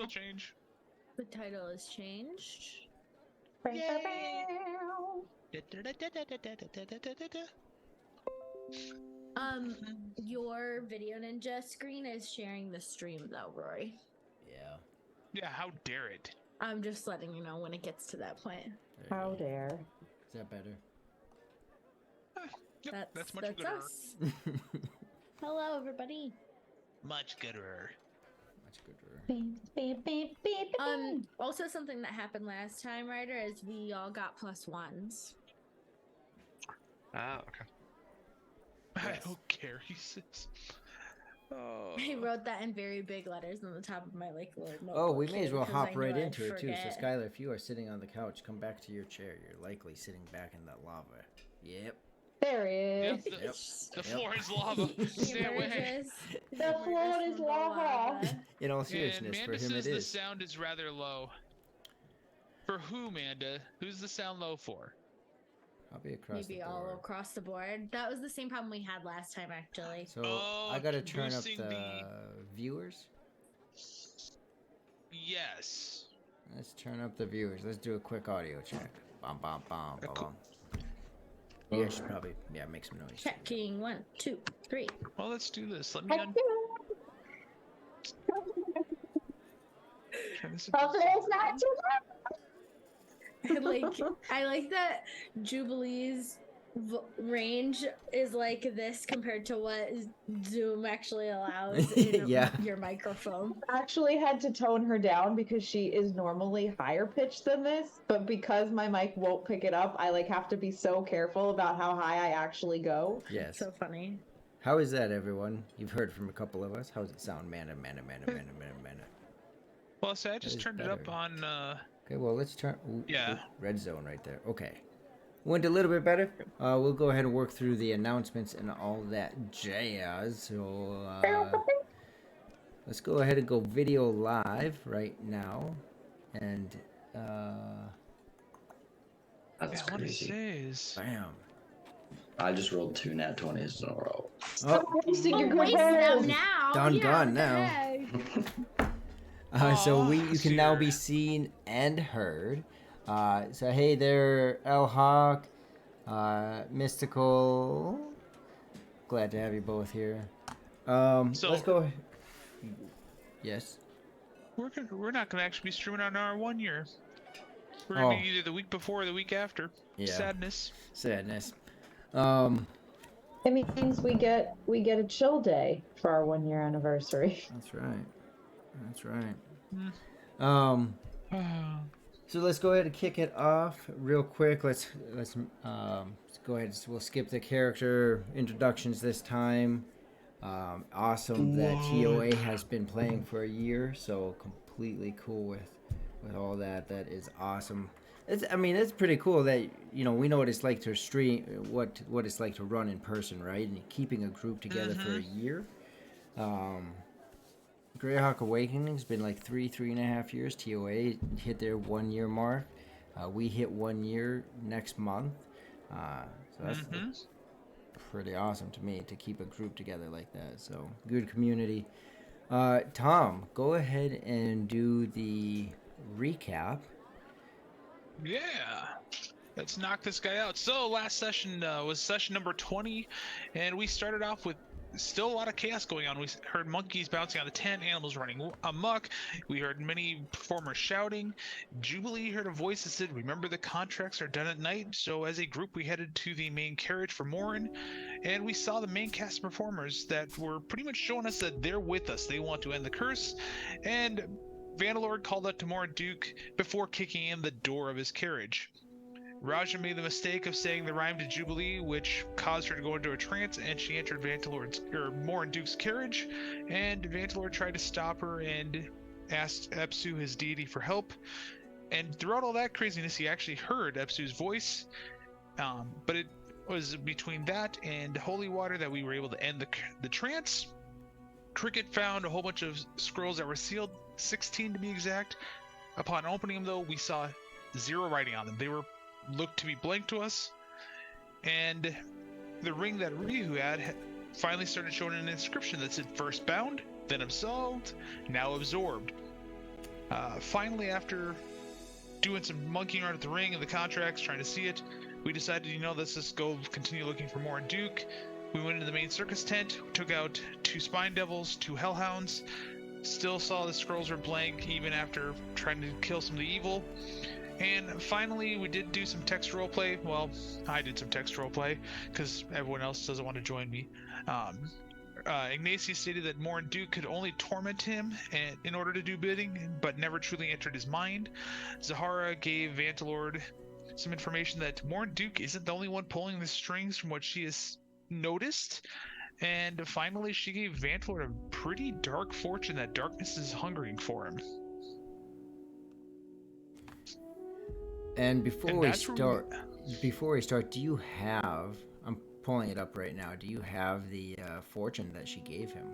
title change. The title is changed. Yay! Your Video Ninja screen is sharing the stream though, Roy. Yeah. Yeah, how dare it? I'm just letting you know when it gets to that point. There you How go. dare. Is that better? Yep, that's much that's gooder. us. Hello, everybody. Much gooder. Much gooder. Beep, beep, beep, beep, beep. Also something that happened last time, Ryder, is we all got +1s. Ah, okay. I Yes. don't care, he says. Oh. I wrote that in very big letters on the top of my little notebook. Oh, we may as well because I hop knew right I'd into it too. So, forget. Skylar, if you are sitting on the couch, come back to your chair. You're likely sitting back in that lava. Yep. There he Yep, is. the, Yep. the floor is lava. Stay away. Emerges- The emerges floor is from the lava. In all And seriousness, for Manda him says it the is. sound is rather low. For who, Manda? Who's the sound low for? I'll be across Maybe the all board. across the board. That was the same problem we had last time, actually. So Oh, I gotta turn up boosting the the- viewers. Yes. Let's turn up the viewers. Let's do a quick audio check. Bum bum bum bum. cool. You guys should probably make some noise. Checking 1, 2, 3. Well, let's do this. Let me turn this Hopefully it's not too I like that Jubilee's range is like this compared to what Zoom actually allows in Yeah. your microphone. actually had to tone her down because she is normally higher pitched than this, but because my mic won't pick it up, I have to be so careful about how high I actually go. Yes. So funny. How is that, everyone? You've heard from a couple of us. How does it sound? Mana. Well, so I just is turned it up better. on. Okay, well, let's turn. Ooh, Yeah. ooh, red zone right there. Okay. Went a little bit better. We'll go ahead and work through the announcements and all that jazz. So, let's go ahead and go video live right now. And, That's What it crazy. says. bam. I just rolled 2 nat 20s in a row. Oh, Wasting your good Wasting them rolls. now. Done yeah, gone what the now. heck? So Aw, you can now be dear. seen and heard. So hey there, El Hawk, Mystical. Glad to have you both here. So- Let's go. Yes. We're not gonna actually be streaming on our 1 year. We're gonna Oh. be either the week before or the week after. Yeah. Sadness. Sadness. It means we get a chill day for our 1 year anniversary. That's right. That's right. Mm. So let's go ahead and kick it off real quick. Let's go ahead. We'll skip the character introductions this time. Awesome that TOA has been playing for a year, so completely cool with all that. That is awesome. It's pretty cool that we know what it's like to stream, what it's like to run in person, right? And keeping a group together for a year. Greyhawk Awakening's been like 3.5 years. TOA hit their 1 year mark. We hit 1 year next month. So that's pretty awesome to me to keep a group together like that. So good community. Tom, go ahead and do the recap. Yeah. Let's knock this guy out. So last session was session number 20, and we started off with still a lot of chaos going on. We heard monkeys bouncing on the tent, animals running amok. We heard many performers shouting. Jubilee heard a voice that said, "Remember, the contracts are done at night." So as a group, we headed to the main carriage for Morin, and we saw the main cast performers that were pretty much showing us that they're with us. They want to end the curse, and Vandalord called out to Morin Duke before kicking in the door of his carriage. Raja made the mistake of saying the rhyme to Jubilee, which caused her to go into a trance, and she entered Morin Duke's carriage, and Vantalord tried to stop her and asked Epsu, his deity, for help. And throughout all that craziness, he actually heard Epsu's voice, but it was between that and holy water that we were able to end the trance. Cricket found a whole bunch of scrolls that were sealed, 16 to be exact. Upon opening them, though, we saw 0 writing on them. They looked to be blank to us, and the ring that Ryu had finally started showing an inscription that said "First bound, then absolved, now absorbed." Finally, after doing some monkeying around at the ring and the contracts, trying to see it, we decided, let's just go continue looking for more Duke. We went into the main circus tent, took out 2 Spine Devils, 2 Hellhounds, still saw the scrolls were blank even after trying to kill some of the evil. And finally, we did do some text roleplay. Well, I did some text roleplay because everyone else doesn't want to join me. Ignatius stated that Morin Duke could only torment him in order to do bidding, but never truly entered his mind. Zahara gave Vantalord some information that Morin Duke isn't the only one pulling the strings from what she has noticed. And finally, she gave Vantalord a pretty dark fortune that darkness is hungering for him. And before we start, do you have? I'm pulling it up right now. Do you have the fortune that she gave him?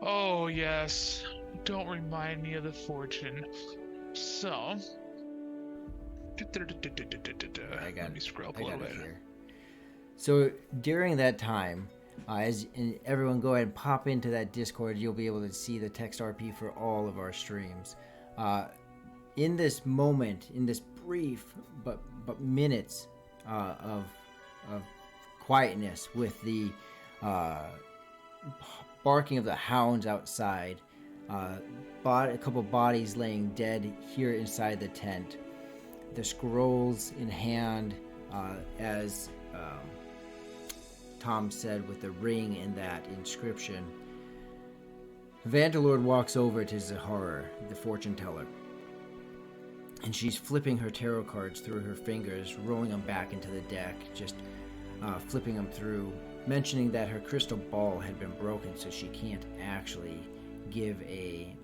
Oh yes. Don't remind me of the fortune. So. Let me scroll up a little bit. Here. So during that time, everyone go ahead and pop into that Discord. You'll be able to see the text RP for all of our streams. In this moment, in this brief but minutes of quietness, with the barking of the hounds outside, a couple bodies laying dead here inside the tent, the scrolls in hand, as Tom said, with the ring and that inscription, Vantalord walks over to Zahara, the fortune teller, and she's flipping her tarot cards through her fingers, rolling them back into the deck, just flipping them through, mentioning that her crystal ball had been broken, so she can't actually give a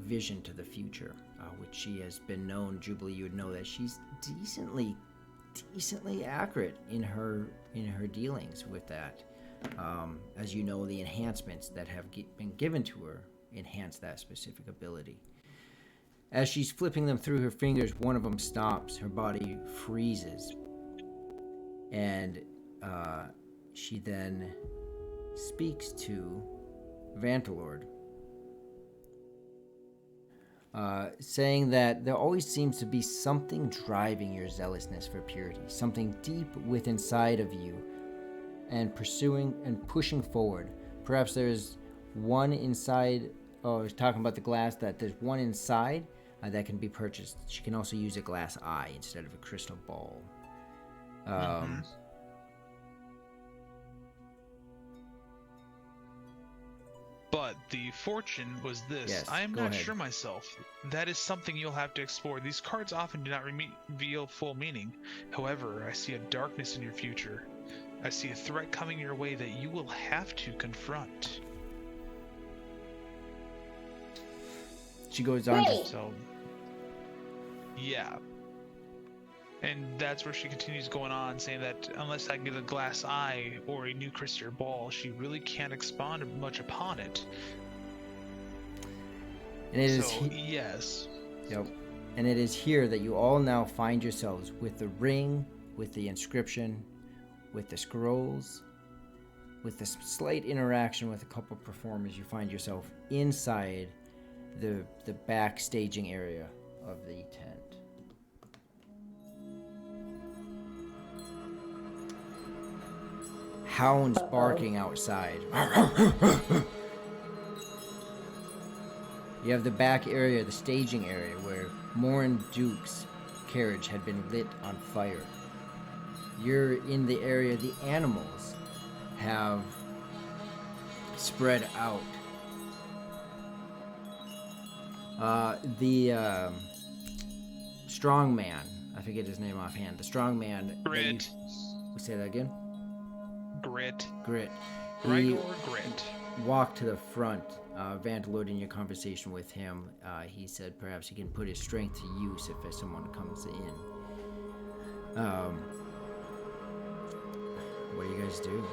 vision to the future, which she has been known. Jubilee, you would know that she's decently accurate in her dealings with that. As you know, the enhancements that have been given to her enhance that specific ability. As she's flipping them through her fingers, one of them stops. Her body freezes. And she then speaks to Vantalord, saying that there always seems to be something driving your zealousness for purity, something deep within inside of you, and pursuing and pushing forward. Perhaps there's one inside. Oh, I was talking about the glass, that there's one inside that can be purchased. She can also use a glass eye instead of a crystal ball. But the fortune was this. Yes, I am go not ahead. sure myself. That is something you'll have to explore. These cards often do not reveal full meaning. However, I see a darkness in your future. I see a threat coming your way that you will have to confront. She goes on to Wait. So, yeah. And that's where she continues going on, saying that unless I can get a glass eye or a new crystal ball, she really can't expound much upon it. and it is So, yes. Yep. And it is here that you all now find yourselves, with the ring, with the inscription, with the scrolls, with this slight interaction with a couple performers. You find yourself inside the back staging area of the tent. Hounds barking outside. You have the back area, the staging area, where Morin Duke's carriage had been lit on fire. You're in the area the animals have spread out. The strong man, I forget his name offhand, the strong man. Grit. Say that again? Grit. Grit. He Gregor Grit. walked to the front. Vantalord, in your conversation with him, he said perhaps he can put his strength to use if someone comes in. What do you guys do?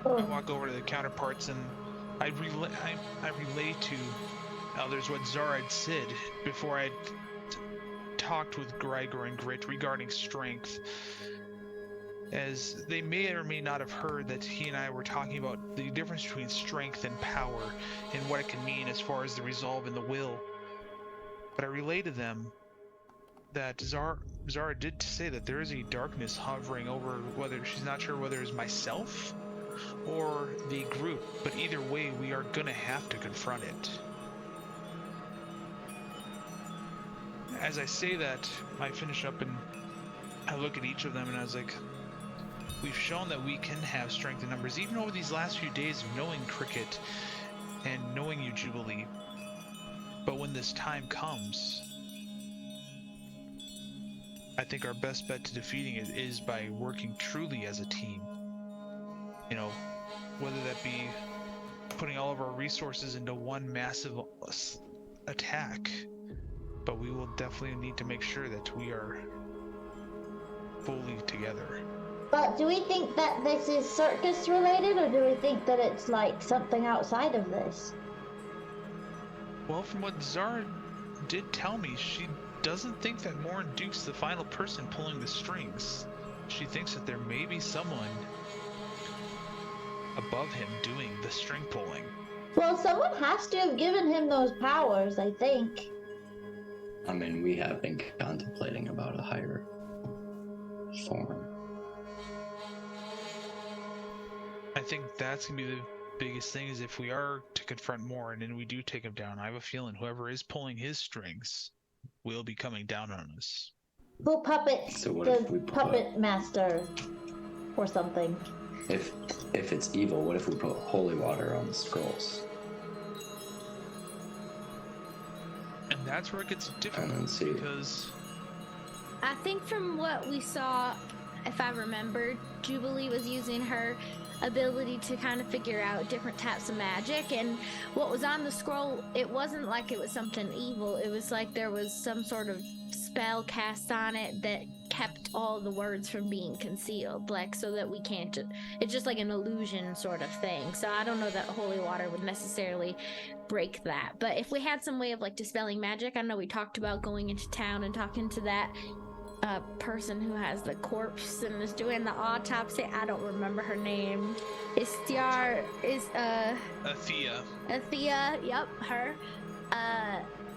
I walk over to the counterparts and I relay to others what Zara had said before I talked with Grigor and Grit regarding strength, as they may or may not have heard that he and I were talking about the difference between strength and power and what it can mean as far as the resolve and the will. But I relayed to them that Zara did say that there is a darkness hovering over, whether she's not sure whether it's myself or the group, but either way we are gonna have to confront it. As I say that, I finish up and I look at each of them and I was like, we've shown that we can have strength in numbers, even over these last few days of knowing Cricket and knowing you, Jubilee. But when this time comes, I think our best bet to defeating it is by working truly as a team. You know, whether that be putting all of our resources into one massive attack, but we will definitely need to make sure that we are fully together. But do we think that this is circus related, or do we think that it's like something outside of this? Well, from what Zara did tell me, she doesn't think that Morin Duke's the final person pulling the strings. She thinks that there may be someone above him doing the string pulling. Well, someone has to have given him those powers, I think. I mean, we have been contemplating about a higher form. I think that's gonna be the biggest thing, is if we are to confront Morin and we do take him down, I have a feeling whoever is pulling his strings will be coming down on us. Who puppets So what the if we put- puppet master or something? If it's evil, what if we put holy water on the scrolls? And that's where it gets And difficult, then see. because I think from what we saw, if I remember, Jubilee was using her ability to kind of figure out different types of magic, and what was on the scroll, it wasn't like it was something evil. It was like there was some sort of spell cast on it that kept all the words from being concealed, like so that we can't it's just like an illusion sort of thing. So I don't know that holy water would necessarily break that, but if we had some way of like dispelling magic, I know we talked about going into town and talking to that person who has the corpse and is doing the autopsy. I don't remember her name. Athea. Yep, her.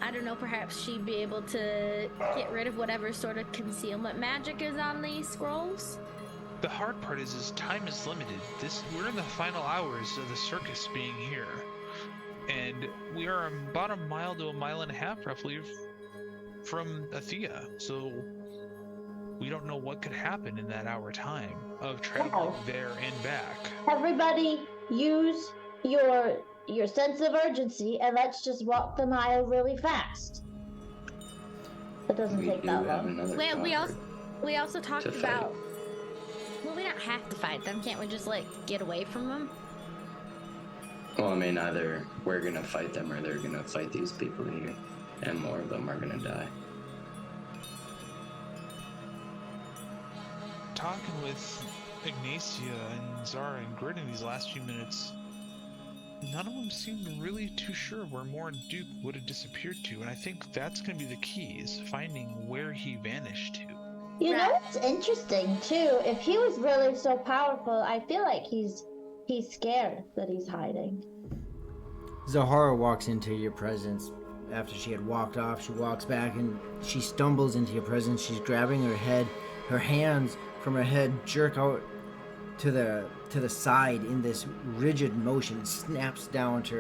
I don't know, perhaps she'd be able to get rid of whatever sort of concealment magic is on these scrolls. the hard part is time is limited. We're in the final hours of the circus being here, and we are about a mile to a mile and a half roughly from Athea, so we don't know what could happen in that hour time of traveling there and back. Everybody use your sense of urgency and let's just walk the mile really fast. It doesn't We take do that have long. another Well, we convert also talked to fight. about. Well, we don't have to fight them. Can't we just like get away from them? Well, I mean, either we're gonna fight them or they're gonna fight these people here, and more of them are gonna die. Talking with Ignacia and Zara and Grit in these last few minutes, none of them seemed really too sure where Morin Duke would have disappeared to, and I think that's going to be the key, is finding where he vanished to. You know what's interesting too? If he was really so powerful, I feel like he's scared that he's hiding. Zahara walks into your presence. After she had walked off, she walks back and she stumbles into your presence. She's grabbing her head. Her hands from her head jerk out to the side in this rigid motion. Snaps down to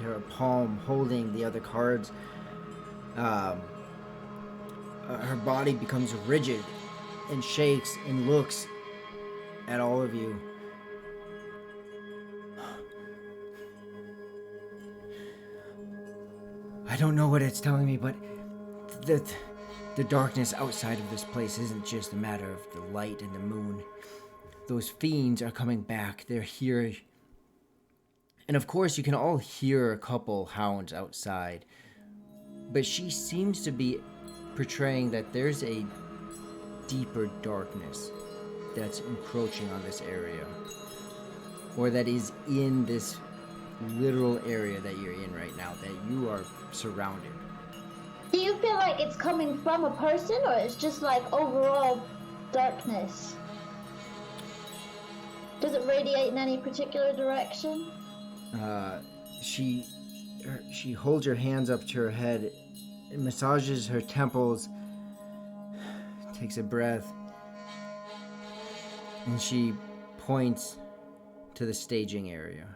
her palm, holding the other cards. Her body becomes rigid and shakes and looks at all of you. I don't know what it's telling me, but the darkness outside of this place isn't just a matter of the light and the moon. Those fiends are coming back. They're here. And of course, you can all hear a couple hounds outside. But she seems to be portraying that there's a deeper darkness that's encroaching on this area. Or that is in this literal area that you're in right now, that you are surrounded. Do you feel like it's coming from a person, or it's just like overall darkness? Does it radiate in any particular direction? She holds her hands up to her head, and massages her temples, takes a breath, and she points to the staging area.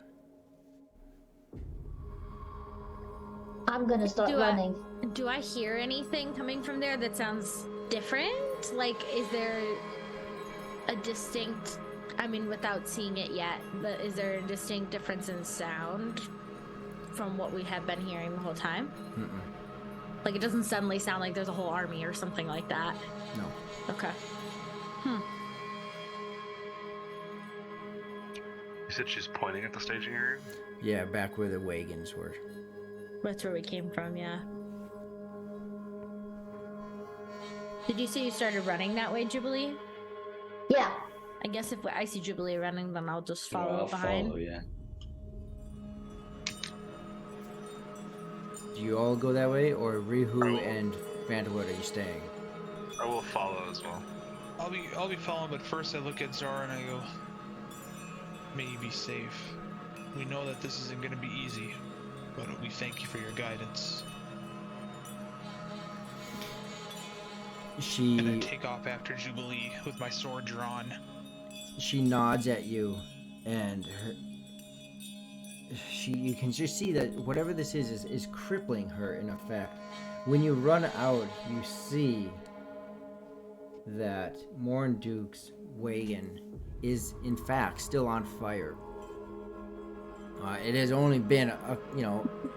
I'm gonna start running. Do I hear anything coming from there that sounds different? Like, is there a distinct, I mean, without seeing it yet, but is there a distinct difference in sound from what we have been hearing the whole time? Mm-mm. Like, it doesn't suddenly sound like there's a whole army or something like that. No. Okay. You said she's pointing at the staging area? Yeah, back where the wagons were. That's where we came from, yeah. Did you say you started running that way, Jubilee? Yeah. I guess if I see Jubilee running, then I'll just Well, follow I'll behind. follow, yeah. Do you all go that way, or Rihu and Vanderwood, are you staying? I will follow as well. I'll be following, but first I look at Zara and I go, may you be safe. We know that this isn't gonna be easy, but we thank you for your guidance. And I She take off after Jubilee with my sword drawn. nods at you, and you can just see that whatever this is crippling her in effect. When you run out, you see that Mornduke's wagon is in fact still on fire. It has only been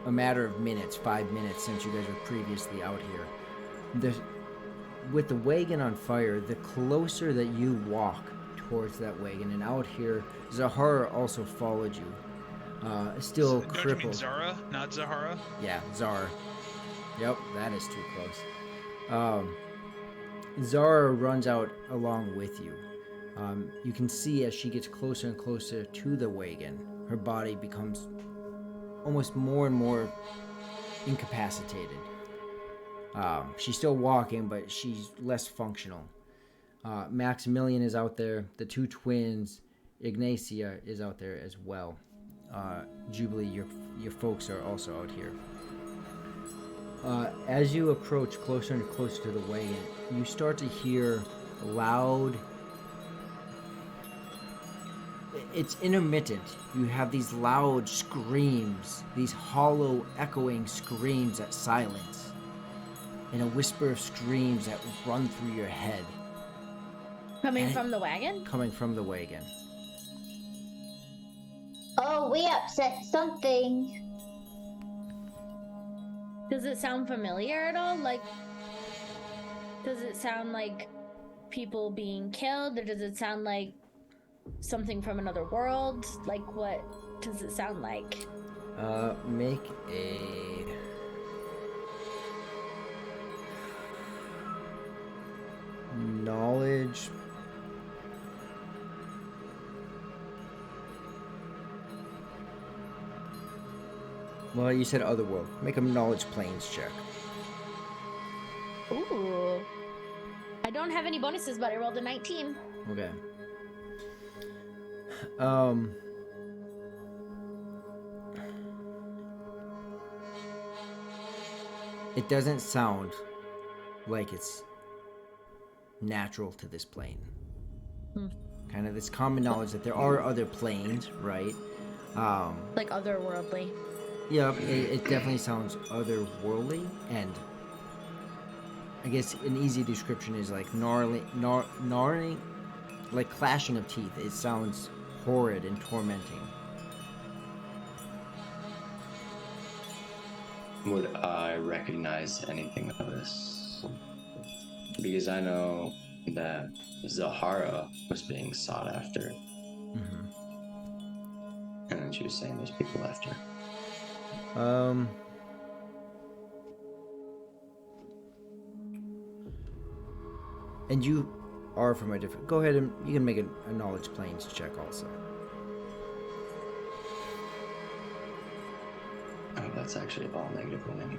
a matter of minutes, 5 minutes, since you guys were previously out here. With the wagon on fire, the closer that you walk towards that wagon and out here, Zahara also followed you. Still Don't you mean crippled. Zara, not Zahara? Yeah, Zara. Yep, that is too close. Zara runs out along with you. You can see as she gets closer and closer to the wagon, her body becomes almost more and more incapacitated. She's still walking, but she's less functional. Maximilian is out there. The two twins, Ignacia, is out there as well. Jubilee, your folks are also out here. As you approach closer and closer to the wagon, you start to hear loud... It's intermittent. You have these loud screams, these hollow, echoing screams at silence, and a whisper of screams that run through your head, Coming from the wagon? coming from the wagon. Oh, we upset something. Does it sound familiar at all? Like, does it sound like people being killed, or does it sound like something from another world? Like, what does it sound like? Make a... knowledge... Well, you said otherworld. Make a knowledge planes check. Ooh. I don't have any bonuses, but I rolled a 19. Okay. It doesn't sound like it's natural to this plane. Kind of this common knowledge that there are other planes, right? Like otherworldly. Yeah, it definitely sounds otherworldly, and I guess an easy description is like gnarling, like clashing of teeth. It sounds horrid and tormenting. Would I recognize anything of this? Because I know that Zahara was being sought after, Mm-hmm. and then she was saying there's people after. And you are from a different... Go ahead and you can make a knowledge planes check also. Oh, that's actually all negative one.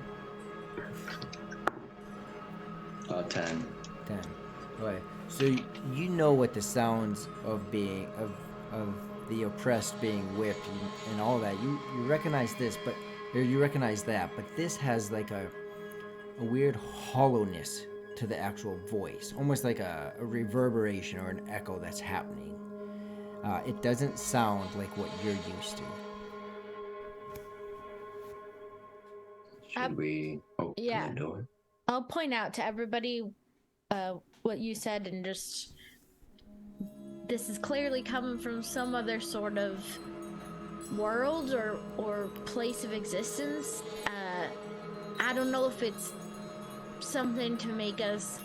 10. 10. Right. So you know what the sounds of being of the oppressed being whipped and all that. You recognize this, but or you recognize that, but this has like a weird hollowness to the actual voice, almost like a reverberation or an echo that's happening. It doesn't sound like what you're used to. Should we open yeah. the door? I'll point out to everybody what you said, and just this is clearly coming from some other sort of world or place of existence. I don't know if it's something to make us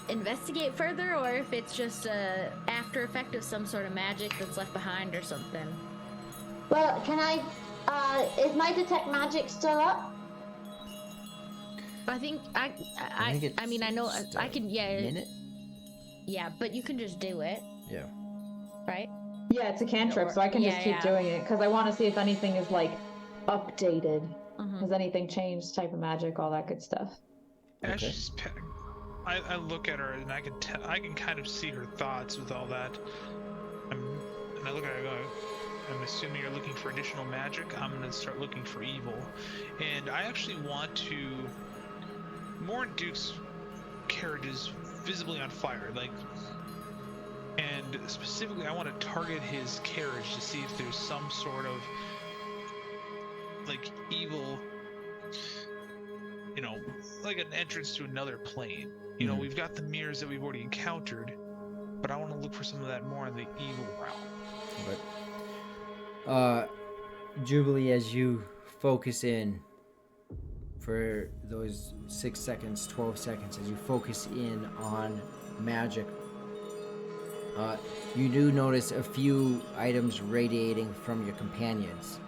investigate further, or if it's just a after effect of some sort of magic that's left behind or something. Well, can I? Is my detect magic still up? I think I mean I know I can Minute? yeah, but you can just do it, Yeah. right? Yeah, it's a cantrip, so I can just Yeah, keep yeah. doing it because I want to see if anything is like updated. Mhm. Has anything changed? Type of magic, all that good stuff. As Okay. she's I look at her and I can kind of see her thoughts with all that. And I look at her and go, I'm assuming you're looking for additional magic. I'm going to start looking for evil. And I actually want to... Morin Duke's carriage is visibly on fire. And specifically, I want to target his carriage to see if there's some sort of, evil... like an entrance to another plane. We've got the mirrors that we've already encountered, but I want to look for some of that more in the evil realm. Okay. Jubilee, as you focus in for those 6 seconds, 12 seconds, as you focus in on magic, you do notice a few items radiating from your companions.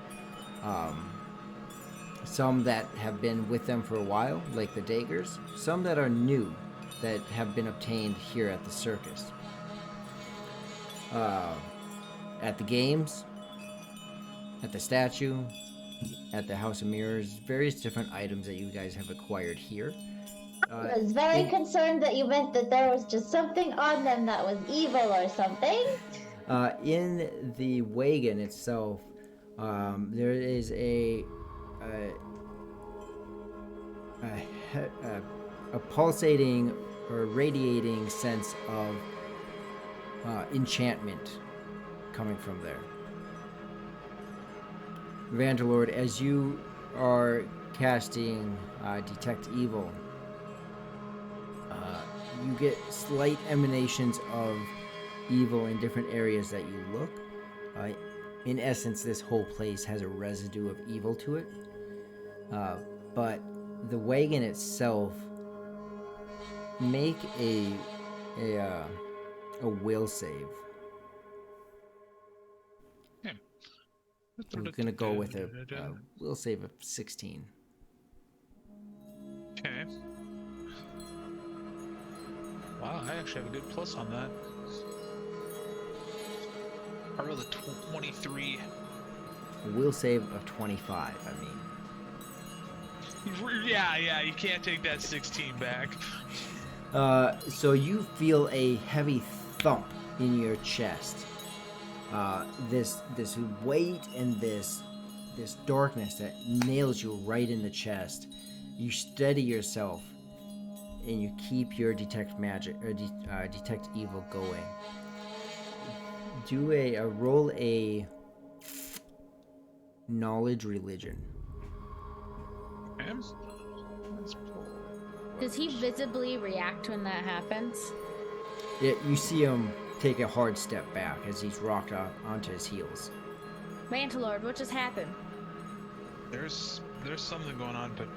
Some that have been with them for a while, like the daggers. Some that are new, that have been obtained here at the circus. At the games, at the statue, at the House of Mirrors, various different items that you guys have acquired here. I was very concerned that you meant that there was just something on them that was evil or something. In the wagon itself, there is a pulsating or radiating sense of enchantment coming from there. Vandalord, as you are casting Detect Evil, you get slight emanations of evil in different areas that you look. In essence, this whole place has a residue of evil to it. But the wagon itself, make a will save. I'm gonna go with a will save of 16. Okay. Wow, I actually have a good plus on that. I rolled a 23. A will save of 25, I mean. Yeah, you can't take that 16 back. So you feel a heavy thump in your chest. This weight and this darkness that nails you right in the chest. You steady yourself, and you keep your detect magic or detect evil going. Do roll a knowledge religion. Okay. Does he visibly react when that happens? You see him take a hard step back as he's rocked onto his heels. Mantalord, what just happened? There's something going on, but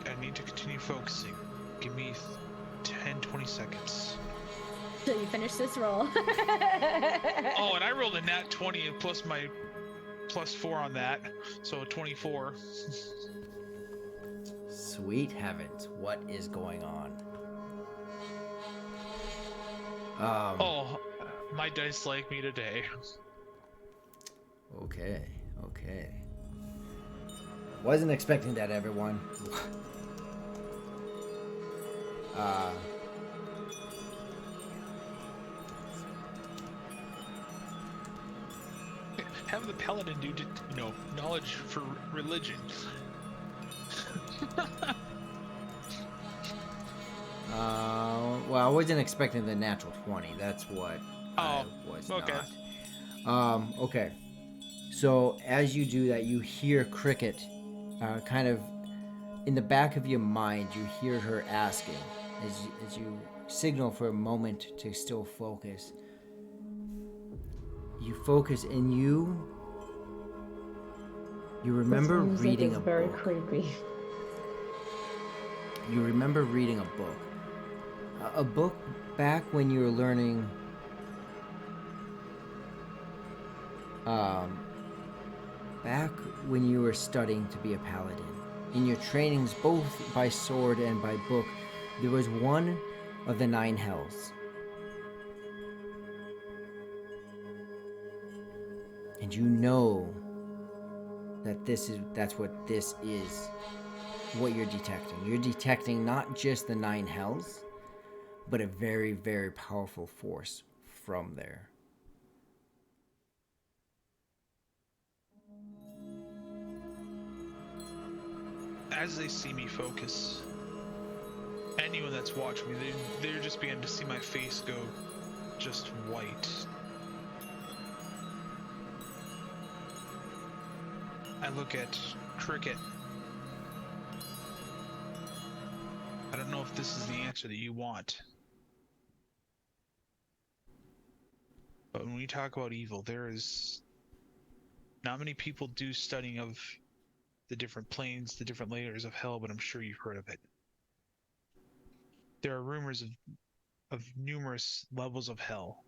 I need to continue focusing. Give me 10-20 seconds. Till you finish this roll. Oh, and I rolled a nat 20 and plus my +4 on that, so 24. Sweet heavens, what is going on? Oh, my dice like me today. Okay. Wasn't expecting that, everyone. Have the paladin do, knowledge for religion. Well, I wasn't expecting the natural 20. That's what I was okay. not. Okay. So as you do that, you hear Cricket, kind of in the back of your mind. You hear her asking, as you signal for a moment to still focus. You focus, and you remember This music reading is a very book. creepy. You remember reading a book. A book back when you were learning back when you were studying to be a paladin. In your trainings, both by sword and by book, there was one of the 9 hells. And you know that that's what this is. What you're detecting. You're detecting not just the 9 hells, but a very, very powerful force from there. As they see me focus, anyone that's watching me, they're just beginning to see my face go just white. I look at Cricket. I don't know if this is the answer that you want. But when we talk about evil, there is not many people do studying of the different planes, the different layers of hell, but I'm sure you've heard of it. There are rumors of numerous levels of hell.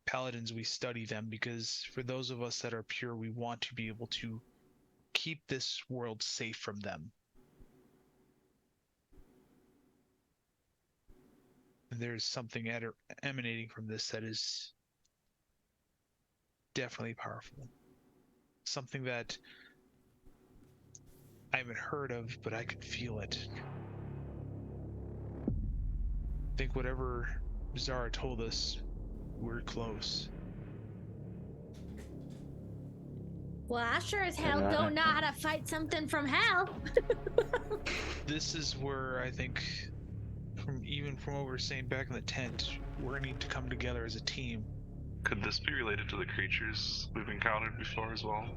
Paladins, we study them because for those of us that are pure, we want to be able to keep this world safe from them. And there's something emanating from this that is definitely powerful. Something that I haven't heard of, but I can feel it. I think whatever Zara told us, we're close. Well, I sure as hell don't know how to fight something from hell. This is where I think, from what we were saying back in the tent, we're gonna need to come together as a team. Could this be related to the creatures we've encountered before as well?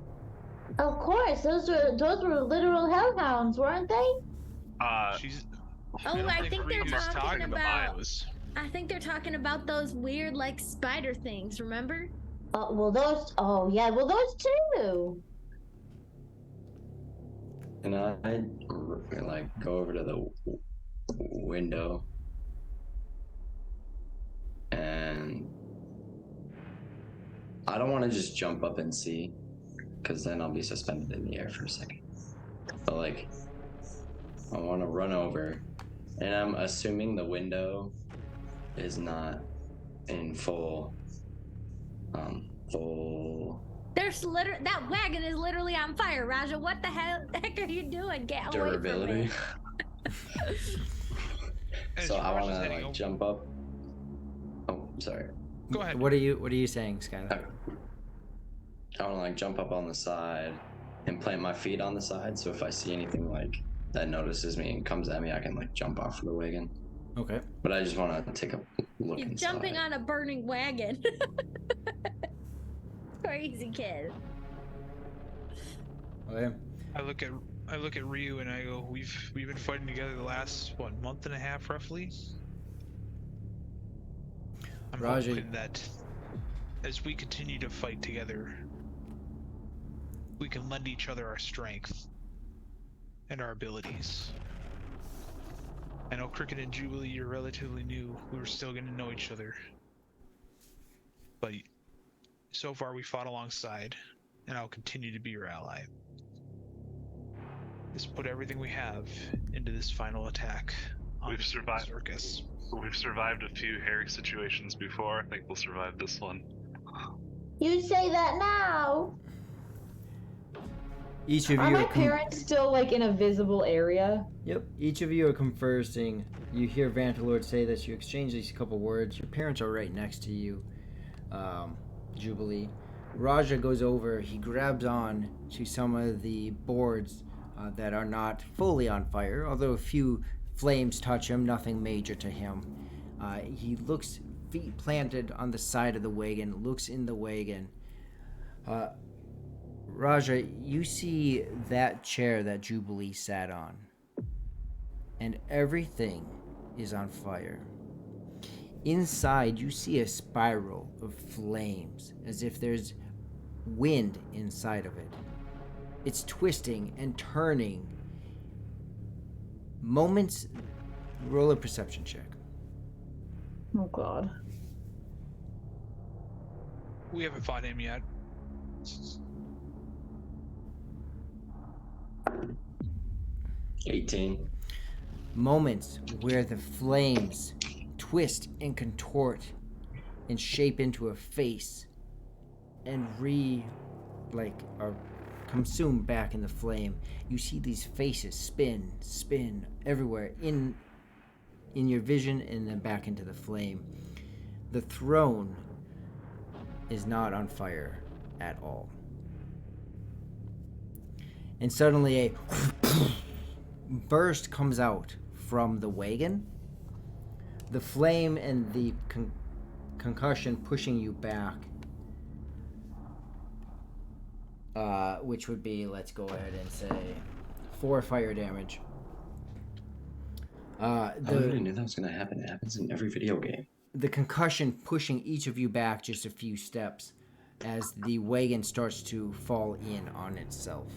Of course, those were literal hellhounds, weren't they? She's. Oh, I think they're Ryu's talking about. bios. I think they're talking about those weird, like, spider things, remember? Well, those. Oh, yeah. Well, those too. And I like go over to the window and I don't want to just jump up and see, because then I'll be suspended in the air for a second. But like, I want to run over, and I'm assuming the window is not in full. There's that wagon is literally on fire, Raja. What the heck are you doing? Get Durability. away from me. So I want to like jump up. Oh, sorry. Go ahead. What are you saying, Skylar? I want to like jump up on the side and plant my feet on the side, so if I see anything like that notices me and comes at me, I can like jump off of the wagon. Okay. But I just want to take a look You're inside. jumping on a burning wagon. Crazy kid. Okay. I look at Ryu and I go, we've been fighting together the last month and a half roughly. I'm Raja. hoping that as we continue to fight together, we can lend each other our strength and our abilities. I know Cricket and Jubilee, you're relatively new. We were still getting to know each other. But so far we fought alongside, and I'll continue to be your ally. Just put everything we have into this final attack on We've the survived. circus. We've survived a few hairy situations before. I think we'll survive this one. You say that now. Each of Are you my are parents still like in a visible area? Yep. Each of you are conversing. You hear Vantalord say this. You exchange these couple words. Your parents are right next to you, Jubilee. Raja goes over. He grabs on to some of the boards that are not fully on fire, although a few flames touch him. Nothing major to him. He looks, feet planted on the side of the wagon, looks in the wagon. Raja, you see that chair that Jubilee sat on, and everything is on fire. Inside, you see a spiral of flames, as if there's wind inside of it. It's twisting and turning. Moments. Roll a perception check. Oh god. We haven't fought him yet. 18. Moments where the flames twist and contort and shape into a face and are consumed back in the flame. You see these faces spin everywhere in your vision and then back into the flame. The throne is not on fire at all. And suddenly a burst comes out from the wagon. The flame and the concussion pushing you back. Which would be, let's go ahead and say, 4 fire damage. I already knew that was going to happen. It happens in every video game. The concussion pushing each of you back just a few steps as the wagon starts to fall in on itself.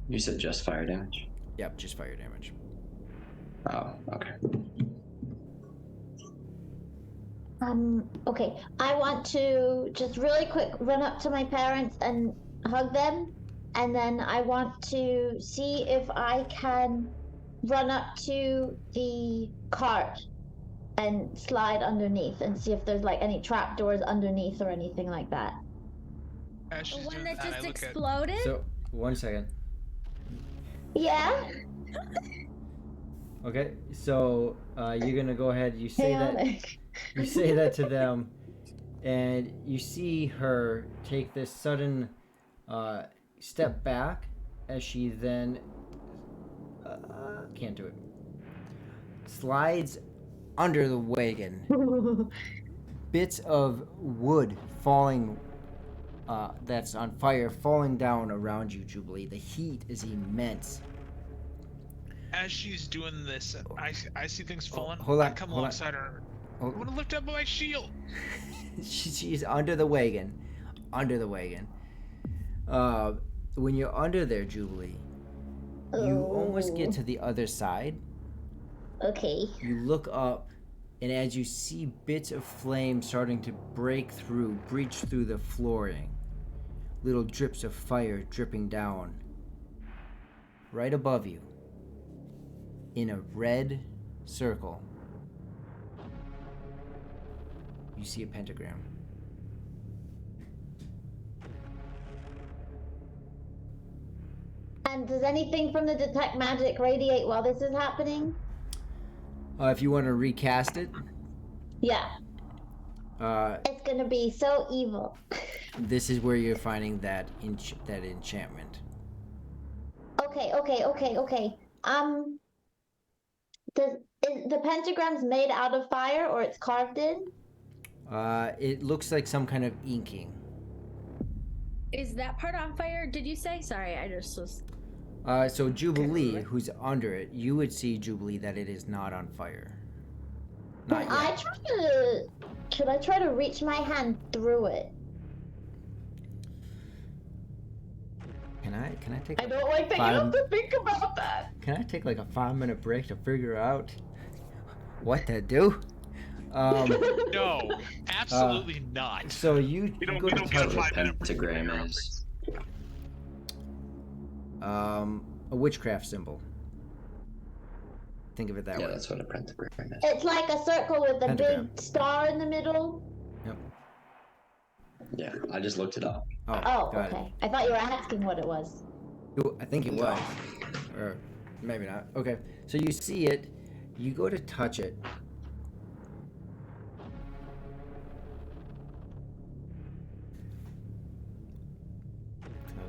You said just fire damage? Yep, just fire damage. Oh, okay. Okay. I want to just really quick run up to my parents and hug them, and then I want to see if I can run up to the cart and slide underneath and see if there's like any trapdoors underneath or anything like that. As The she's one doing that that, I just look at exploded? So, 1 second. Yeah? Okay, so you're gonna go ahead. You say that. Chaotic. You say that to them, and you see her take this sudden step back as she then can't do it. Slides under the wagon. Bits of wood falling that's on fire falling down around you, Jubilee. The heat is immense. as she's doing this, I see things falling. hold I on, come hold on. alongside her. I Hold- want to lift up my shield. She's under the wagon. Under the wagon. When you're under there, Jubilee, you almost get to the other side. Okay. You look up, and as you see bits of flame starting to break through, breach through the flooring, little drips of fire dripping down. Right above you, in a red circle, you see a pentagram. And does anything from the detect magic radiate while this is happening? If you want to recast it, Yeah. uh, It's gonna be so evil. this is where you're finding that that enchantment. Okay. Is the pentagram's made out of fire or it's carved in? It looks like some kind of inking. Is that part on fire? Did you say? Sorry, I just was. So Jubilee, who's under it, you would see, Jubilee, that it is not on fire. Not yet. Should I try to reach my hand through it? Can I take? I don't like that you have to think about that. Can I take like a 5-minute break to figure out what to do? No, absolutely not. So you We don't go to get a touch 5-minute Pentagram is. a witchcraft symbol. Think of it that Yeah, way. that's what a pentagram is. It's like a circle with a Pentagram. big star in the middle. Yep. Yeah, I just looked it up. Oh, got okay. I thought you were asking what it was. I think it was. Or maybe not. Okay. So you see it. You go to touch it.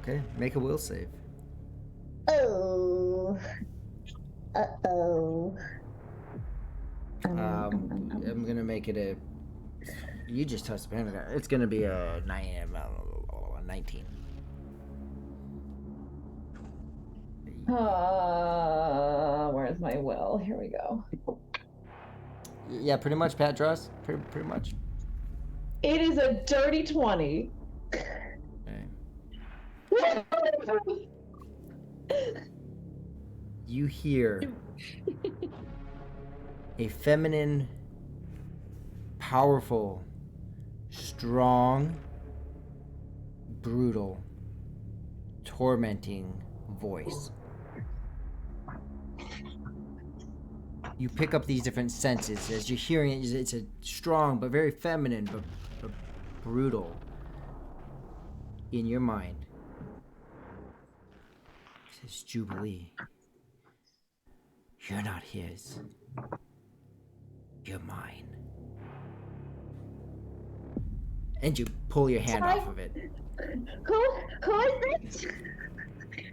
Okay. Make a will save. Oh. Uh-oh. I'm gonna make it a. You just touched the pentagon. It's gonna be a 19. Where's my will? Here we go. Yeah, pretty much, Patros. Pretty much. It is a dirty 20. Okay. You hear a feminine, powerful, strong, brutal, tormenting voice. You pick up these different senses as you're hearing it. It's a strong but very feminine but brutal in your mind. It says, Jubilee, you're not his. You're mine. And you pull your hand off of it. Who is this?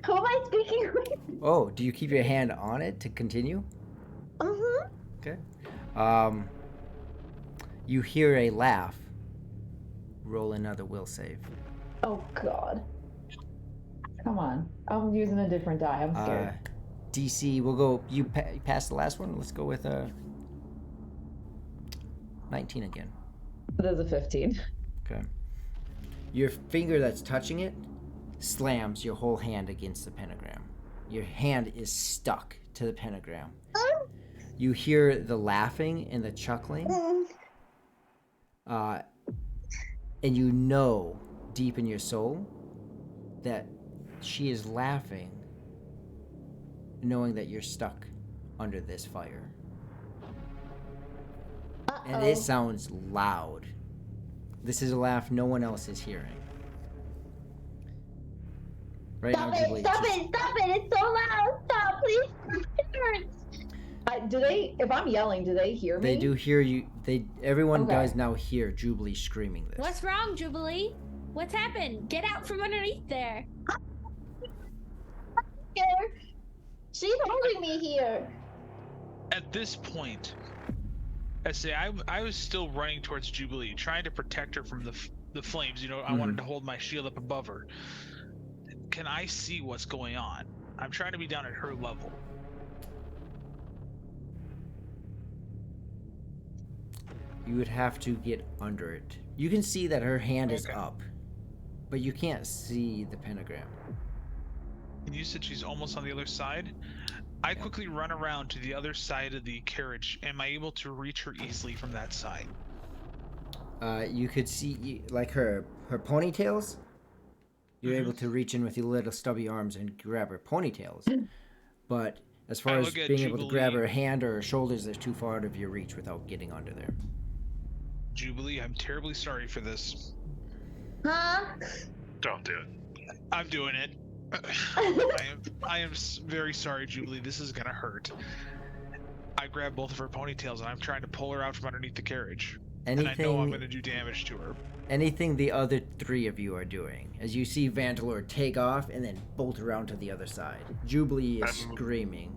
Who am I speaking with? Oh, do you keep your hand on it to continue? Mm-hmm. Okay. You hear a laugh. Roll another will save. Oh god. Come on. I'm using a different die. I'm scared. DC, we'll go. You passed the last one. Let's go with 19 again. There's a 15. Okay. Your finger that's touching it slams your whole hand against the pentagram. Your hand is stuck to the pentagram. You hear the laughing and the chuckling. And you know deep in your soul that she is laughing knowing that you're stuck under this fire. And it sounds loud. This is a laugh no one else is hearing. Right Stop now, Jubilee, it! Stop it! Stop it! It's so loud! Stop, please! It hurts! Do they, if I'm yelling, do they hear me? They do hear you. Everyone Okay. does now hear Jubilee screaming this. What's wrong, Jubilee? What's happened? Get out from underneath there. Here. She's holding me here. At this point, I say I was still running towards Jubilee, trying to protect her from the flames. You know, I wanted to hold my shield up above her. Can I see what's going on? I'm trying to be down at her level. You would have to get under it. You can see that her hand is Okay. up, but you can't see the pentagram. And you said she's almost on the other side. I quickly run around to the other side of the carriage. Am I able to reach her easily from that side? You could see like her ponytails. You're able to reach in with your little stubby arms and grab her ponytails. But as far I as look at being able to grab Jubilee. her hand or her shoulders, they're too far out of your reach without getting under there. Jubilee, I'm terribly sorry for this. Huh? Don't do it. I'm doing it. I am very sorry, Jubilee. This is gonna hurt. I grab both of her ponytails and I'm trying to pull her out from underneath the carriage. And I know I'm gonna do damage to her. Anything the other three of you are doing, as you see Vandalor take off and then bolt around to the other side. Jubilee is screaming.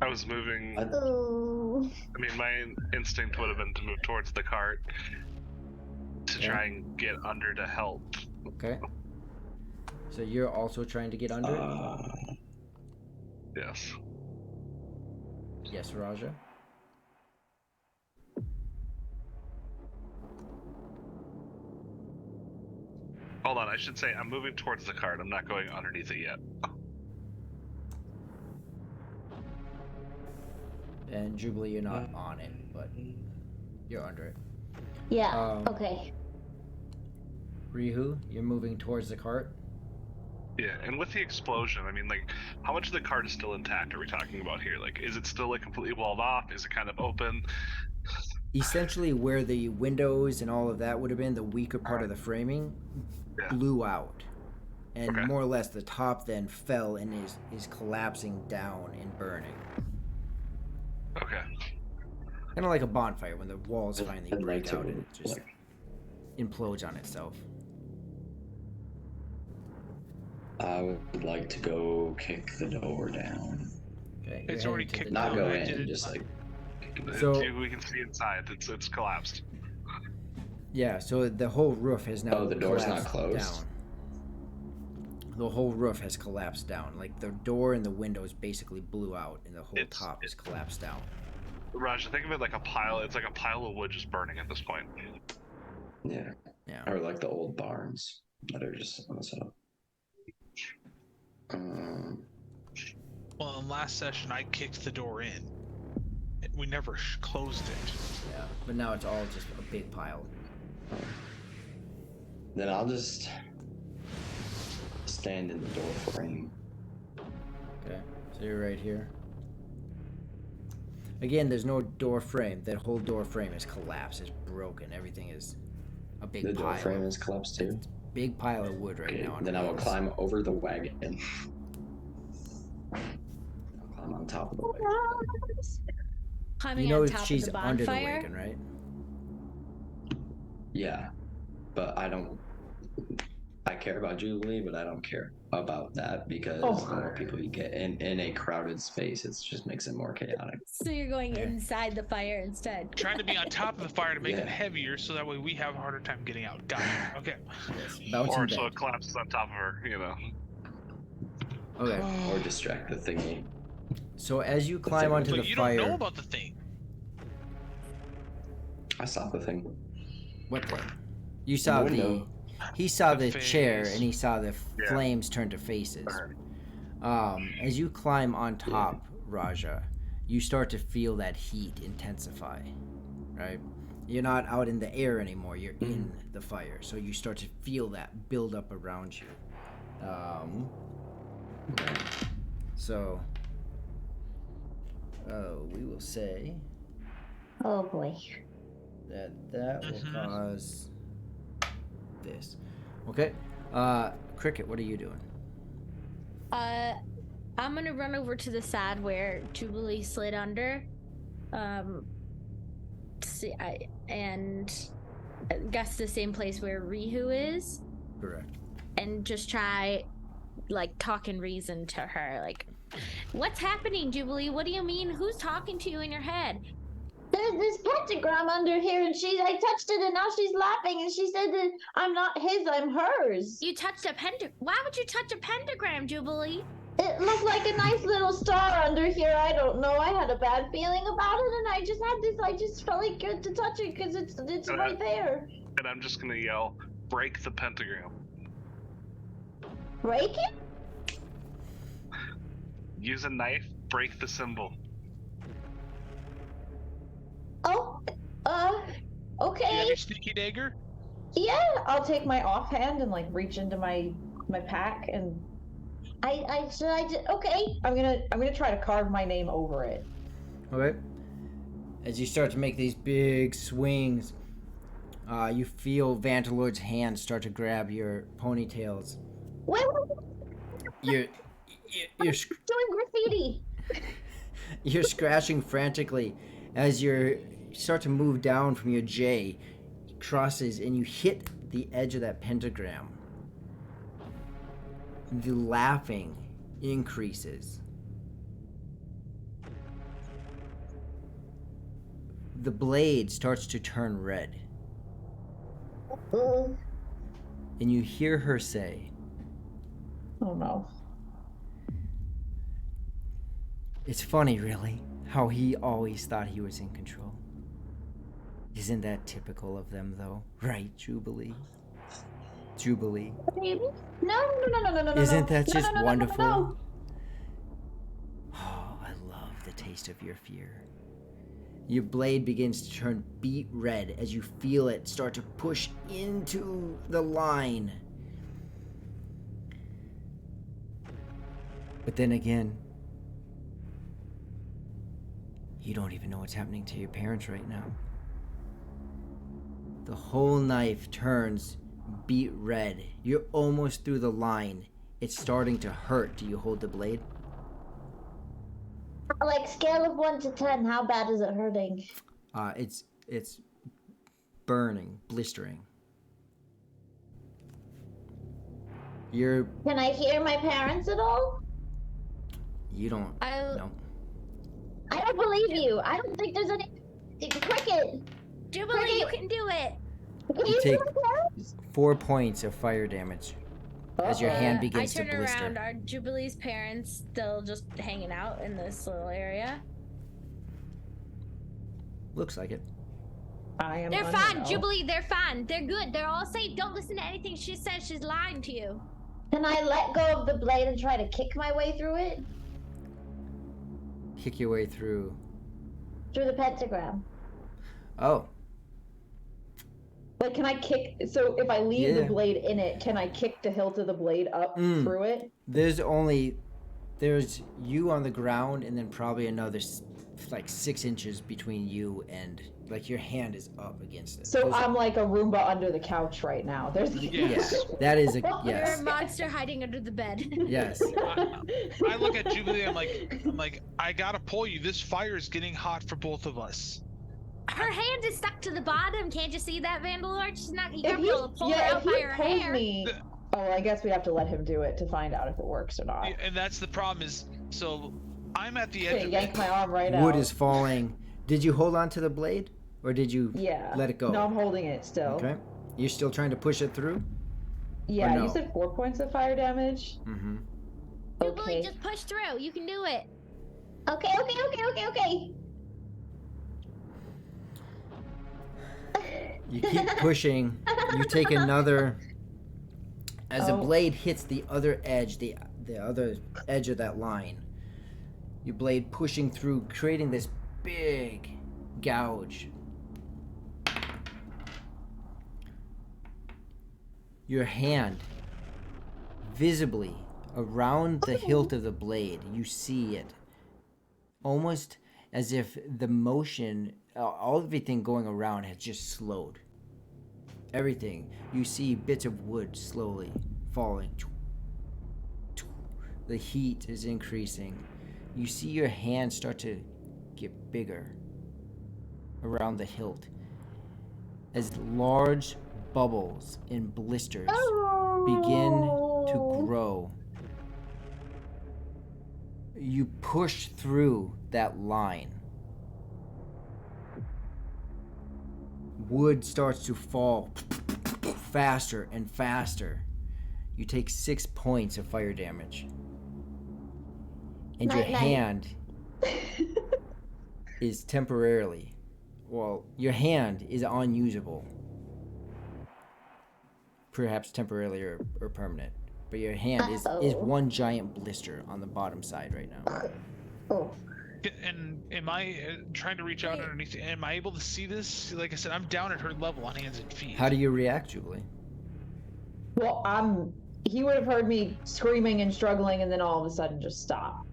I was moving. Ooh. I mean, my instinct would have been to move towards the cart to try and get under to help. Okay. So you're also trying to get under it? Yes. Yes, Raja. Hold on, I should say I'm moving towards the cart. I'm not going underneath it yet. And Jubilee, you're not on it, but you're under it. Yeah. Okay. Rihu, you're moving towards the cart. Yeah, and with the explosion, I mean, like, how much of the cart is still intact are we talking about here? Like, is it still, like, completely walled off? Is it kind of open? essentially where the windows and all of that would have been, the weaker part of the framing Yeah. blew out. And Okay. more or less the top then fell and is collapsing down and burning. Okay. Kind of like a bonfire when the walls finally I'd like break to, out and it just like, implodes on itself. I would like to go kick the door down. Okay. It's you're already heading to kicked the Not down. door. go I did in, it. just like So- we can see inside. It's collapsed. Yeah, so the whole roof has now Oh, the door's not collapsed closed? down. The whole roof has collapsed down. Like the door and the windows basically blew out and the whole It's- top is collapsed down. Raj, think of it like a pile. It's like a pile of wood just burning at this point. yeah, Yeah. or like the old barns that are just on the side. Well, in last session, I kicked the door in. We never closed it. Yeah. But now it's all just a big pile. Then I'll just stand in the door frame. Okay. So you're right here. Again, there's no door frame. That whole door frame is collapsed. It's broken. Everything is a big The pile. door frame is collapsed too. Big pile of wood right Okay, now. on then I will wheels. climb over the wagon. I'll climb on top of the wagon. Climbing You know on top she's of the under the bonfire. wagon, right? Yeah, but I don't. I care about Jubilee, but I don't care about that because Oh. the more people you get in a crowded space, it just makes it more chaotic. So you're going Okay. inside the fire instead. Trying to be on top of the fire to make it Yeah. heavier, so that way we have a harder time getting out. Got it. Okay. Yes. Bouncing Or back. so it collapses on top of her. You know. Okay. Or distract the thingy. So as you climb onto But the you fire, don't know about the thing. I saw the thing. what thing? You saw the. window. He saw The the chair face. and he saw the Yeah. flames turn to faces. Burn. As you climb on top, Raja, you start to feel that heat intensify. Right? You're not out in the air anymore. You're in the fire, so you start to feel that build up around you. So. We will say Oh boy. that will Mhm. cause this. Okay. Cricket, what are you doing? I'm gonna run over to the side where Jubilee slid under. And I guess the same place where Rihu is, Correct. and just try, like, talking reason to her. Like, what's happening, Jubilee? What do you mean? Who's talking to you in your head? There's this pentagram under here, and I touched it, and now she's laughing, and she said that I'm not his, I'm hers. You touched a pentagram. Why would you touch a pentagram, Jubilee? It looked like a nice little star under here. I don't know. I had a bad feeling about it, and I just felt like good to touch it because it's right there. And I'm just gonna yell, "Break the pentagram!" Break it? Use a knife. Break the symbol. Oh, Do you have okay. your sneaky dagger? Yeah. I'll take my offhand and like reach into my pack and Okay. I'm gonna try to carve my name over it. Okay. As you start to make these big swings, you feel Vantalord's hands start to grab your ponytails. Wait, You're doing graffiti. you're scratching frantically as you start to move down from your J, crosses, and you hit the edge of that pentagram. The laughing increases. The blade starts to turn red, Ugh. and you hear her say, Oh no. "It's funny, really, how he always thought he was in control. Isn't that typical of them, though? Right, Jubilee? Jubilee. Baby? No. Isn't that No, just no, no, no, no, wonderful? no. Oh, I love the taste of your fear." Your blade begins to turn beet red as you feel it start to push into the line. But then again, you don't even know what's happening to your parents right now. The whole knife turns beet red. You're almost through the line. It's starting to hurt. Do you hold the blade? Like scale of 1 to 10, how bad is it hurting? It's burning, blistering. You Can I hear my parents at all? don't know. I don't believe you. I don't think there's any. Cricket! Jubilee, you can do it. Can You you take hear my parents? 4 points of fire damage as your hand I begins to turn blister. around. Are Jubilee's parents still just hanging out in this little area? Looks like it. I am. They're fine, unwell. Jubilee. They're fine. They're good. They're all safe. Don't listen to anything she says. She's lying to you. Can I let go of the blade and try to kick my way through it? Kick your way through. Through the pentagram. Oh, Like, can I kick? So if I leave the Yeah. blade in it, can I kick the hilt of the blade up through it? there's you on the ground, and then probably another like 6 inches between you and like your hand is up against it. So Those are- I'm like a Roomba under the couch right now. There's yeah, that is a You're yes, a monster hiding under the bed. yes. I look at Jubilee. I'm like, I gotta pull you. This fire is getting hot for both of us. Her hand is stuck to the bottom. Can't you see that, Vandalord? She's not. You If can't be he, able to pull her yeah, out if by he her pulls hair. me, oh, well, I guess we'd have to let him do it to find out if it works or not. Yeah, and that's the problem. Is so I'm at the edge Okay, of yank it. my arm right out. Wood is falling. Did you hold on to the blade, or did you Yeah. let it go? No, I'm holding it still. Okay. You're still trying to push it through? Yeah, no? you said 4 points of fire damage. Mm-hmm. Jubilee, Okay. just push through. You can do it. Okay. You keep pushing. You take another. As the Oh. blade hits the other edge, the other edge of that line, your blade pushing through, creating this big gouge. Your hand, visibly around the hilt of the blade, you see it, almost as if the motion, all everything going around has just slowed. Everything. You see bits of wood slowly falling. The heat is increasing. You see your hand start to get bigger around the hilt as large bubbles and blisters begin to grow. You push through that line. Wood starts to fall faster and faster. You take 6 points of fire damage. And your Night-night. hand is temporarily, well, your hand is unusable. Perhaps temporarily or permanent. But your hand is Uh-oh. one giant blister on the bottom side right now. Oh. And am I trying to reach out underneath? Am I able to see this? Like I said, I'm down at her level on hands and feet. How do you react, Jubilee? Well, he would have heard me screaming and struggling and then all of a sudden just stop.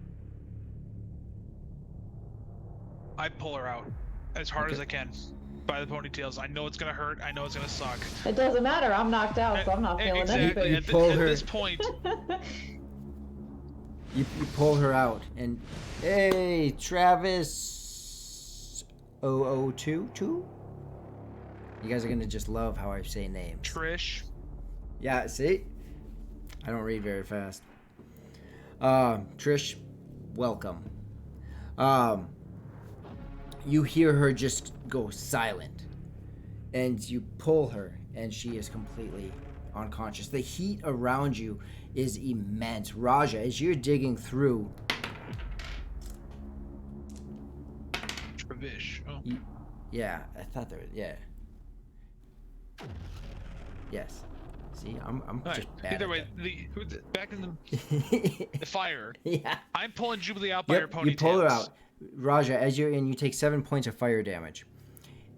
I pull her out as hard as I can by the ponytails. I know it's gonna hurt. I know it's gonna suck. It doesn't matter. I'm knocked out, so I'm not feeling Exactly. You At, pull at her- this point, You pull her out, and hey, Travis 002? You guys are gonna just love how I say names. Trish. Yeah, see? I don't read very fast. Trish, welcome. You hear her just go silent, and you pull her, and she is completely unconscious. The heat around you is immense. Raja, as you're digging through, Travish. Oh. yeah, I thought there was, yeah. Yes. See, I'm All right. just bad Either at way, back in that. the fire. Yeah. I'm pulling Jubilee out by her Yep, ponytails. you pull her out. Raja, as you're in, you take 7 points of fire damage.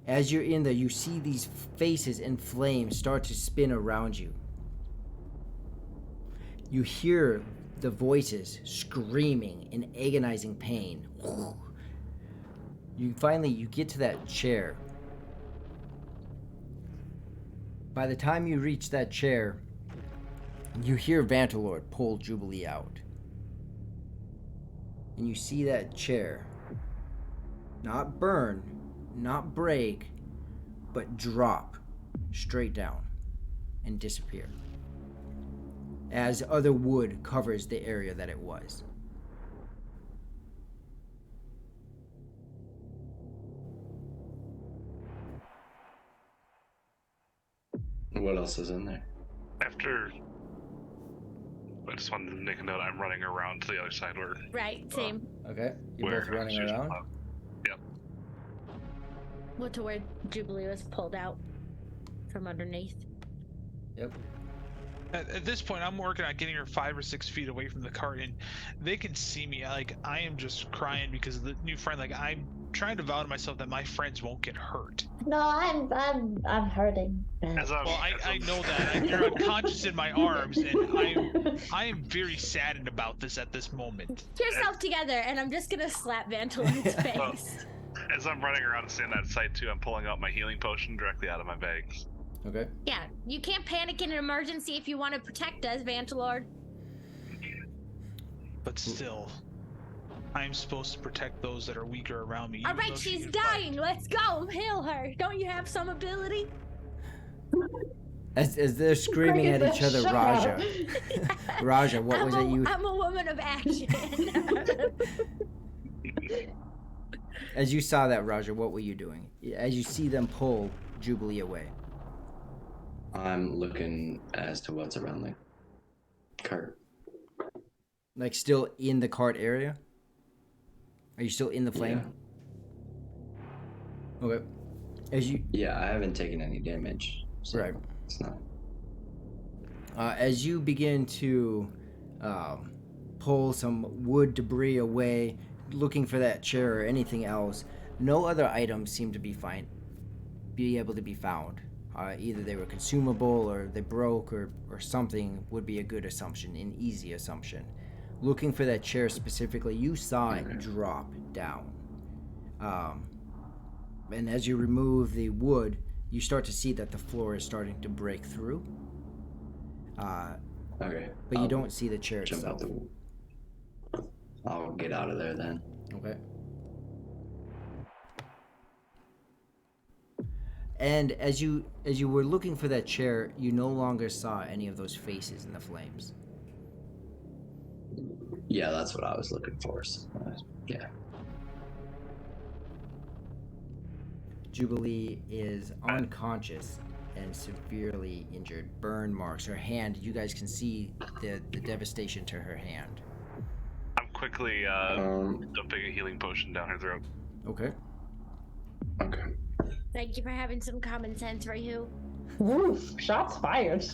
As you're in there, you see these faces and flames start to spin around you. You hear the voices screaming in agonizing pain. You get to that chair. By the time you reach that chair, you hear Vantalord pull Jubilee out. And you see that chair not burn, not break, but drop straight down and disappear as other wood covers the area that it was. What else is in there? After, I just wanted to make a note. I'm running around to the other side where Right, same. Okay, you're where both running she's around. up. Yep. What to where Jubilee was pulled out from underneath. Yep. At this point, I'm working on getting her 5 or 6 feet away from the cart, and they can see me. Like, I am just crying because of the new friend. Like, I'm trying to vow to myself that my friends won't get hurt. No, I'm hurting. As I'm, Well, as I I'm- know that. You're unconscious in my arms, and I am very saddened about this at this moment. Get yourself together, and I'm just gonna slap Vantal in his face. As I'm running around and standing out of sight too, I'm pulling out my healing potion directly out of my bags. Okay. Yeah, you can't panic in an emergency if you want to protect us, Vantalord. But still, I'm supposed to protect those that are weaker around me. All even though right, she she's can fight. dying. Let's go, heal her. Don't you have some ability? As they're screaming at each other, Shut Raja. up. Raja, what was it you? I'm a woman of action. As you saw that, Raja, what were you doing? As you see them pull Jubilee away. I'm looking as to what's around the cart. Like still in the cart area? Are you still in the flame? Okay. As you Yeah, I haven't taken any damage. So Right. It's not. as you begin to pull some wood debris away, looking for that chair or anything else, no other items seem to be able to be found. Either they were consumable or they broke or something would be a good assumption, an easy assumption. Looking for that chair specifically, you saw it drop down. And as you remove the wood, you start to see that the floor is starting to break through. Okay. But you I'll don't see the chair jump out itself. I'll get out of there then. Okay. And as you were looking for that chair, you no longer saw any of those faces in the flames. Yeah, that's what I was looking for. So, yeah. Jubilee is unconscious and severely injured. Burn marks. Her hand, you guys can see the devastation to her hand. I'm quickly dumping a healing potion down her throat. Okay. Okay. Thank you for having some common sense, Ryu. Woof, shots fired.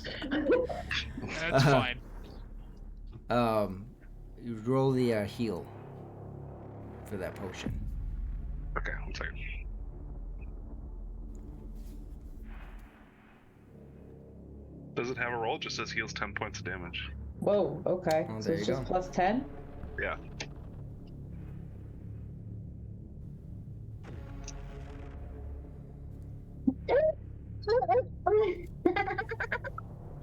That's fine. You roll the heal for that potion. Okay, one second. Does it have a roll? It just says heals 10 points of damage. Whoa, okay. Oh, So there it's you just go. plus 10? Yeah.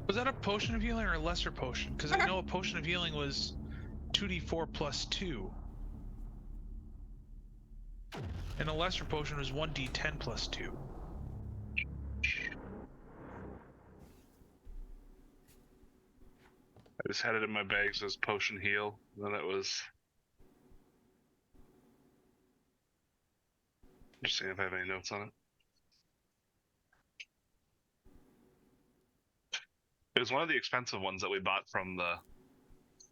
Was that a potion of healing or a lesser potion? Because I know a potion of healing was 2d4 plus 2. And a lesser potion was 1d10 plus 2. I just had it in my bag, says potion heal. And then it was. Just seeing if I have any notes on it. It was one of the expensive ones that we bought from the.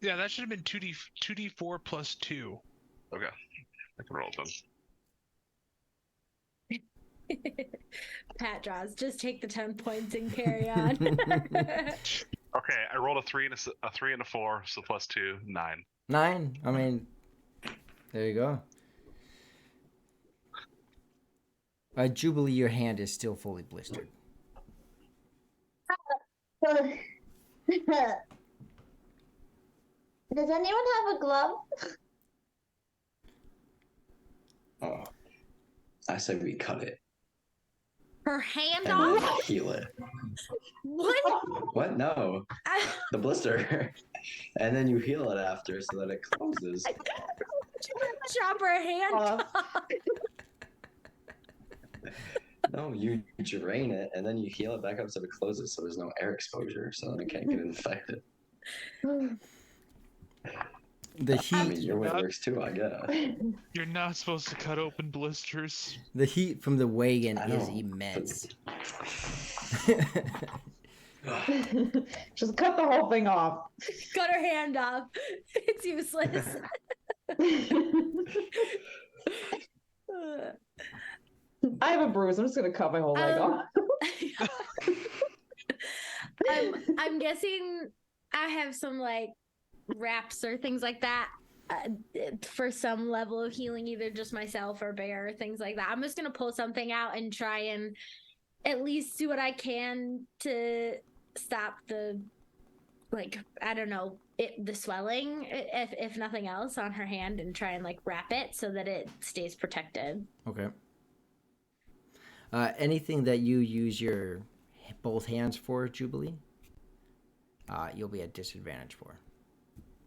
Yeah, that should have been 2d4 plus 2. Okay, I can roll them. Pat draws. Just take the 10 points and carry on. Okay, I rolled a 3 and a 3 and a 4, so plus 2, 9. 9. I mean, there you go. Jubilee, your hand is still fully blistered. Does anyone have a glove? Oh, I said we cut it. Her hand And off? then heal it. What? What? No, the blister. And then you heal it after so that it closes. Chop her hand off. No, you drain it and then you heal it back up so it closes so there's no air exposure so that it can't get infected. The I mean, heat, your way works too, I guess. You're not supposed to cut open blisters. the heat from the wagon I is know, immense. Just cut the whole thing off. Cut her hand off. It's useless. I have a bruise. I'm just gonna cut my whole leg off. I'm guessing I have some like wraps or things like that for some level of healing, either just myself or Bear or things like that. I'm just gonna pull something out and try and at least do what I can to stop the, like, I don't know, the swelling, if nothing else, on her hand, and try and like wrap it so that it stays protected. Okay. Anything that you use your both hands for, Jubilee, you'll be at disadvantage for.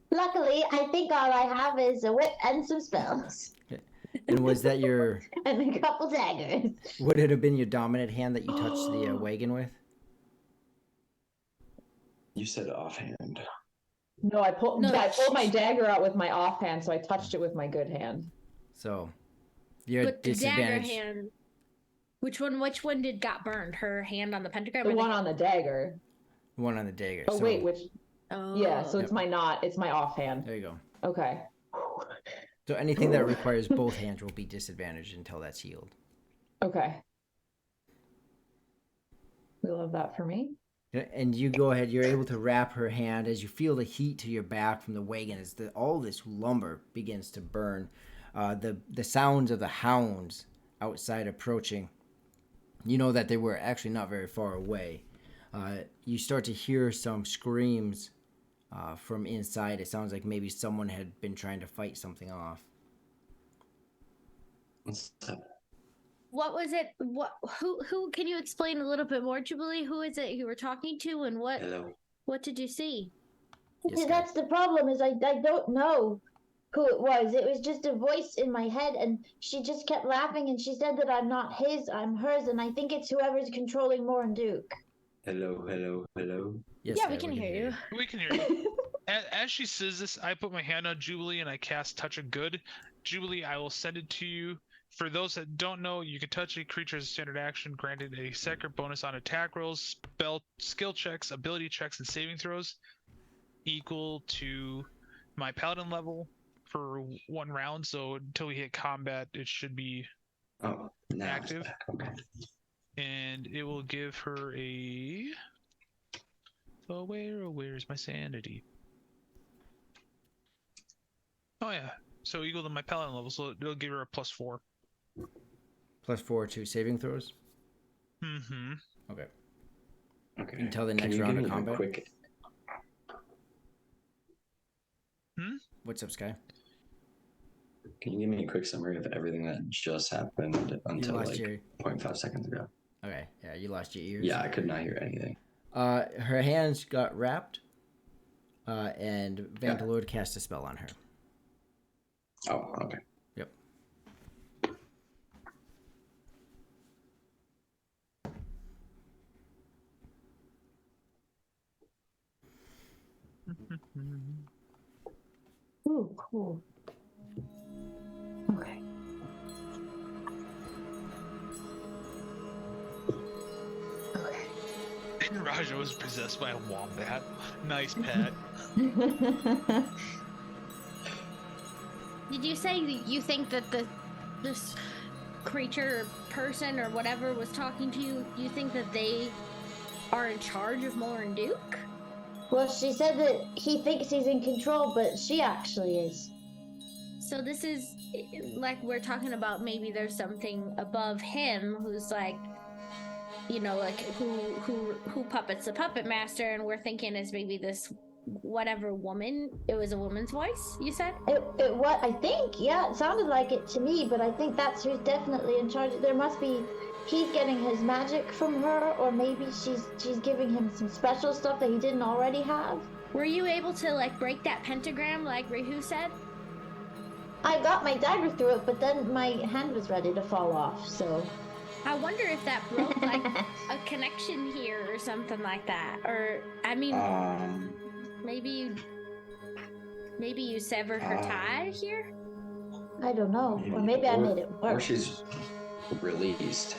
Luckily, I think all I have is a whip and some spells. And was that your? And a couple daggers. Would it have been your dominant hand that you touched the wagon with? You said offhand. No, I pulled No. my dagger out with my offhand, so I touched it with my good hand. So you're But at the dagger disadvantage. hand, which one got burned? Her hand on the pentagram? The or one on the dagger. One on the dagger. Oh so, wait, which? Oh. Yeah, so it's Yep. it's my offhand. There you go. Okay. So anything that requires both hands will be disadvantaged until that's healed. Okay. We love that for me. And you go ahead. You're able to wrap her hand as you feel the heat to your back from the wagon as all this lumber begins to burn. The sounds of the hounds outside approaching. You know that they were actually not very far away. You start to hear some screams from inside. It sounds like maybe someone had been trying to fight something off. What's up? What was it? Who can you explain a little bit more, Jubilee? Who is it you were talking to, and Hello. what did you see? Yes, See, that's the problem, is I don't know who it was. It was just a voice in my head, and she just kept laughing, and she said that I'm not his, I'm hers, and I think it's whoever's controlling Morin Duke. Hello, hello, hello. Yes, Yeah, Sky, we can hear you. We can hear you. As she says this, I put my hand on Jubilee and I cast Touch of Good. Jubilee, I will send it to you. For those that don't know, you can touch a creature as a standard action, granted a second bonus on attack rolls, skill checks, ability checks, and saving throws, equal to my paladin level for 1 round. So until we hit combat, it should be Oh, now active. it's back. Okay. And it will give her a. So where's my sanity? Oh yeah, so equal to my paladin level, so it'll give her a +4. +4 to saving throws. Mm-hmm. Okay. Okay. Until the Can next you round give of me a combat. quick? What's up, Sky? Can you give me a quick summary of everything that just happened until lost like your- 0.5 seconds ago? Okay. Yeah, you lost your ears. Yeah, I could not hear anything. Her hands got wrapped, and Vandalord cast a spell on her. Oh, okay. Yep. Ooh, cool. Okay. And Raja was possessed by a wombat. Nice pet. Did you say that you think that this creature, or person, or whatever was talking to you? You think that they are in charge of Morin Duke? Well, she said that he thinks he's in control, but she actually is. So this is like we're talking about. Maybe there's something above him who's like, you know, like who puppets the puppet master, and we're thinking is maybe this whatever woman. It was a woman's voice, you said? It what I think, yeah, it sounded like it to me, but I think that's who's definitely in charge. There must be he's getting his magic from her, or maybe she's giving him some special stuff that he didn't already have. Were you able to like break that pentagram like Rihu said? I got my dagger through it, but then my hand was ready to fall off, so. I wonder if that broke like a connection here or something like that. Or I mean, maybe you severed her tie here. I don't know, or maybe I made it Or worse. she's released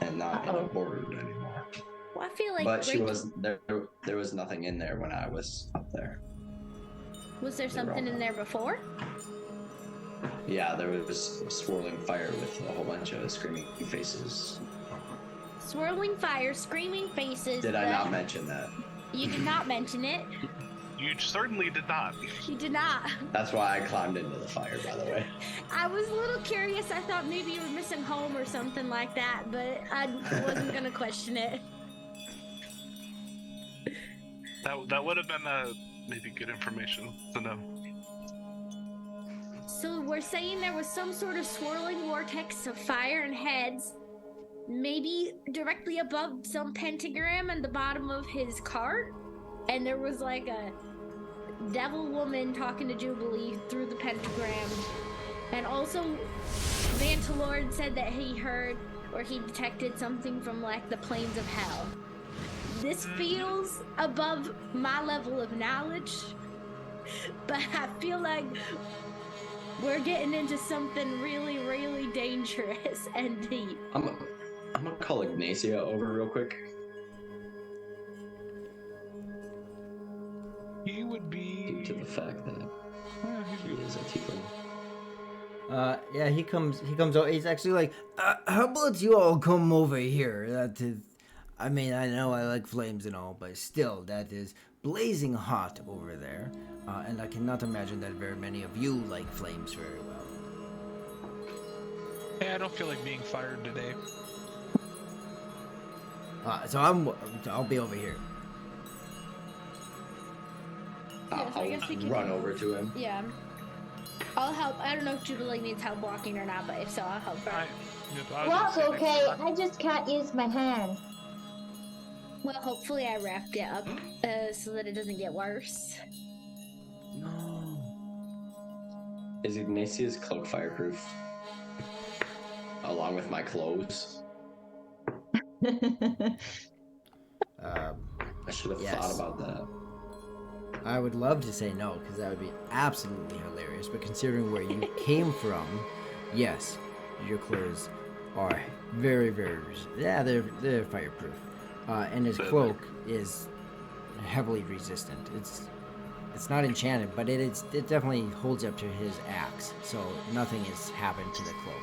and not in a board anymore. Well, I feel like. But she breaking- was there. There was nothing in there when I was up there. Was there something in there before? Yeah, there was swirling fire with a whole bunch of screaming faces. Swirling fire, screaming faces. Did I but not mention that? You did not mention it. You certainly did not. You did not. That's why I climbed into the fire, by the way. I was a little curious. I thought maybe you were missing home or something like that, but I wasn't gonna question it. That would have been maybe good information to know. So we're saying there was some sort of swirling vortex of fire and heads, maybe directly above some pentagram and the bottom of his cart, and there was like a devil woman talking to Jubilee through the pentagram. And also, Vantalord said that he heard or he detected something from like the plains of hell. This feels above my level of knowledge, but I feel like we're getting into something really, really dangerous and deep. I'm gonna call Ignacia over real quick. He would be. Due to the fact that he is a tiefling. Yeah, he comes over. He's actually like, how about you all come over here? That is, I mean, I know I like flames and all, but still, that is blazing hot over there. And I cannot imagine that very many of you like flames very well. Yeah, I don't feel like being fired today. So I'll be over here. Yeah, so I guess we I'll can- run over to him. Yeah. I'll help. I don't know if Jubilee needs help walking or not, but if so, I'll help her. I was Walk gonna say okay, next time. I just can't use my hand. Well, hopefully I wrapped it up so that it doesn't get worse. No. Is Ignacia's cloak fireproof? Along with my clothes? I should have Yes. thought about that. I would love to say no, because that would be absolutely hilarious. But considering where you came from, yes, your clothes are very, very. Yeah, they're fireproof. And his cloak is heavily resistant. It's not enchanted, but it definitely holds up to his axe. So nothing has happened to the cloak.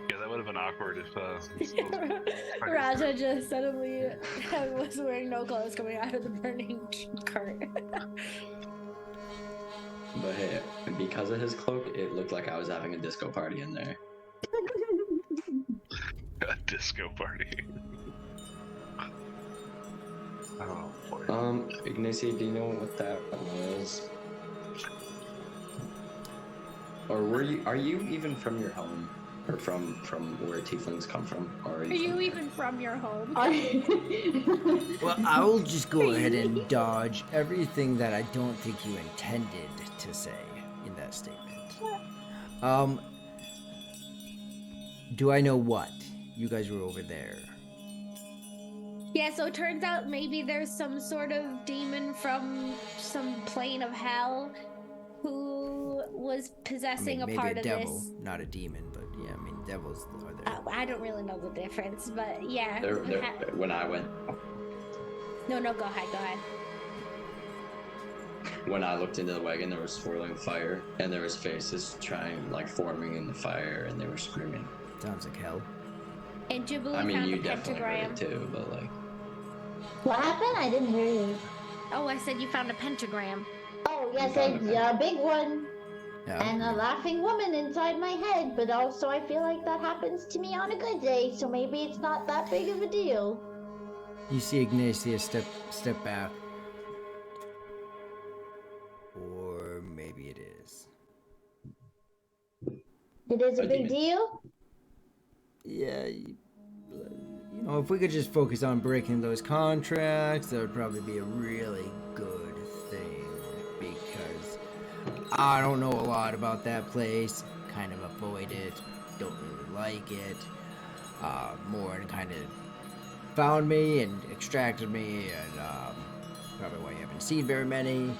Yeah, that would have been awkward if. Raja just suddenly was wearing no clothes coming out of the burning cart. But hey, because of his cloak, it looked like I was having a disco party in there. A disco party. Oh boy. Ignacia, do you know what that was? Or are you even from your home? Or from where tieflings come from? Or Are you even from your home? Well, I will just go ahead and dodge everything that I don't think you intended to say in that statement. Do I know what? You guys were over there. Yeah, so it turns out maybe there's some sort of demon from some plane of hell who was possessing maybe a part a of devil, this. not a demon, but yeah, I mean devils are there. I don't really know the difference, but yeah. When I went, No, go ahead. when I looked into the wagon, there was swirling fire, and there was faces forming in the fire, and they were screaming. Sounds like hell. And Jubilee I mean, found you a definitely heard pentagram. it too, but like, What happened? I didn't hear you. Oh, I said you found a pentagram. Oh, yes, found a a big one. Yeah. And a laughing woman inside my head, but also I feel like that happens to me on a good day, so maybe it's not that big of a deal. You see Ignacia step back. Or maybe it is. It is a A big demon. deal? yeah, you know, if we could just focus on breaking those contracts, that would probably be a really good thing, because I don't know a lot about that place, kind of avoid it, don't really like it. Morin kind of found me and extracted me, and probably why you haven't seen very many.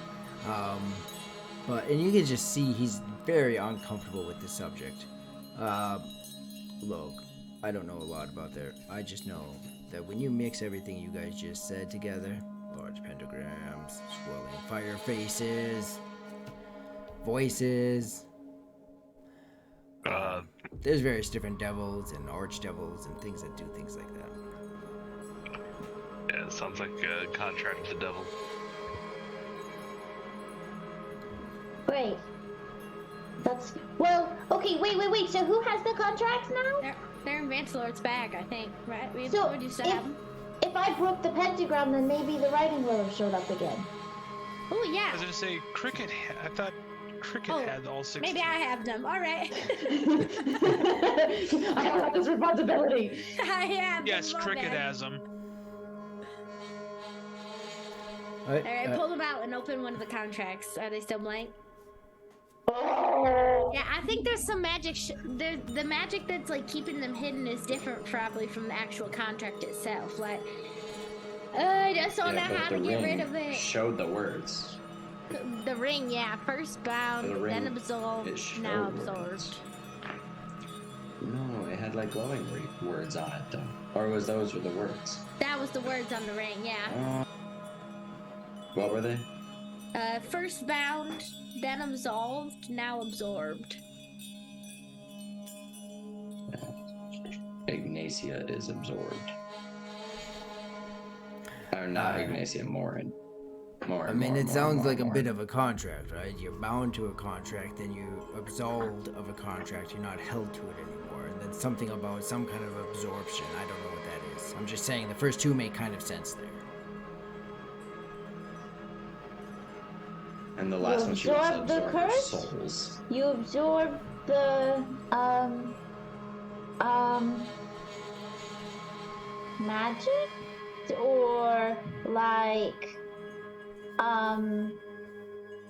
And you can just see he's very uncomfortable with the subject. Look, I don't know a lot about that. I just know that when you mix everything you guys just said together, large pentagrams, swirling fire faces, voices, there's various different devils and archdevils and things that do things like that. Yeah, it sounds like a contract with the devil. Great. That's well. Okay, wait. So who has the contracts now? They're in Vancelor's bag, I think, right? We So told you to have them. if I broke the pentagram, then maybe the writing will have showed up again. Oh I yeah. was gonna say Cricket. I thought Cricket Oh, had all 6. Maybe I have them. All right. I don't have this responsibility. I have Yes, them. Cricket Okay. has them. All right, pull them out and open one of the contracts. Are they still blank? Oh. Yeah, I think there's some magic. The magic that's like keeping them hidden is different, probably from the actual contract itself. Like, I just don't know Yeah, how but to the get rid ring of it. showed the words. The ring, yeah, first bound, The ring, then absorbed, it showed now words. absorbed. No, it had like glowing words on it though. Or was those were the words? That was the words on the ring, yeah. What were they? First bound, then absolved, now absorbed. Ignacia is absorbed. Or not Ignacia, Morin. I mean, it sounds like a bit of a contract, right? You're bound to a contract, then you're absolved of a contract, you're not held to it anymore. And then something about some kind of absorption, I don't know what that is. I'm just saying the first two make kind of sense there. And the last one she was absorb the absorb our curse? souls. You absorb the magic, or like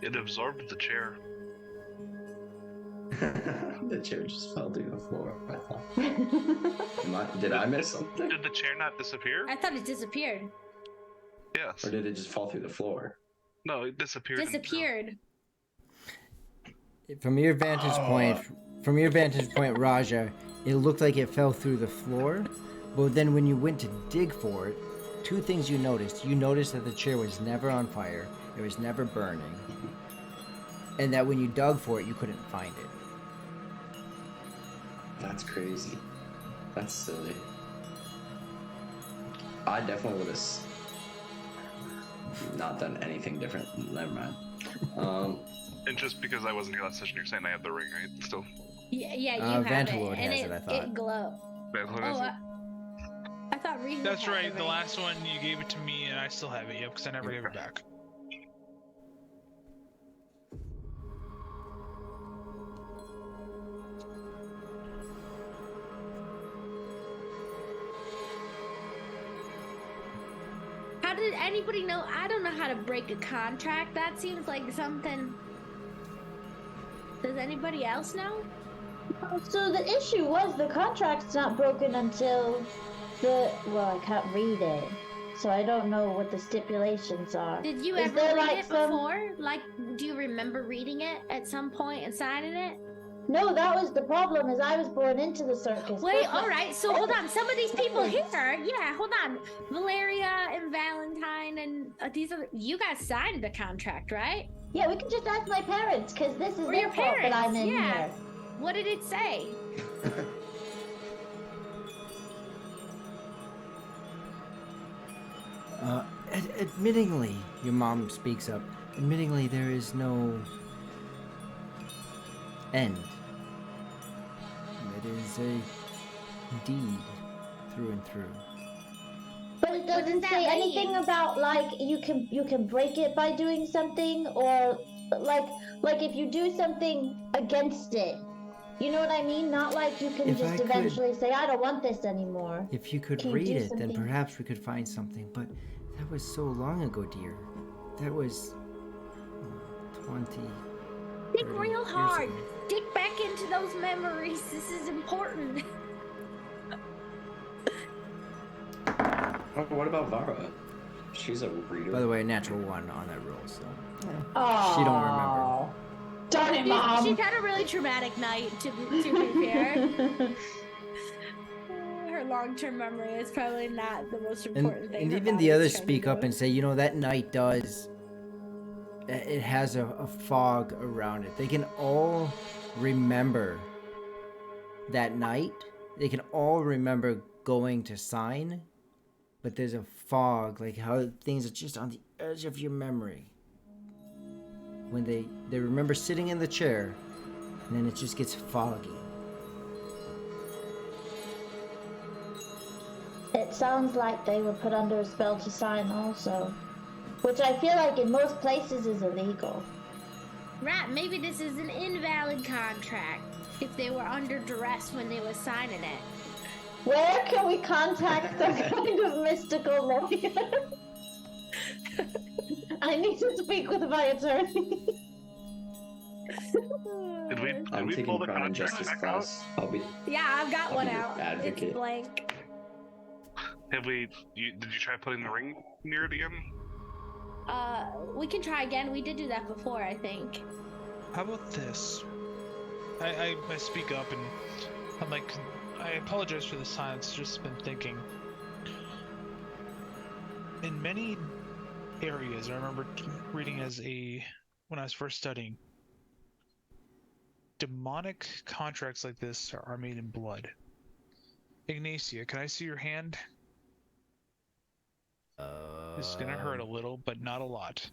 It absorbed the chair. The chair just fell to the floor. I thought. Did I miss something? Did the chair not disappear? I thought it disappeared. Yes. Or did it just fall through the floor? No, it disappeared. Disappeared. From your vantage point, Raja, it looked like it fell through the floor. But then when you went to dig for it, two things you noticed. You noticed that the chair was never on fire, it was never burning, and that when you dug for it, you couldn't find it. That's crazy. That's silly. I definitely would have not done anything different. Never mind. And just because I wasn't here last session, you're saying I have the ring, right? Still. Yeah, you have Vantalord it, and has it, I thought. it glow. Vantalord Oh, has it? I thought Reed That's had right. The ring. last one you gave it to me, and I still have it. Yep, because I never gave it back. How did anybody know? I don't know how to break a contract. That seems like something. Does anybody else know? so the issue was the contract's not broken until I can't read it, so I don't know what the stipulations are. Did you Is ever there, read like, it some- before? Like, do you remember reading it at some point and signing it? No, that was the problem, is I was born into the circus. Wait, all right. So hold on. Some of these people here, yeah, hold on. Valeria and Valentine and these are you guys signed the contract, right? Yeah, we can just ask my parents, because this is Or their your fault that I'm parents, in yeah. here. What did it say? Admittingly, your mom speaks up. Admittingly, there is no end. It is a deed through and through. But it What does doesn't that say mean? anything about like you can break it by doing something, or like if you do something against it, You know what I mean? Not like you can If just I could- eventually say, I don't want this anymore. If you could Can you read do it, then something? perhaps we could find something. But that was so long ago, dear. That was 20. Think 30 real years hard. ago. Dig back into those memories. This is important. Oh, what about Vara? She's a reader. By the way, natural 1 on that roll, so. Oh, She don't remember. Darn it, Mom. She's had a really traumatic night, to be fair. Her long-term memory is probably not the most important thing. And her even body the is others trying to speak up do. and say, you know, that night does. It has a fog around it. They can all remember that night. They can all remember going to sign, but there's a fog, like how things are just on the edge of your memory. When they remember sitting in the chair, and then it just gets foggy. It sounds like they were put under a spell to sign also. Which I feel like in most places is illegal. Right, maybe this is an invalid contract if they were under duress when they were signing it. Where can we contact some kind of mystical lawyer? I need to speak with my attorney. Did we I'm taking pull the Crown and contract Justice back out? class. I'll be. Yeah, I've got I'll one be your out. advocate. It's blank. Have we? Did you try putting the ring near it again? We can try again. We did do that before, I think. How about this? I speak up and I'm like, I apologize for the silence. Just been thinking. In many areas, I remember reading when I was first studying. Demonic contracts like this are made in blood. Ignacia, can I see your hand? This is gonna hurt a little, but not a lot.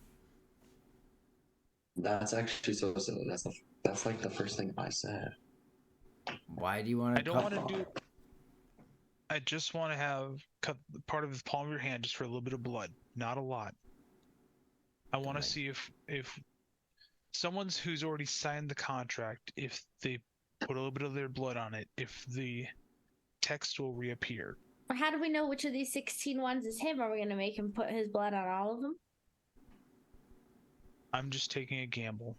That's actually so silly. That's like the first thing I said. Why do you want I to don't cut? want to do. I just want to have cut part of the palm of your hand just for a little bit of blood, not a lot. I want to see if someone's who's already signed the contract, if they put a little bit of their blood on it, if the text will reappear. Or how do we know which of these 16 ones is him? Are we gonna make him put his blood on all of them? I'm just taking a gamble.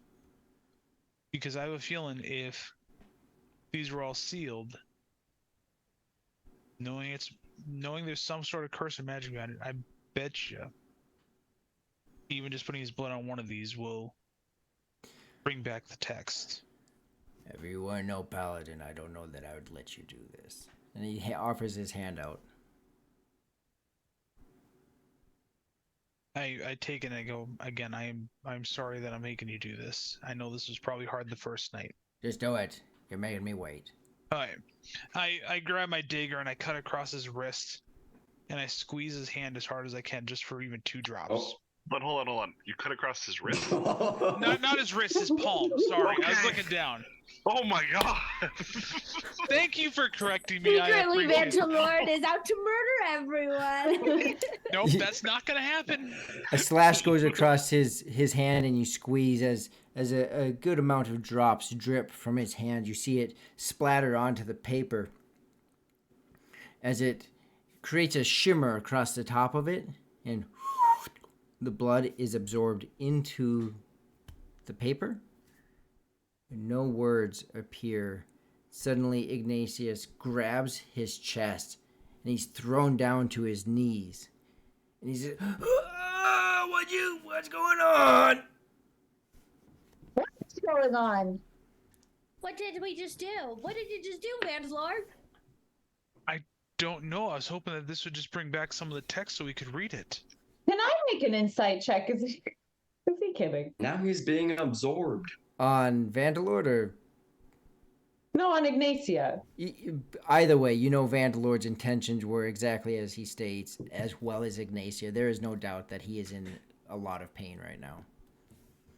Because I have a feeling if these were all sealed, knowing there's some sort of curse or magic behind it, I bet you even just putting his blood on one of these will bring back the text. If you were no paladin, I don't know that I would let you do this. And he offers his hand out. I take it and I go, again, I'm sorry that I'm making you do this. I know this was probably hard the first night. Just do it. You're making me wait. Alright. I grab my dagger and I cut across his wrist and I squeeze his hand as hard as I can just for even 2 drops. Oh. But hold on. You cut across his wrist? Not his wrist, his palm. Sorry, I was Okay. looking down. Oh my god! Thank you for correcting me. I Secretly, appreciate it. Vantalord is out to murder everyone. Nope, that's not gonna happen. A slash goes across his hand, and you squeeze as a good amount of drops drip from his hand. You see it splatter onto the paper as it creates a shimmer across the top of it, and the blood is absorbed into the paper. No words appear. Suddenly, Ignatius grabs his chest, and he's thrown down to his knees. And he's what's going on? What's going on? What did we just do? What did you just do, Vantalord? Don't know. I was hoping that this would just bring back some of the text so we could read it. Can I make an insight check? Is he kidding? Now he's being absorbed. On Vandalord or No, on Ignacia. either way, you know Vandalord's intentions were exactly as he states, as well as Ignacia. There is no doubt that he is in a lot of pain right now.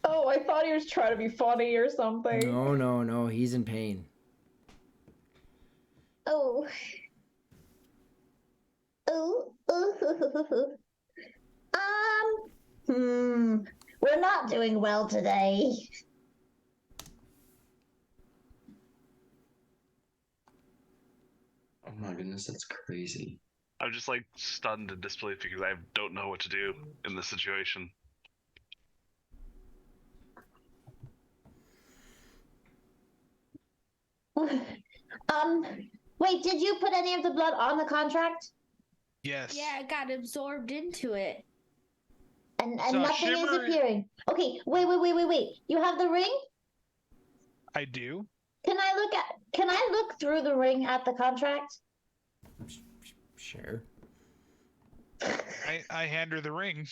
Oh, I thought he was trying to be funny or something. No, he's in pain. Oh. We're not doing well today. my goodness, that's crazy. I'm just like stunned in disbelief because I don't know what to do in this situation. Wait, did you put any of the blood on the contract? Yes. Yeah, it got absorbed into it. And So nothing is Shimmer- appearing. Okay, wait. You have the ring? I do. Can I look through the ring at the contract? Sure. I hand her the ring.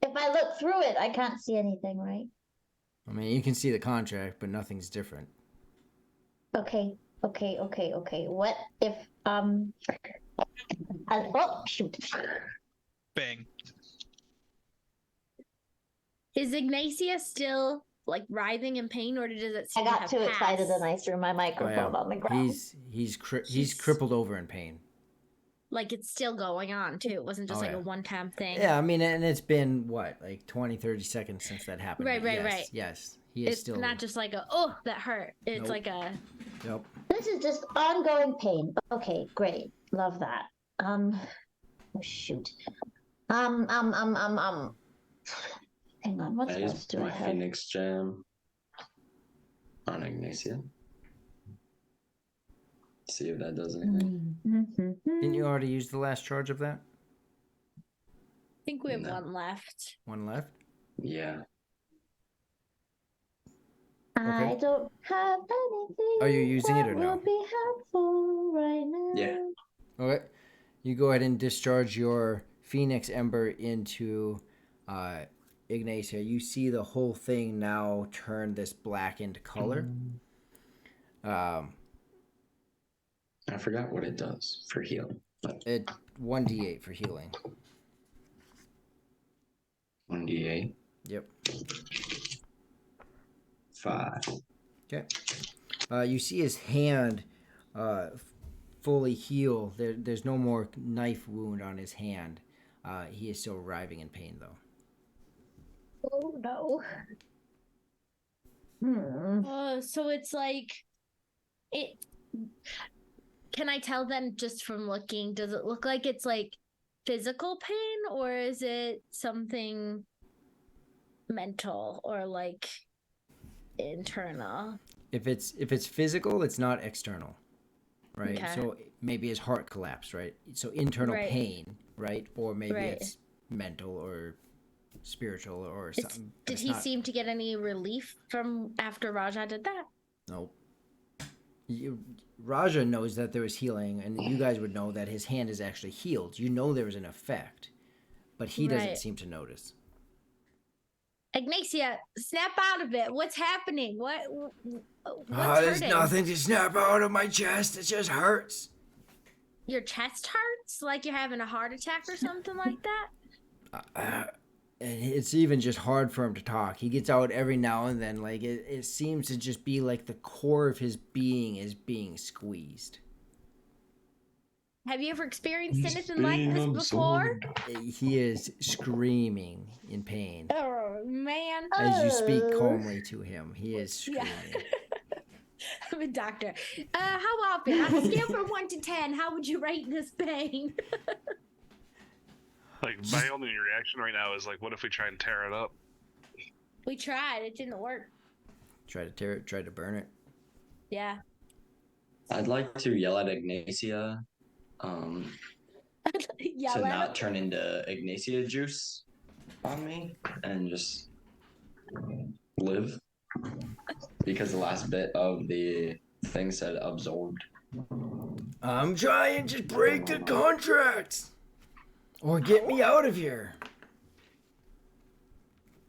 If I look through it, I can't see anything, right? I mean, you can see the contract, but nothing's different. Okay. What if oh shoot. Bang. Is Ignacia still like writhing in pain, or does it I seem to got have too excited passed? and I threw my Oh, microphone yeah. on the ground. He's He's- crippled over in pain. Like it's still going on too. It wasn't just Oh, like yeah. a one-time thing. Yeah, I mean, and it's been what, like 20, 30 seconds since that happened. Right, but right, yes, right. Yes, he is It's still. not just like a oh that hurt. It's Nope. like a Nope. This is just ongoing pain. Okay, great. Love that. Oh shoot. Hang on, what I else use do I my have? Phoenix Gem on Ignacia. See if that does anything. Didn't you already use the last charge of that? I think we have No. one left. One left. Yeah. I Okay. don't have anything. Are you using it that or no? will be helpful right now. Yeah. Okay. You go ahead and discharge your Phoenix Ember into Ignacia. You see the whole thing now turn this blackened color. I forgot what it does for healing. But It 1d8 for healing. 1d8, Yep. 5. Okay. You see his hand fully heal. There's no more knife wound on his hand. He is still writhing in pain, though. Oh no. So it's like it. Can I tell then just from looking? Does it look like it's like physical pain, or is it something mental or like internal? If it's physical, it's not external, right? Okay. So maybe his heart collapsed, right? So internal Right. pain, right? Or maybe Right. it's mental or spiritual or It's- something. but Did it's he not- seem to get any relief from after Raja did that? Nope. Raja knows that there was healing, and you guys would know that his hand is actually healed. You know there was an effect, but he doesn't Right. seem to notice. Ignacia, snap out of it. What's happening? What's There's hurting? nothing to snap out of my chest. It just hurts. Your chest hurts? Like you're having a heart attack or something like that? And it's even just hard for him to talk. He gets out every now and then. Like it seems to just be like the core of his being is being squeezed. Have you ever experienced anything like this before? He is screaming in pain. Oh man. As you speak calmly to him, he is Yeah. screaming. I'm a doctor. How often? On a scale from 1 to 10, how would you rate this pain? Like, my only reaction right now is like, what if we try and tear it up? We tried. It didn't work. Try to tear it, try to burn it. Yeah. I'd like to yell at Ignacia Yeah. to let not him- turn into Ignacia juice on me and just live. Because the last bit of the thing said absorbed. I'm trying to break the contract, or get me out of here.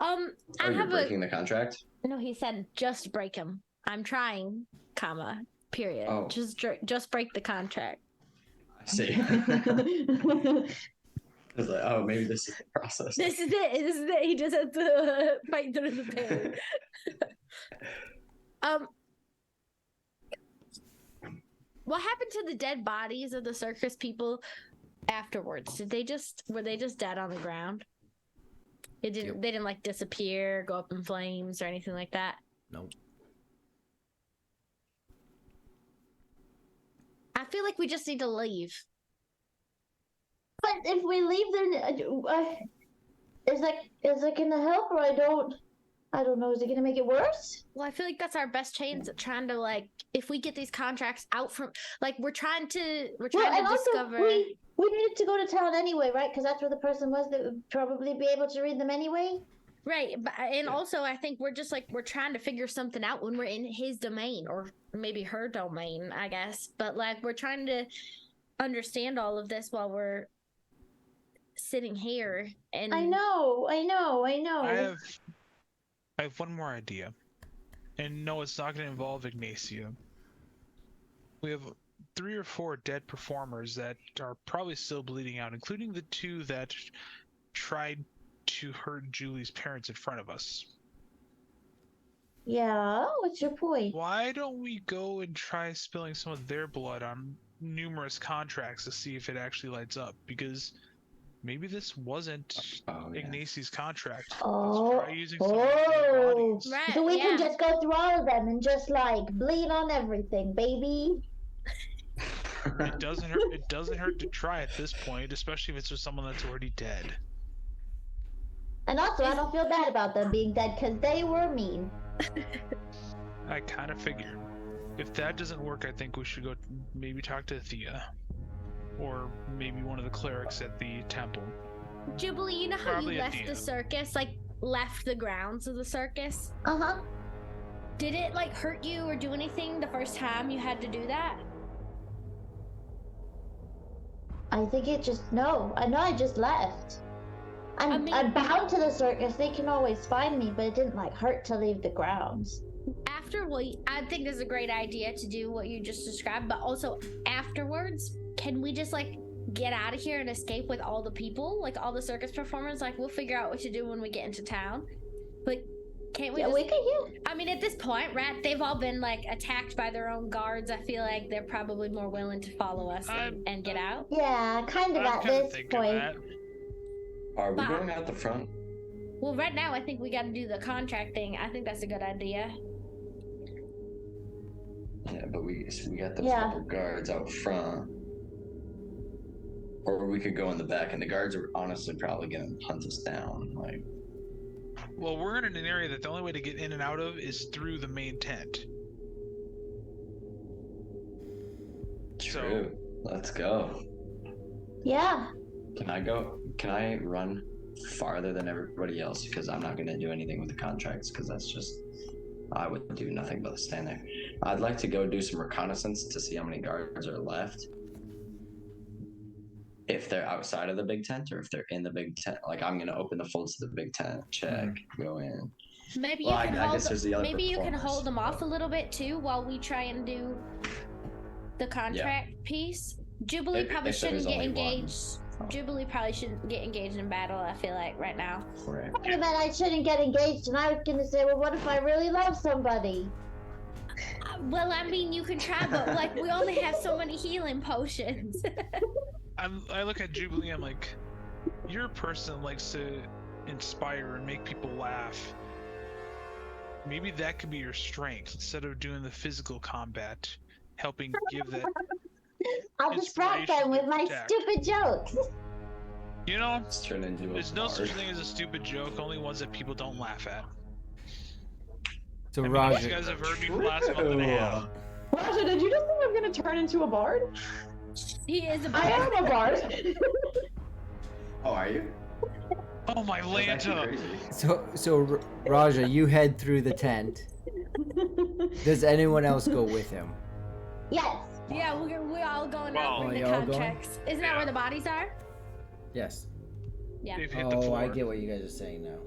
I Are you have breaking the contract? No, he said just break him. I'm trying, comma, period. Oh. Just break the contract. I see. I was like, oh, maybe this is the process. This is it. This is it. He just has to fight through the pain. What happened to the dead bodies of the circus people afterwards? Were they just dead on the ground? They didn't like disappear, go up in flames or anything like that. Nope. feel like we just need to leave. But if we leave, then is that gonna help, or I don't know. Is it gonna make it worse? Well, I feel like that's our best chance at trying to like, if we get these contracts out from, like, we're trying to And also, discover. we needed to go to town anyway, right? Because that's where the person was that would probably be able to read them anyway. Right, and also I think we're just like we're trying to figure something out when we're in his domain or maybe her domain, I guess. But like we're trying to understand all of this while we're sitting here. And I know. I have one more idea, and no, it's not going to involve Ignacia. We have 3 or 4 dead performers that are probably still bleeding out, including the 2 that tried to hurt Julie's parents in front of us. Yeah, what's your point? Why don't we go and try spilling some of their blood on numerous contracts to see if it actually lights up? Because maybe this wasn't Ignaci's contract. Let's try using some of their bodies. Right, So we yeah. can just go through all of them and just like bleed on everything, baby. It doesn't hurt. It doesn't hurt to try at this point, especially if it's with someone that's already dead. And also, I don't feel bad about them being dead because they were mean. I kind of figured. If that doesn't work, I think we should go maybe talk to Thea. Or maybe one of the clerics at the temple. Jubilee, you know how Probably you a left the DM. circus, like left the grounds of the circus? Uh-huh. Did it like hurt you or do anything the first time you had to do that? I think it just, no. I know I just left. I'm bound to the circus. They can always find me, but it didn't like hurt to leave the grounds. I think this is a great idea to do what you just described, but also afterwards, can we just like get out of here and escape with all the people, like all the circus performers? Like we'll figure out what to do when we get into town. But can't we? Yeah, we can. Yeah. I mean, at this point, right? They've all been like attacked by their own guards. I feel like they're probably more willing to follow us and get out. Yeah, kind of I'm at kinda this thinking point. that. Are we going out the front? Well, right now, I think we got to do the contract thing. I think that's a good idea. Yeah, but we got those Yeah. couple guards out front. Or we could go in the back, and the guards are honestly probably gonna hunt us down. Like, Well, we're in an area that the only way to get in and out of is through the main tent. true. Let's go. Yeah. Can I go? Can I run farther than everybody else? Because I'm not gonna do anything with the contracts. Because that's just, I would do nothing but stand there. I'd like to go do some reconnaissance to see how many guards are left. If they're outside of the big tent or if they're in the big tent. Like, I'm gonna open the folds to the big tent, check, go in. Maybe Well, you I can guess there's the other maybe you can performers, hold them off but- a little bit too while we try and do the contract piece. Jubilee If probably there shouldn't is get only one. engaged. Jubilee probably shouldn't get engaged in battle. I feel like right now. Right. I meant I shouldn't get engaged, and I was gonna say, well, what if I really love somebody? Well, I mean, you can try, but like we only have so many healing potions. I look at Jubilee. I'm like, you're a person that likes to inspire and make people laugh. Maybe that could be your strength instead of doing the physical combat, helping give that. I'll distract them with my Inspiration stupid jokes. You know, Let's turn into a there's no such bard. thing as a stupid joke. Only ones that people don't laugh at. So I mean, Roger, you guys have heard me for the last month and a half. Raja, did you just think I'm gonna turn into a bard? He is a I am a bard. Oh, are you? Oh my That's actually Lanta! crazy. so Raja, you head through the tent. Does anyone else go with him? Yes. Yeah, we're all going Well- out Oh, in the y'all going? contracts. Isn't that where the bodies are? Yes. Yeah. They've hit the Oh, floor. I get what you guys are saying now.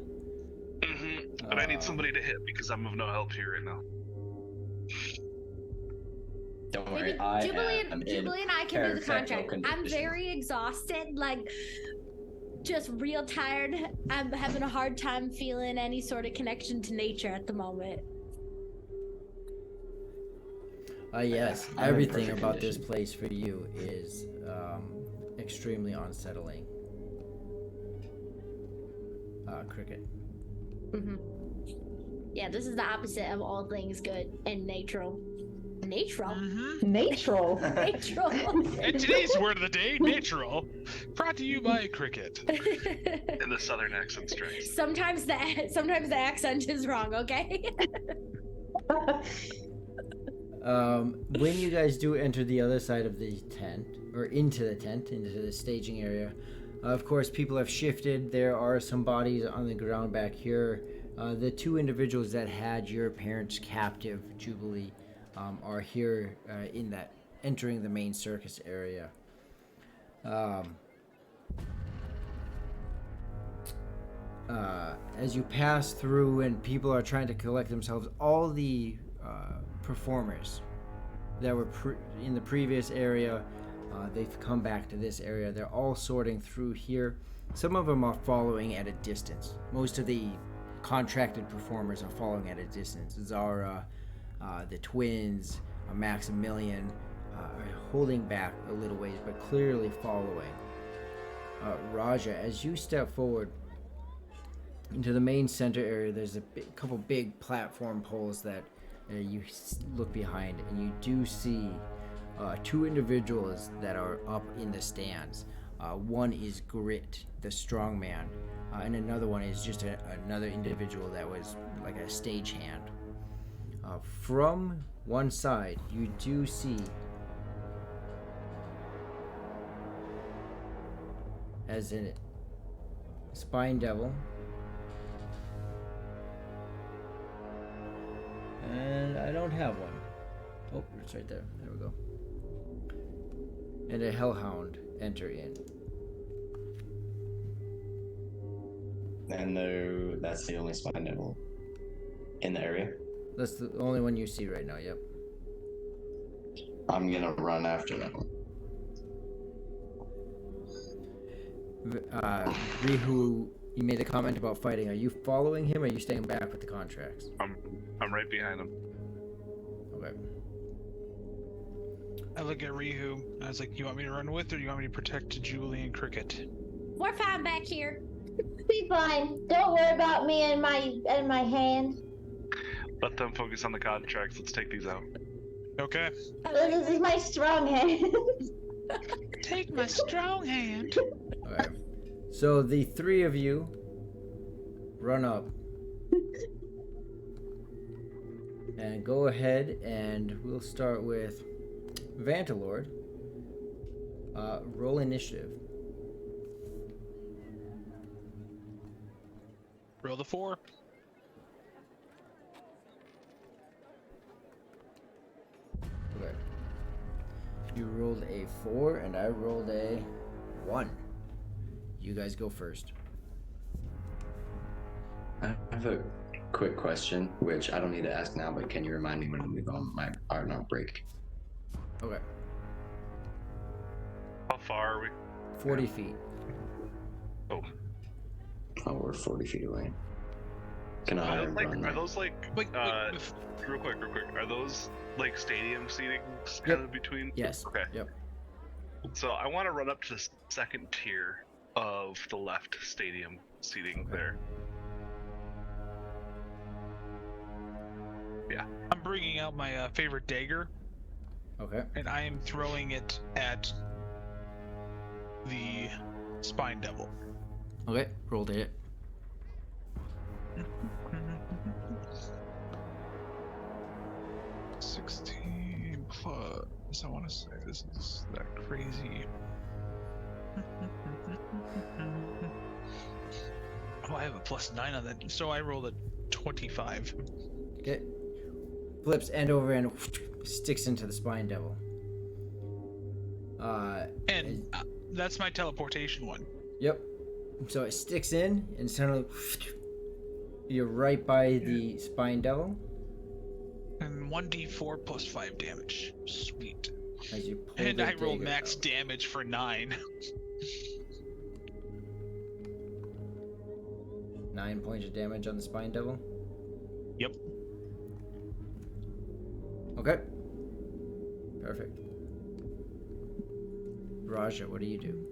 But I need somebody to hit because I'm of no help here right now. Don't Maybe worry, I Jubilee am in and I can do the perfecto contract. I'm condition. very exhausted, like just real tired. I'm having a hard time feeling any sort of connection to nature at the moment. Yes. I'm in Everything perfect about this condition. place for you is extremely unsettling. Cricket. Yeah, this is the opposite of all things good and natural. Natural. Mm-hmm. Natural. Natural. And today's word of the day, natural, brought to you by Cricket. In the southern accent strikes. Sometimes the accent is wrong. Okay. When you guys do enter the other side of the tent, or into the tent, into the staging area, of course, people have shifted. There are some bodies on the ground back here. The two individuals that had your parents captive, Jubilee, are here in that, entering the main circus area. As you pass through and people are trying to collect themselves, all the performers that were in the previous area, they've come back to this area. They're all sorting through here. Some of them are following at a distance. Most of the contracted performers are following at a distance. Zara, the twins, Maximilian are holding back a little ways, but clearly following. Raja, as you step forward into the main center area, there's a couple big platform poles that you look behind, and you do see two individuals that are up in the stands. One is Grit, the strong man, and another one is just another individual that was like a stagehand. From one side, you do see as in Spine Devil, and I don't have one. Oh, it's right there. There we go. And a Hellhound enter in. And that's the only Spine Devil in the area. That's the only one you see right now, yep. I'm gonna run after that one. Rihu, you made a comment about fighting. Are you following him, or are you staying back with the contracts? I'm right behind him. Okay. I look at Rihu. I was like, you want me to run with, or do you want me to protect Jubilee and Cricket? We're fine back here. Be fine. Don't worry about me and my hand. Let them focus on the contracts. Let's take these out. Okay. This is my strong hand. Take my strong hand. Alright. So the three of you run up. And go ahead, and we'll start with Vantalord. Roll initiative. Roll the 4. Okay. You rolled a 4, and I rolled a 1. You guys go first. I have a quick question, which I don't need to ask now, but can you remind me when we go on my Arnott break? Okay. How far are we? 40 feet. Oh. Oh, we're 40 feet away. Can I Are those run? like, are those like Wait, real quick, are those like stadium seating kind of between? Yes. Okay. Yep. So I want to run up to the second tier of the left stadium seating there. Yeah. I'm bringing out my favorite dagger, Okay. and I am throwing it at the Spine Devil. Okay. Roll to hit. $16 plus. I want to say this is that crazy. Oh, I have a +9 on that, so I rolled a 25. Okay. Flips end over and sticks into the Spine Devil. And that's my teleportation one. Yep. So it sticks in, and suddenly you're right by the Spine Devil. And 1d4 plus 5 damage. Sweet. As you pull And the I rolled dagger max out. damage for 9. 9 points of damage on the Spine Devil. Yep. Okay. Perfect. Raja, what do you do?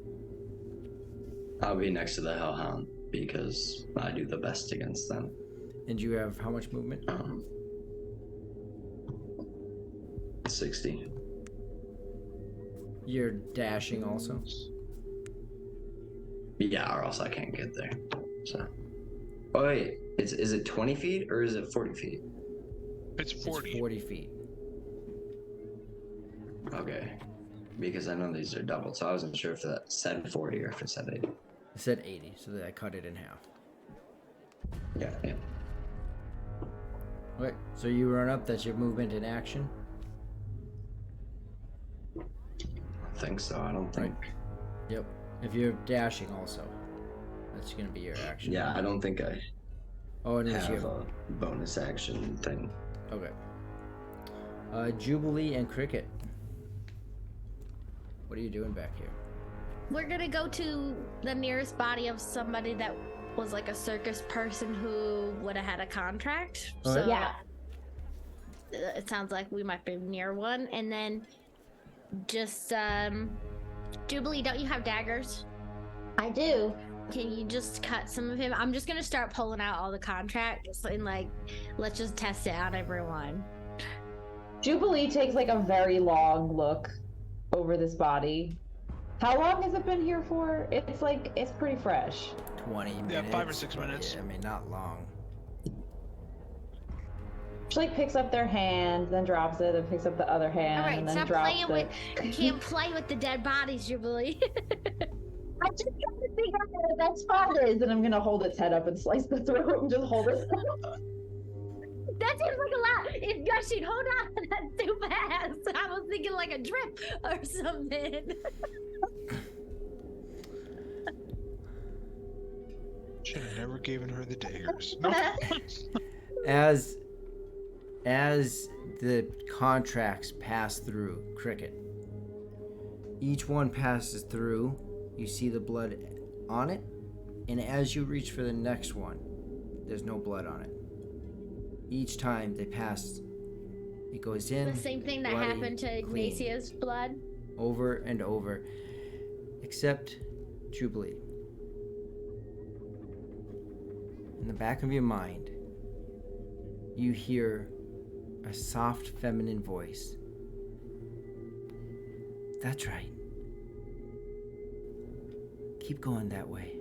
I'll be next to the Hellhound because I do the best against them. And you have how much movement? 60. You're dashing also. Yeah, or else I can't get there. So. Oh wait, is it 20 feet or is it 40 feet? It's 40. It's 40 feet. Okay. Because I know these are doubled, so I wasn't sure if that said 40 or if it said 80. It said 80, so I cut it in half. Yeah. Okay, so you run up. That's your movement in action. I think so. I don't think. Yep. If you're dashing also, that's gonna be your action. Yeah, I don't think I Oh, and it's have you. a bonus action thing. Okay. Jubilee and Cricket. What are you doing back here? We're gonna go to the nearest body of somebody that was like a circus person who would have had a contract. Oh, So Yeah. it sounds like we might be near one. And then just Jubilee, don't you have daggers? I do. Can you just cut some of him? I'm just gonna start pulling out all the contracts and like let's just test it on everyone. Jubilee takes like a very long look over this body. How long has it been here for? It's pretty fresh. 20 minutes. Yeah, 5 or 6 minutes. Yeah, I mean, not long. She like picks up their hand, then drops it, and picks up the other hand, All right, and then stop drops playing it. with. You can't play with the dead bodies, Jubilee. I'm just trying to figure out what the best spot is. Then I'm gonna hold its head up and slice the throat and just hold it. That seems like a lot. If Gushing, hold on, that's too fast. I was thinking like a drip or something. Should have never given her the daggers. No. As the contracts pass through Cricket, each one passes through, you see the blood on it, and as you reach for the next one, there's no blood on it. Each time they pass, it goes in. The same thing that bloody, happened to clean, Ignacio's blood. over and over, except Jubilee. In the back of your mind, you hear a soft feminine voice. That's right. Keep going that way.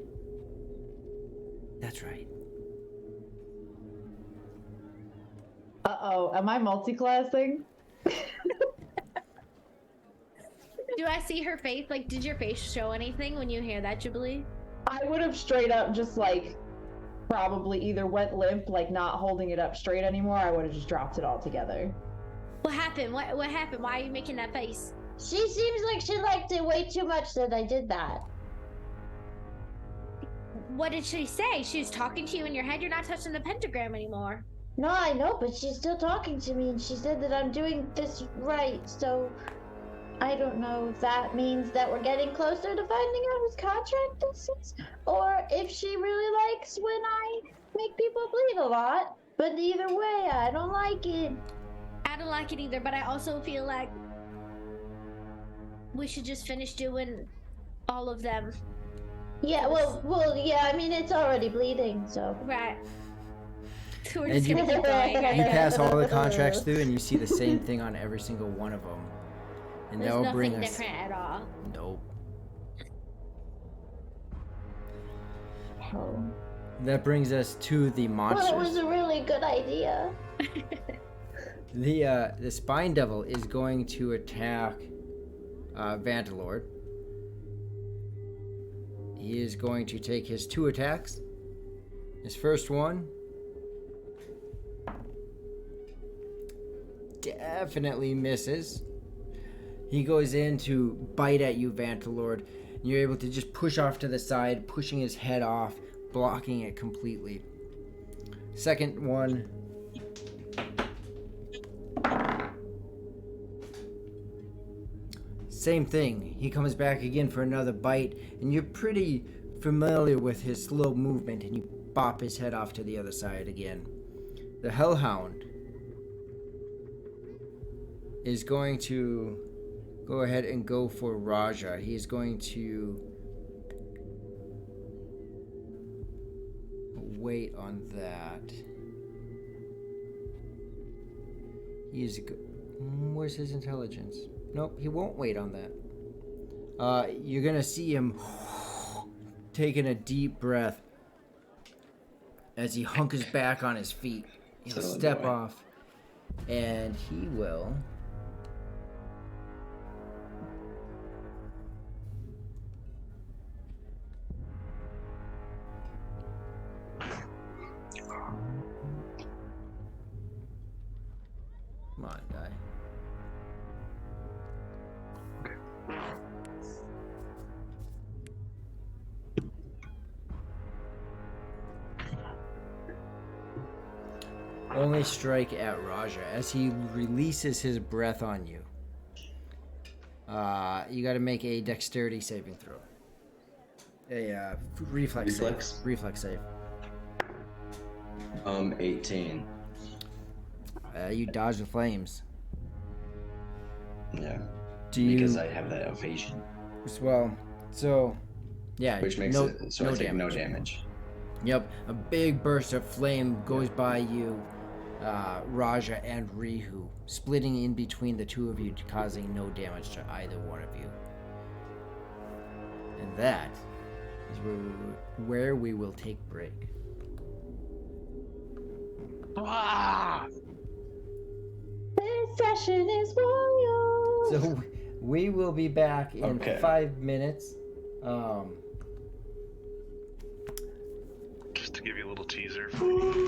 That's right. Uh-oh, am I multi-classing? Do I see her face? Like, did your face show anything when you hear that, Jubilee? I would have straight up just like probably either went limp, like not holding it up straight anymore. I would have just dropped it all together. What happened? What happened? Why are you making that face? She seems like she liked it way too much that I did that. What did she say? She was talking to you in your head. You're not touching the pentagram anymore. No, I know, but she's still talking to me, and she said that I'm doing this right, so I don't know if that means that we're getting closer to finding out whose contract this is, or if she really likes when I make people bleed a lot. But either way, I don't like it. I don't like it either, but I also feel like we should just finish doing all of them. Yeah, well, yeah, I mean, it's already bleeding, so. Right. So we're And just you- gonna keep going, You right? pass all the contracts through, and you see the same thing on every single one of them. And There's that will nothing bring us. different at all. Nope. Oh. That brings us to the Well, it was monsters. a really good idea. The Spine Devil is going to attack Vantalord. He is going to take his 2 attacks. His first one definitely misses. He goes in to bite at you, Vantalord. You're able to just push off to the side, pushing his head off, blocking it completely. Second one. Same thing. He comes back again for another bite, and you're pretty familiar with his slow movement, and you bop his head off to the other side again. The Hellhound is going to go ahead and go for Raja. He is going to wait on that. Where's his intelligence? Nope, he won't wait on that. You're gonna see him taking a deep breath as he hunkers back on his feet. He'll Silly step boy. off, and he will. Come on, guy. Only strike at Raja as he releases his breath on you. You got to make a dexterity saving throw. A reflex Reflex? save. Reflex save. 18. You dodge the flames. Yeah. Do you? Because I have that evasion. Well, so yeah. Which makes no, it so no I take no damage. damage. Yep, a big burst of flame goes by you, Raja and Rihu, splitting in between the two of you, causing no damage to either one of you. And that is where we will take break. Ah! This session is royal. So we will be back in Okay. 5 minutes. Just to give you a little teaser for when you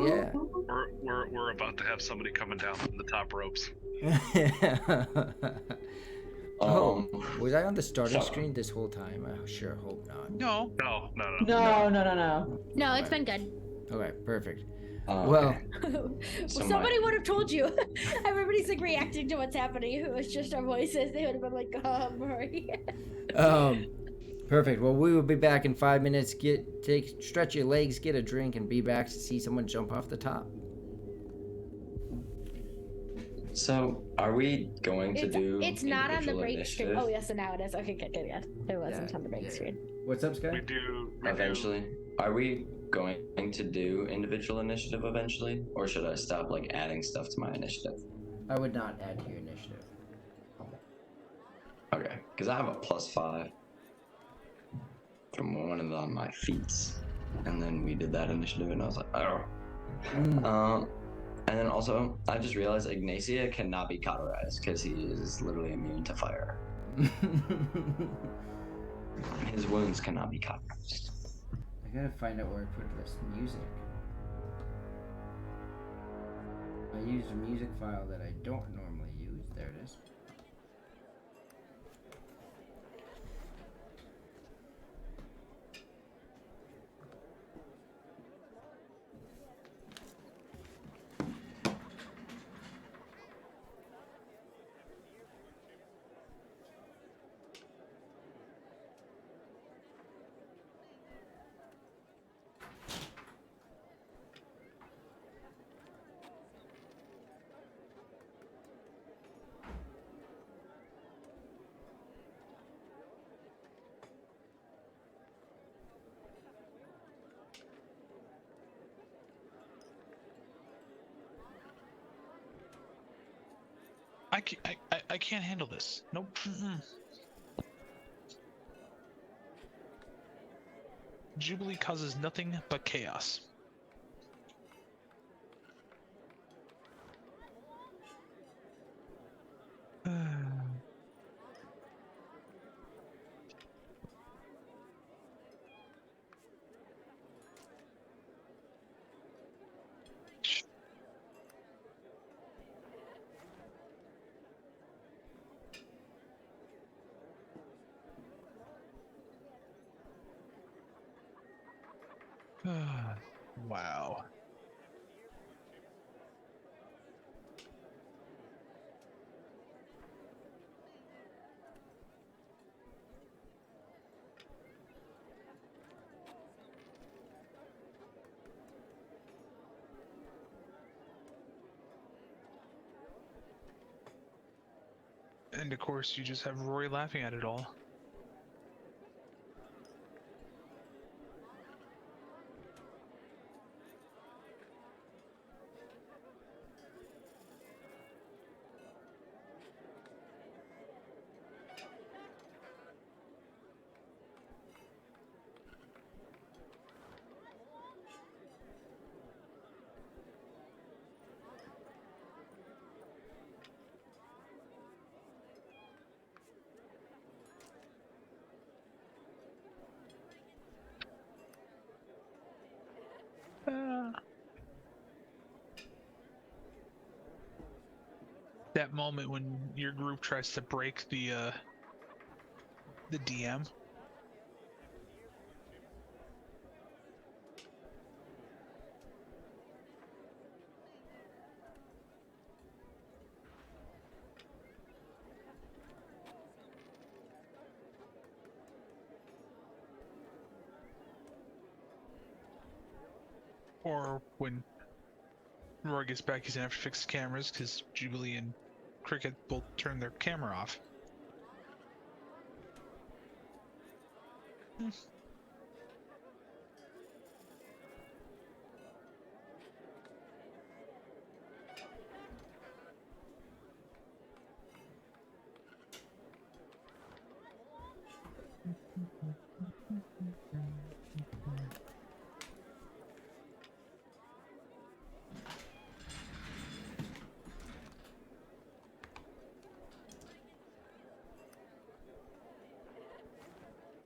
get back. Yeah. We're about to have somebody coming down from the top ropes. Oh, was I on the starting so- screen this whole time? I sure hope not. No. No. No. No, it's been good. Okay, perfect. Okay. So Somebody my- would have told you. Everybody's like reacting to what's happening. If it was just our voices, they would have been like, Murray. Perfect. Well, we will be back in 5 minutes. Stretch your legs, get a drink, and be back to see someone jump off the top. So, are we going to do? It's not on the individual break screen. initiative Oh, yes, so now it is. Okay, good. It wasn't on the break screen. What's up, We Sky? do. Eventually, are we going to do individual initiative eventually, or should I stop like adding stuff to my initiative? I would not add to your initiative. Okay, because I have a +5 from one of my feats, and then we did that initiative, and I was like, oh. And then also, I just realized Ignacia cannot be cauterized because he is literally immune to fire. His wounds cannot be cauterized. I gotta find out where I put this music. I used a music file that I don't normally use. There it is. I can't handle this. Nope. Mm-mm. Jubilee causes nothing but chaos. Wow. And of course, you just have Rory laughing at it all. that moment when your group tries to break the DM. Or when Roy gets back, he's gonna have to fix the cameras because Jubilee and Cricket both turned their camera off.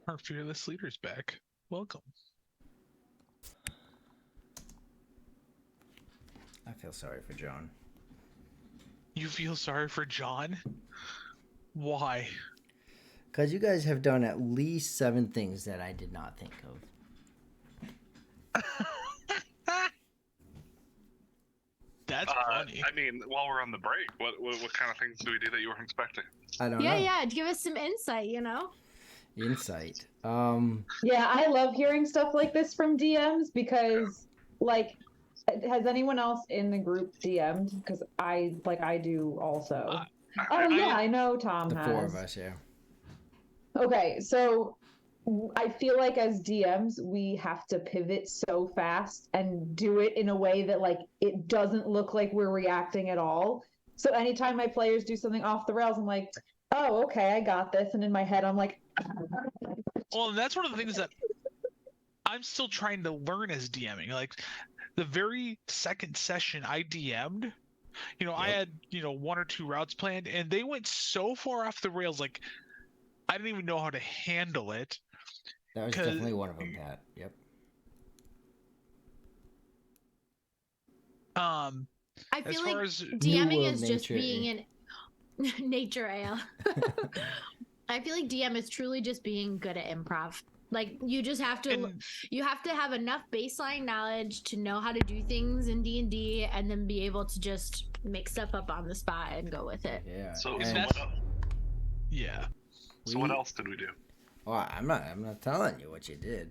Our fearless leader's back. Welcome. I feel sorry for John. You feel sorry for John? Why? Because you guys have done at least 7 things that I did not think of. That's funny. I mean, while we're on the break, what kind of things do we do that you weren't expecting? I don't know. Yeah. Give us some insight, you know? Insight. Yeah, I love hearing stuff like this from DMs because, like, has anyone else in the group DM'd? Because I do also. I know Tom The has. 4 of us, yeah. Okay, so I feel like as DMs, we have to pivot so fast and do it in a way that, like, it doesn't look like we're reacting at all. So anytime my players do something off the rails, I'm like, oh, okay, I got this. And in my head, I'm like, Well, and that's one of the things that I'm still trying to learn as DMing. Like, the very second session I DM'd, I had, 1 or 2 routes planned, and they went so far off the rails, like, I didn't even know how to handle it. That was definitely one of them, Pat. Yep. I feel as like far as DMing New is World just Nature being an nature ale. I feel like DM is truly just being good at improv. Like, you just have to have enough baseline knowledge to know how to do things in D&D, and then be able to just make stuff up on the spot and go with it. Yeah. So and what else? yeah. So what else did we do? Well, I'm not telling you what you did.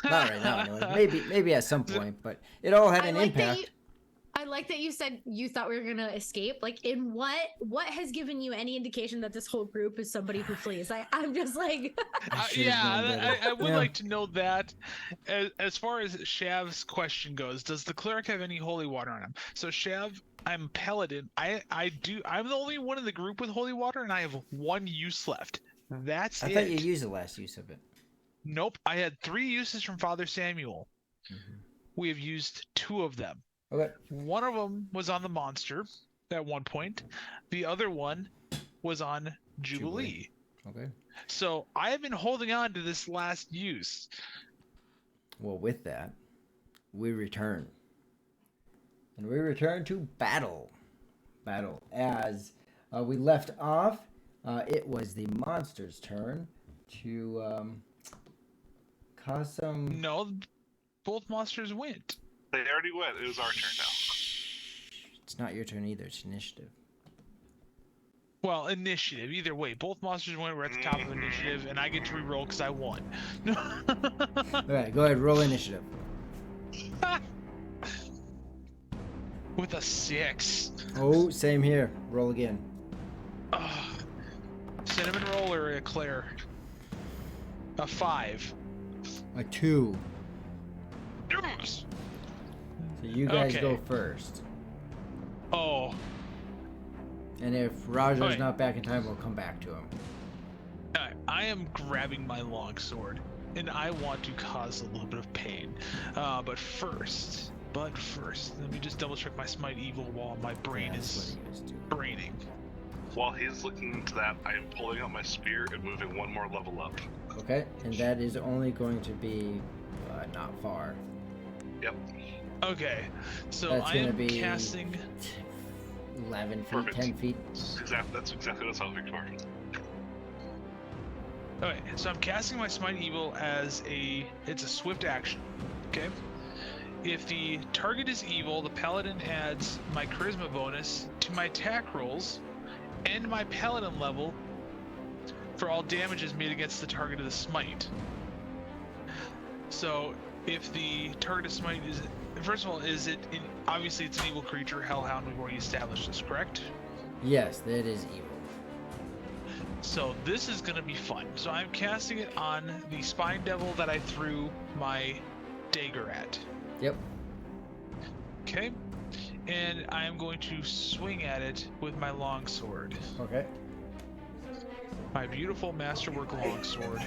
Not right now, anyway. Maybe at some point, but it all had an impact. I like that you said you thought we were gonna escape. Like, in what has given you any indication that this whole group is somebody who flees? I'm just like, I would like to know that. As far as Shav's question goes, does the cleric have any holy water on him? So Shav, I'm paladin. I do. I'm the only one in the group with holy water, and I have 1 use left. That's it. I thought you used the last use of it. Nope. I had 3 uses from Father Samuel. Mm-hmm. We have used 2 of them. Okay. One of them was on the monster at one point. The other one was on Jubilee. Okay. So I have been holding on to this last use. Well, with that, we return. And we return to battle. As we left off, it was the monster's turn to cause some... No, both monsters went. They already went. It was our turn now. It's not your turn either. It's initiative. Well, initiative. Either way, both monsters went. We're at the top of initiative, and I get to reroll because I won. Alright, go ahead. Roll initiative. With a 6. Oh, same here. Roll again. Cinnamon roll or a Claire? A 5. A 2. Yes. So you guys Okay. go first. Oh. And if Raja's Okay. not back in time, we'll come back to him. I am grabbing my longsword, and I want to cause a little bit of pain. But first, let me just double check my smite evil while my brain That's is what he was doing. braining. While he's looking into that, I am pulling out my spear and moving 1 more level up. Okay, and that is only going to be not far. Yep. Okay, so That's I gonna am be casting 11 feet, Perfect. 10 feet. That's exactly what I was hoping for. Okay, so I'm casting my Smite Evil as it's a swift action. Okay. If the target is evil, the paladin adds my charisma bonus to my attack rolls and my paladin level for all damages made against the target of the smite. So if the target of smite is, first of all, obviously it's an evil creature, Hellhound, we've already established this, correct? Yes, that is evil. So this is going to be fun. So I'm casting it on the Spine Devil that I threw my dagger at. Yep. Okay. And I am going to swing at it with my longsword. Okay. My beautiful masterwork longsword.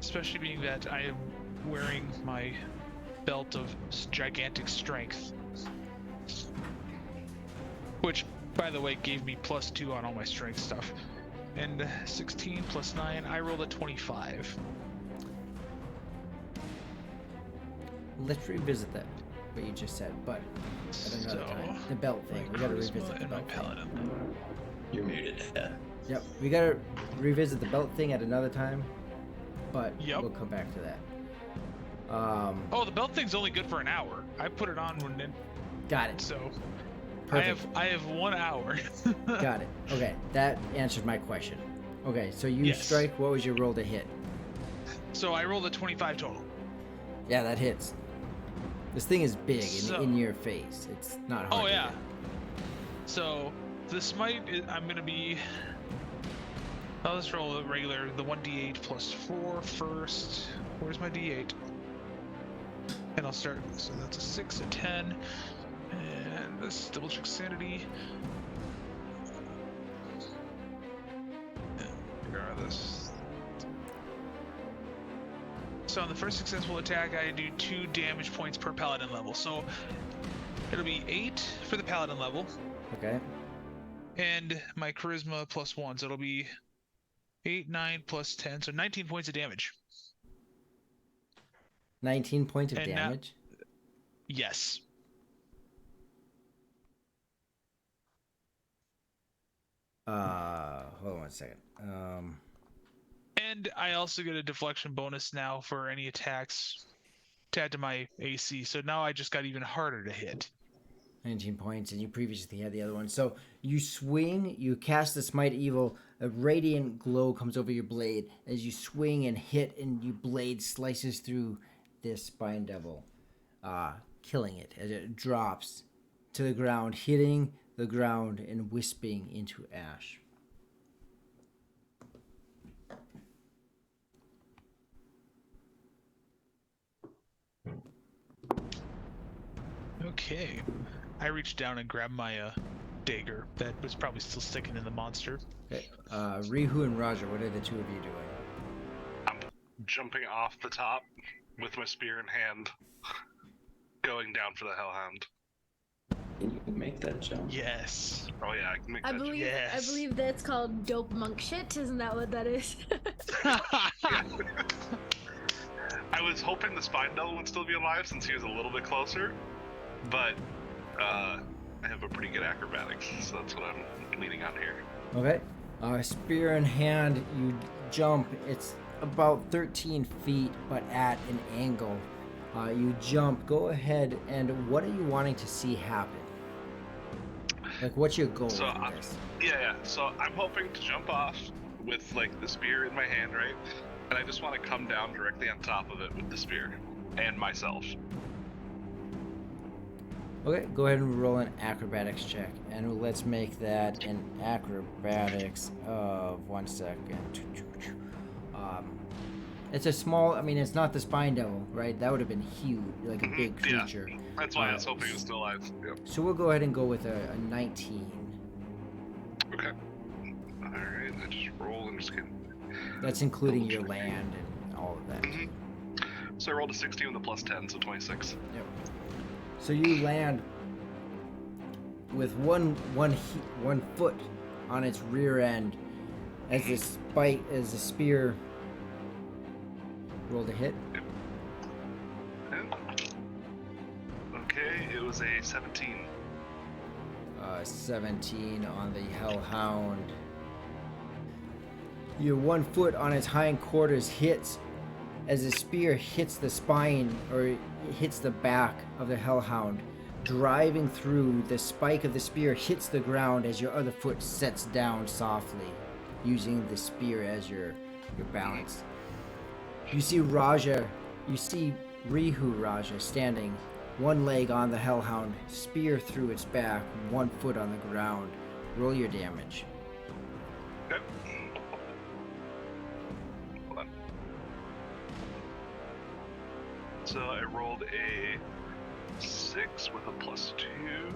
Especially being that I am wearing my belt of gigantic strength. Which, by the way, gave me +2 on all my strength stuff. And 16 plus 9, I rolled a 25. Let's revisit that, what you just said, but at another time. The belt thing. We gotta revisit the and my belt thing. paladin. You're muted. Yeah. Yep, we gotta revisit the belt thing at another time, but Yep. we'll come back to that. Oh, the belt thing's only good for an hour. I put it on when it, Got it. so Perfect. I have 1 hour. Got it. Okay, that answered my question. Okay, so you Yes. strike. What was your roll to hit? So I rolled a 25 total. Yeah, that hits. This thing is big So- and in your face. It's not hard. Oh to yeah. hit. So the smite, I'm gonna be. I'll just roll a regular, the 1d8 plus 4 first. Where's my d8? And I'll start. So that's a 6, a 10, and this double check sanity. Figure out this. So on the first successful attack, I do 2 damage points per paladin level. So it'll be 8 for the paladin level, Okay. and my charisma +1. So it'll be 8, 9 plus 10, so 19 points of damage. 19 points of And now- damage. Yes. Hold on one second. And I also get a deflection bonus now for any attacks to add to my AC. So now I just got even harder to hit. 19 points, and you previously had the other one. So you swing, you cast the Smite Evil, a radiant glow comes over your blade as you swing and hit, and your blade slices through this Spine Devil, killing it as it drops to the ground, hitting the ground and wisping into ash. Okay. I reached down and grabbed my dagger that was probably still sticking in the monster. Okay. Rihu and Roger, what are the two of you doing? I'm jumping off the top with my spear in hand, going down for the Hellhound. Can you make that jump? Yes. Oh yeah, I can make I that. believe Yes. I believe that's called dope monk shit. Isn't that what that is? I was hoping the Spine Devil would still be alive since he was a little bit closer, but I have a pretty good acrobatics, so that's what I'm leaning on here. Okay. Spear in hand, you jump. It's about 13 feet, but at an angle. You jump. Go ahead, and what are you wanting to see happen? Like, what's your goal So, with this? Yeah. So I'm hoping to jump off with like the spear in my hand, right? And I just want to come down directly on top of it with the spear and myself. Okay, go ahead and roll an acrobatics check, and let's make that an acrobatics of 1 second. It's a small. I mean, it's not the Spine Devil, right? That would have been huge, like a big Yeah. creature. That's why I was hoping it was still alive. Yep. So we'll go ahead and go with a 19. Okay. All right. I just roll and just get. That's including your land and all of that. Mhm. So I rolled a 16 with a plus 10, so 26. Yep. So you land with one foot on its rear end as the spear rolled a hit. Okay, it was a 17. 17 on the Hellhound. Your 1 foot on its hindquarters hits as the spear hits the spine or hits the back of the Hellhound. Driving through, the spike of the spear hits the ground as your other foot sets down softly, using the spear as your balance. You see Rihu Raja standing, 1 leg on the Hellhound, spear through its back, 1 foot on the ground. Roll your damage. Okay. Hold on. So I rolled a 6 with a +2,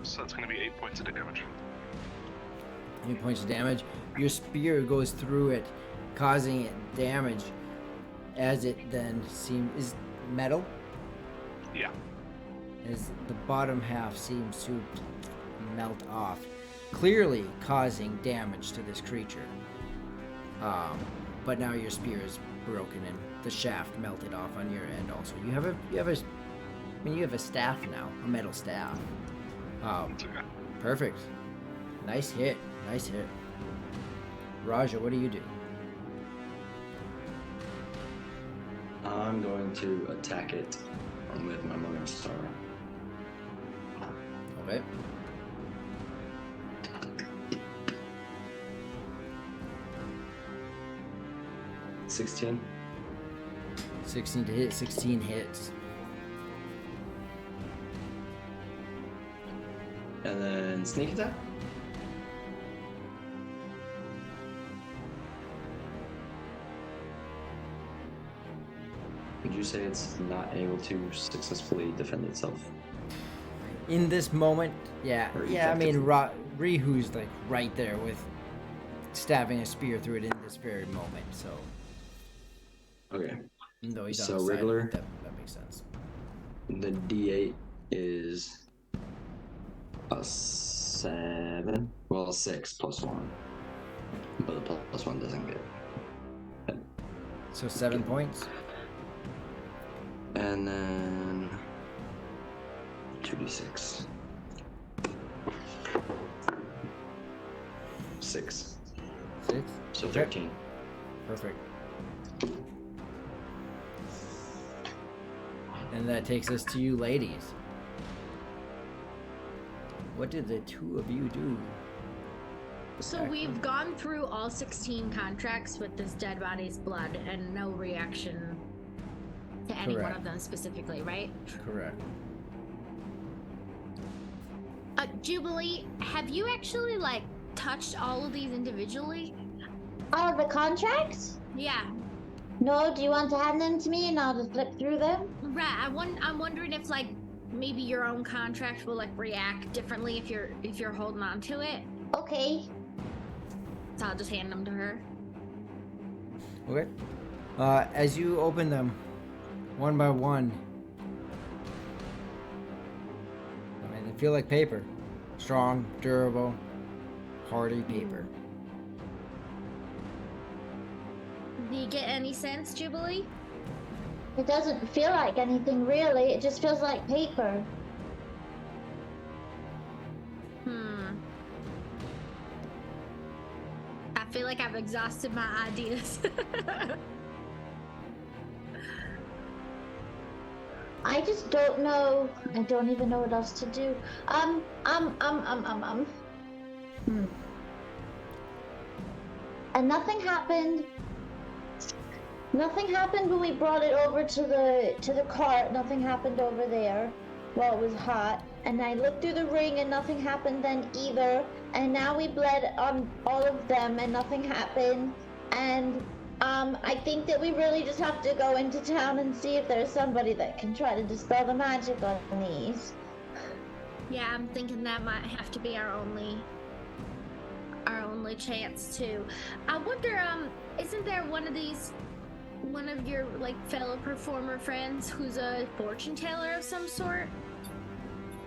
so that's going to be 8 points of damage. 8 points of damage. Your spear goes through it, causing it damage as it then is metal, Yeah. as the bottom half seems to melt off, clearly causing damage to this creature. But now your spear is broken and the shaft melted off on your end also. You have a staff now, a metal staff. It's okay. Perfect. Nice hit. Raja, what do you do? I'm going to attack it with my Morning Star. Okay. $16. 16 to hit, 16 hits. And then sneak attack. Would you say it's not able to successfully defend itself? In this moment, yeah. Or Yeah, I mean, effectively. Rihu's like right there with stabbing a spear through it in this very moment, so. Okay. No, he's So on the side. regular? That makes sense. The D8 is a 7. Well, 6 plus 1. But the plus 1 doesn't get. So 7 points. And then 2d6. 6. 6. So Okay. 13. Perfect. And that takes us to you ladies. What did the two of you do? So we've gone through all 16 contracts with this dead body's blood and no reaction to any one Correct. of them specifically, right? Correct. Jubilee, have you actually like touched all of these individually? All of the contracts? Yeah. No, do you want to hand them to me and I'll just flip through them? Right. I'm wondering if like maybe your own contract will like react differently if you're holding on to it. Okay. So I'll just hand them to her. Okay. As you open them, one by one, I mean, they feel like paper. Strong, durable, hardy paper. Do you get any sense, Jubilee? It doesn't feel like anything really, it just feels like paper. I feel like I've exhausted my ideas. I just don't know. I don't even know what else to do. And nothing happened. Nothing happened when we brought it over to the cart. Nothing happened over there while it was hot. And I looked through the ring and nothing happened then either. And now we bled on all of them and nothing happened. And I think that we really just have to go into town and see if there's somebody that can try to dispel the magic on these. Yeah, I'm thinking that might have to be our only chance too. I wonder, isn't there one of your like fellow performer friends who's a fortune teller of some sort?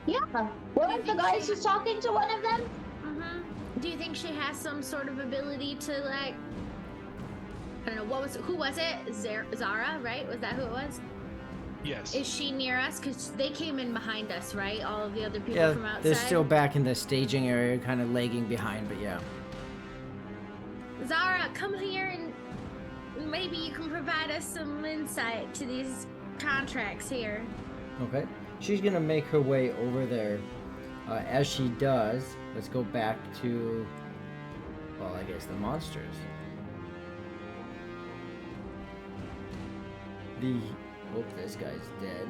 Yeah. Weren't the guys just talking to one of them? Mm-hmm. Do you think she has some sort of ability to like, I don't know, who was it? Zara, right? Was that who it was? Yes. Is she near us? Because they came in behind us, right? All of the other people Yeah, from outside. they're still back in the staging area, kind of lagging behind, but yeah. Zara, come here and maybe you can provide us some insight to these contracts here. Okay. She's gonna make her way over there. As she does, let's go back to, well, I guess the monsters. This guy's dead.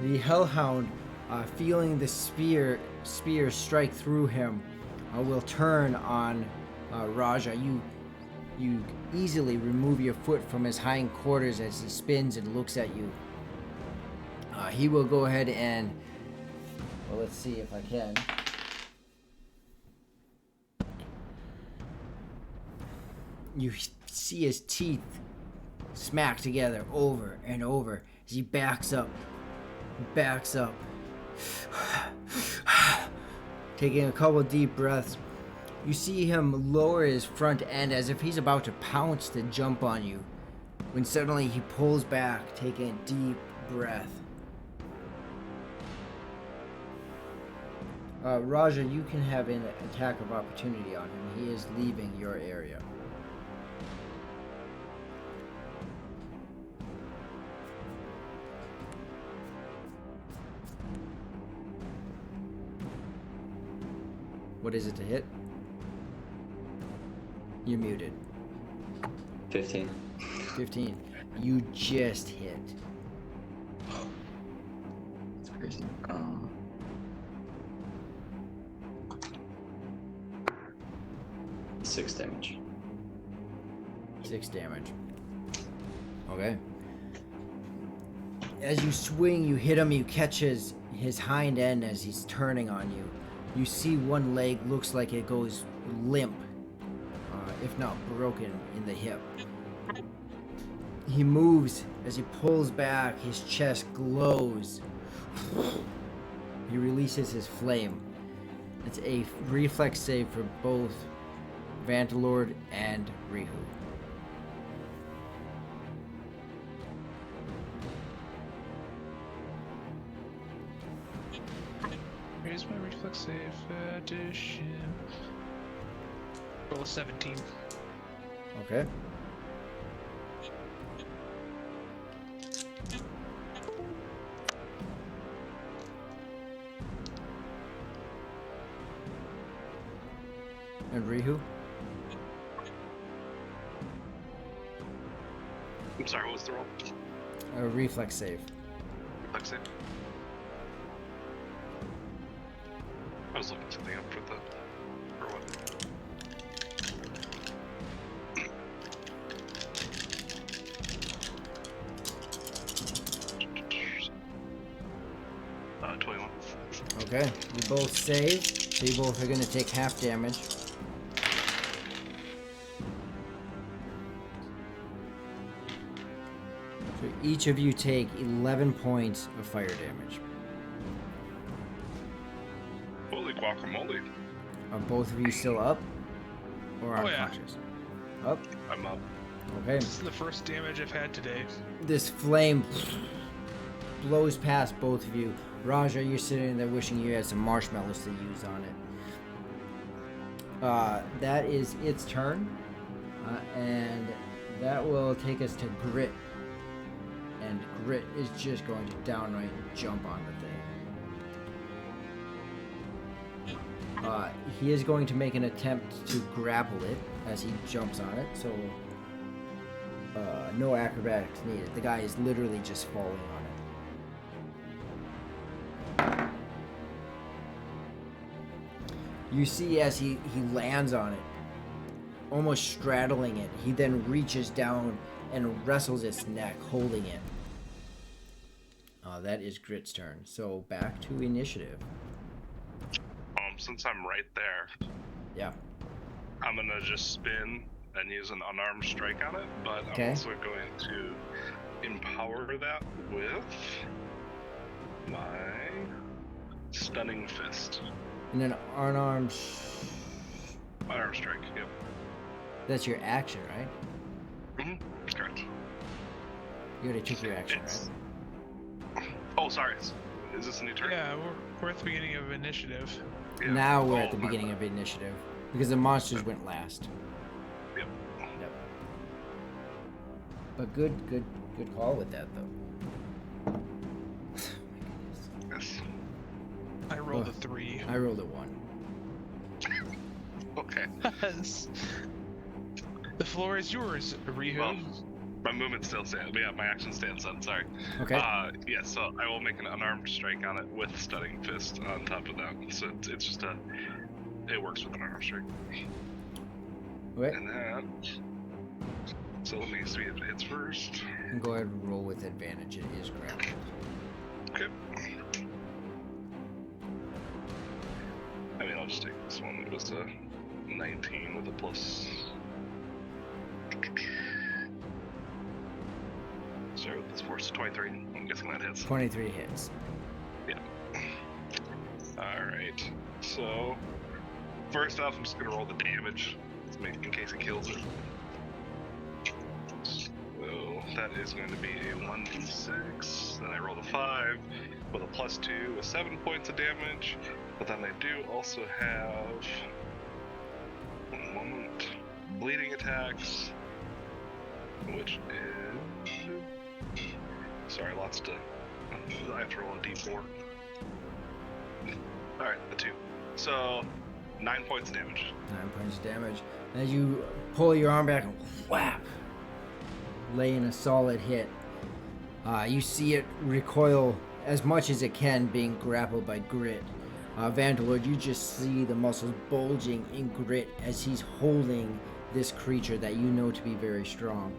The Hellhound, feeling the spear strike through him, will turn on Raja. You easily remove your foot from his hind quarters as he spins and looks at you. He will go ahead and, well, let's see if I can. You see his teeth smack together over and over as he backs up, taking a couple deep breaths. You see him lower his front end as if he's about to pounce to jump on you, when suddenly he pulls back, taking a deep breath. Raja, you can have an attack of opportunity on him. He is leaving your area. What is it to hit? You're muted. 15. 15. You just hit. That's crazy. 6 damage. 6 damage. Okay. As you swing, you hit him, you catch his hind end as he's turning on you. You see one leg looks like it goes limp, if not broken, in the hip. He moves as he pulls back, his chest glows. He releases his flame. It's a reflex save for both Vantalord and Rihu. Here's my reflex save addition. Roll 17. Okay. And Rihu? I'm sorry, what was the roll? A reflex save. Reflex save. I was looking something up for what? 21. Okay. You both save, so you both are going to take half damage. So each of you take 11 points of fire damage. Holy guacamole. Are both of you still up? Or Oh, yeah. unconscious? Up? I'm up. Okay. This is the first damage I've had today. This flame blows past both of you. Raja, you're sitting there wishing you had some marshmallows to use on it. That is its turn. And that will take us to Grit. And Grit is just going to downright jump on the thing. He is going to make an attempt to grapple it as he jumps on it, so no acrobatics needed. The guy is literally just falling on it. You see as he lands on it, almost straddling it, he then reaches down and wrestles its neck, holding it. That is Grit's turn. So back to initiative. Since I'm right there, Yeah. I'm gonna just spin and use an unarmed strike on it, but Okay. I'm also going to empower that with my stunning fist. And then unarmed. Unarmed strike, yep. That's your action, right? Mm-hmm. Correct. You already took your action, It's. right? Oh, sorry. Is this a new turn? Yeah, we're at the beginning of initiative. Yeah. Now we're at Oh, the my beginning bad. of initiative because the monsters went last. Yep. Yep. But good call with that though. Yes. I rolled Oh. a 3. I rolled a 1. Okay. The floor is yours, Rihu. Well, my movement still stands. Yeah, my action stands on. Sorry. Okay. Yeah, so I will make an unarmed strike on it with stunning fist on top of that. So it's just a. It works with an unarmed strike. Okay. And that. So let me see if it hits first. And go ahead and roll with advantage. It is grappled. Okay. I mean, I'll just take this one. It was a 19 with a plus. Sorry, with this force 23. I'm guessing that hits. 23 hits. Alright. So, first off, I'm just gonna roll the damage in case it kills it. So, that is going to be a 1d6. Then I roll a 5 with a plus 2 with 7 points of damage. But then I do also have. One moment. Bleeding attacks. Which is. Sorry, lots to. I have to roll a d4. Alright, a 2. So, 9 points of damage. 9 points of damage. As you pull your arm back and whap, laying a solid hit. You see it recoil as much as it can, being grappled by Grit. Vandalord, you just see the muscles bulging in Grit as he's holding this creature that you know to be very strong.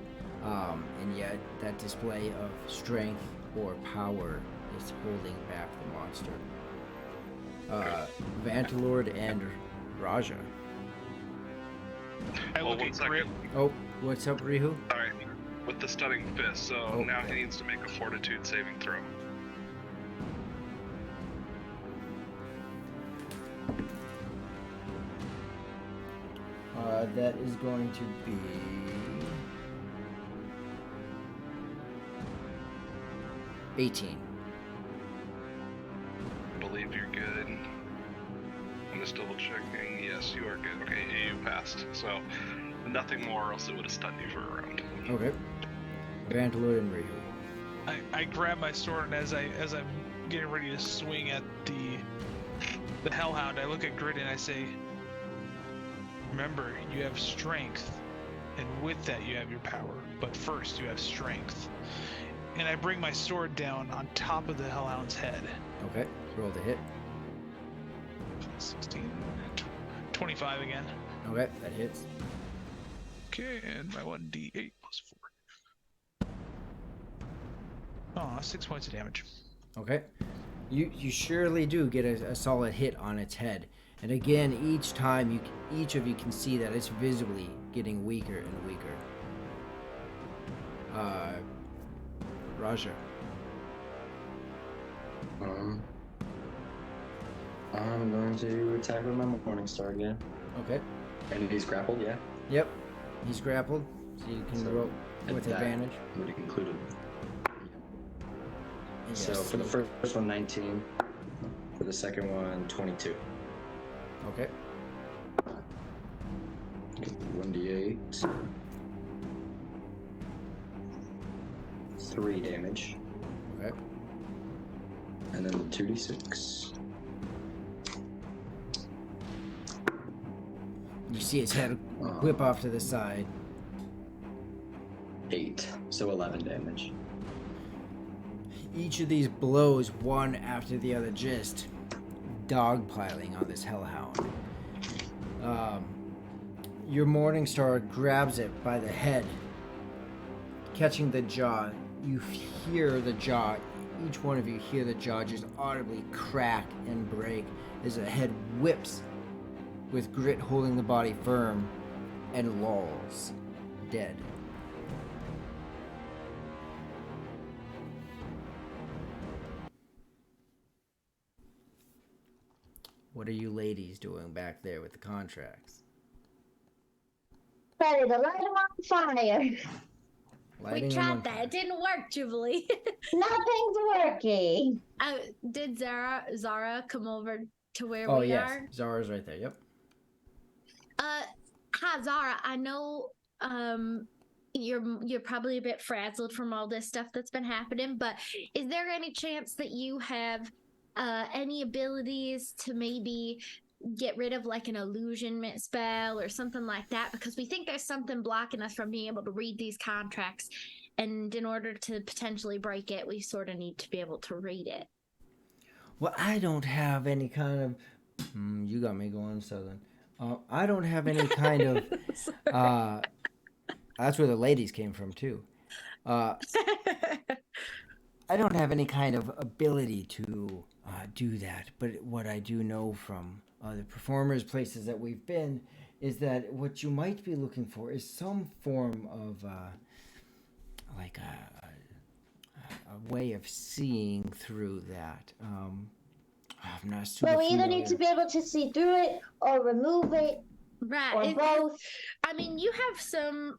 And yet, that display of strength or power is holding back the monster. Vandalord and Raja. I Well, look one at second. Grit. Oh, what's up, Rihu? Alright, with the stunning fist, so Oh, now yeah. he needs to make a fortitude saving throw. That is going to be 18. I believe you're good. I'm just double checking. Yes, you are good. Okay, you passed. So, nothing more, or else it would have stunned you for a round. Okay. Vandalord and Rihu. I grab my sword, and as I'm getting ready to swing at the Hellhound, I look at Grit and I say, "Remember, you have strength, and with that you have your power. But first, you have strength." And I bring my sword down on top of the Hellhound's head. Okay. Roll the hit. 16, 25 again. Okay, that hits. Okay, and my 1d8 plus 4. Oh, 6 points of damage. Okay. You surely do get a solid hit on its head. And again, each time each of you can see that it's visibly getting weaker and weaker. Raja. I'm going to attack with my Morning Star again. Okay. And he's grappled, yeah? Yep. He's grappled, so you can So, roll with that advantage. would include it. Yes. So for the first one, 19. For the second one, 22. Okay. 1d8. 3 damage. Okay. And then 2d6. You see his head whip off to the side. 8. So 11 damage. Each of these blows, one after the other, just dogpiling on this hellhound. Your Morningstar grabs it by the head, catching the jaw. You hear the jaw, each one of you hear the jaw just audibly crack and break as the head whips, with Grit holding the body firm, and lolls, dead. What are you ladies doing back there with the contracts? Ready to light him on fire. Lighting We them tried on that. fire. It didn't work, Jubilee. Nothing's working. Did Zara come over to where Oh we yes, are? Zara's right there. Yep. Hi Zara. I know you're probably a bit frazzled from all this stuff that's been happening, but is there any chance that you have any abilities to maybe get rid of like an illusionment spell or something like that? Because we think there's something blocking us from being able to read these contracts, and in order to potentially break it, we sort of need to be able to read it. Well, I don't have any kind of. You got me going, Southern. I don't have any kind of. That's where the ladies came from too. I don't have any kind of ability to do that, but what I do know from other performers, places that we've been, is that what you might be looking for is some form of like a way of seeing through that. I'm not super Well, we either familiar. need to be able to see through it or remove it Right. or both. I mean, you have some.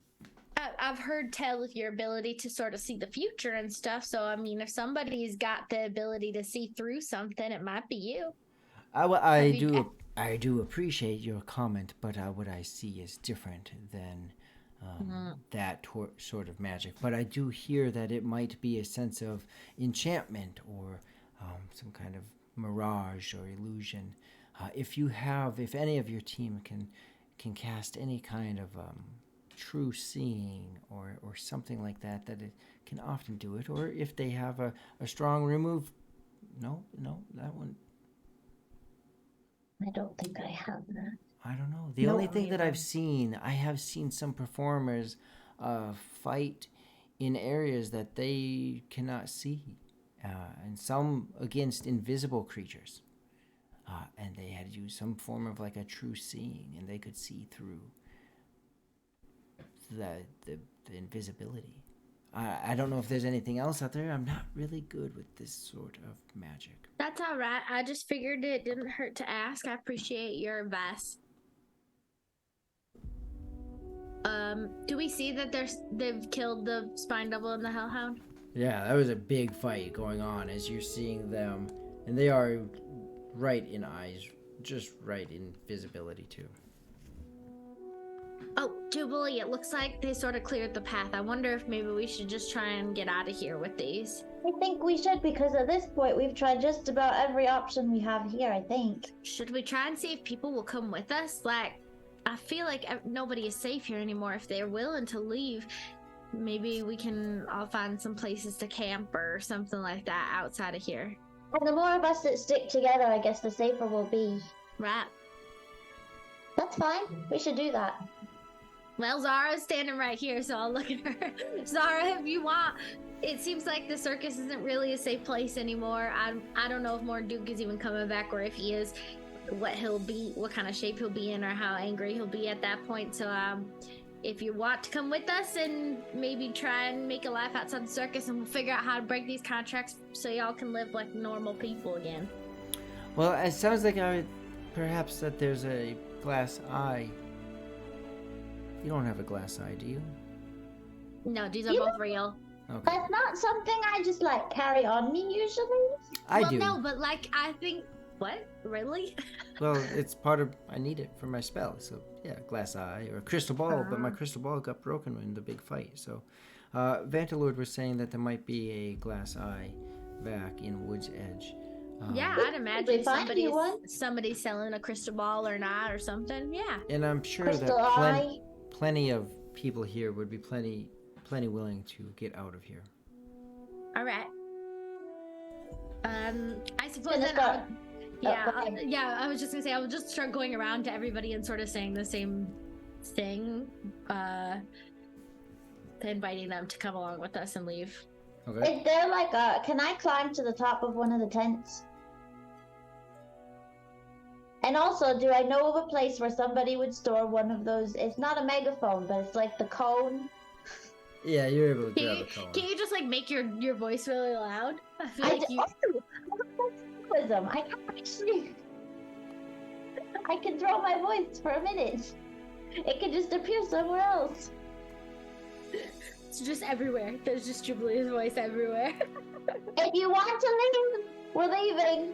I've heard tell of your ability to sort of see the future and stuff. So, I mean, if somebody's got the ability to see through something, it might be you. I do appreciate your comment, but what I see is different than that sort of magic. But I do hear that it might be a sense of enchantment or some kind of mirage or illusion. If any of your team can cast any kind of true seeing or something like that, that it can often do it. Or if they have a strong remove. No, that one. I don't think I have that. I don't know. The No, only thing that either. I have seen some performers fight in areas that they cannot see, and some against invisible creatures. And they had to use some form of like a true seeing, and they could see through the invisibility. I don't know if there's anything else out there. I'm not really good with this sort of magic. That's all right. I just figured it didn't hurt to ask. I appreciate your advice. Do we see that they've killed the Spine Devil and the Hellhound? Yeah, that was a big fight going on as you're seeing them, and they are right in eyes, just right in visibility too. Oh, Jubilee, it looks like they sort of cleared the path. I wonder if maybe we should just try and get out of here with these. I think we should, because at this point we've tried just about every option we have here, I think. Should we try and see if people will come with us? Like, I feel like nobody is safe here anymore. If they're willing to leave, maybe we can all find some places to camp or something like that outside of here. And the more of us that stick together, I guess the safer we'll be. Right. That's fine. We should do that. Well, Zara's standing right here, so I'll look at her. Zara, if you want, it seems like the circus isn't really a safe place anymore. I don't know if Morduke is even coming back, or if he is, what he'll be, what kind of shape he'll be in, or how angry he'll be at that point. So, if you want to come with us and maybe try and make a life outside the circus, and we'll figure out how to break these contracts so y'all can live like normal people again. Well, it sounds like perhaps that there's a glass eye. You don't have a glass eye, do you? No, these are You both real. Okay. That's not something I just like carry on me usually. I Well, do. no, but like, I think, what? Really? Well, it's part of. I need it for my spell. So yeah, glass eye or crystal ball. But my crystal ball got broken in the big fight. So, Vantalord was saying that there might be a glass eye back in Wood's Edge. Yeah, I'd imagine they find you one? somebody's selling a crystal ball or not or something. Yeah. And I'm sure Crystal that eye. plenty of people here would be plenty willing to get out of here. All right. I suppose Gonna then start- go ahead. I was just gonna say I would just start going around to everybody and sort of saying the same thing, inviting them to come along with us and leave. Okay. Is there like a... Can I climb to the top of one of the tents? And also, do I know of a place where somebody would store one of those? It's not a megaphone, but it's like the cone. Yeah, you're able to Can grab you, a cone. can you just like make your voice really loud? I feel I like d- you. Wisdom. I can actually... I can throw my voice for a minute. It can just appear somewhere else. It's just everywhere. There's just Jubilee's voice everywhere. If you want to leave, we're leaving.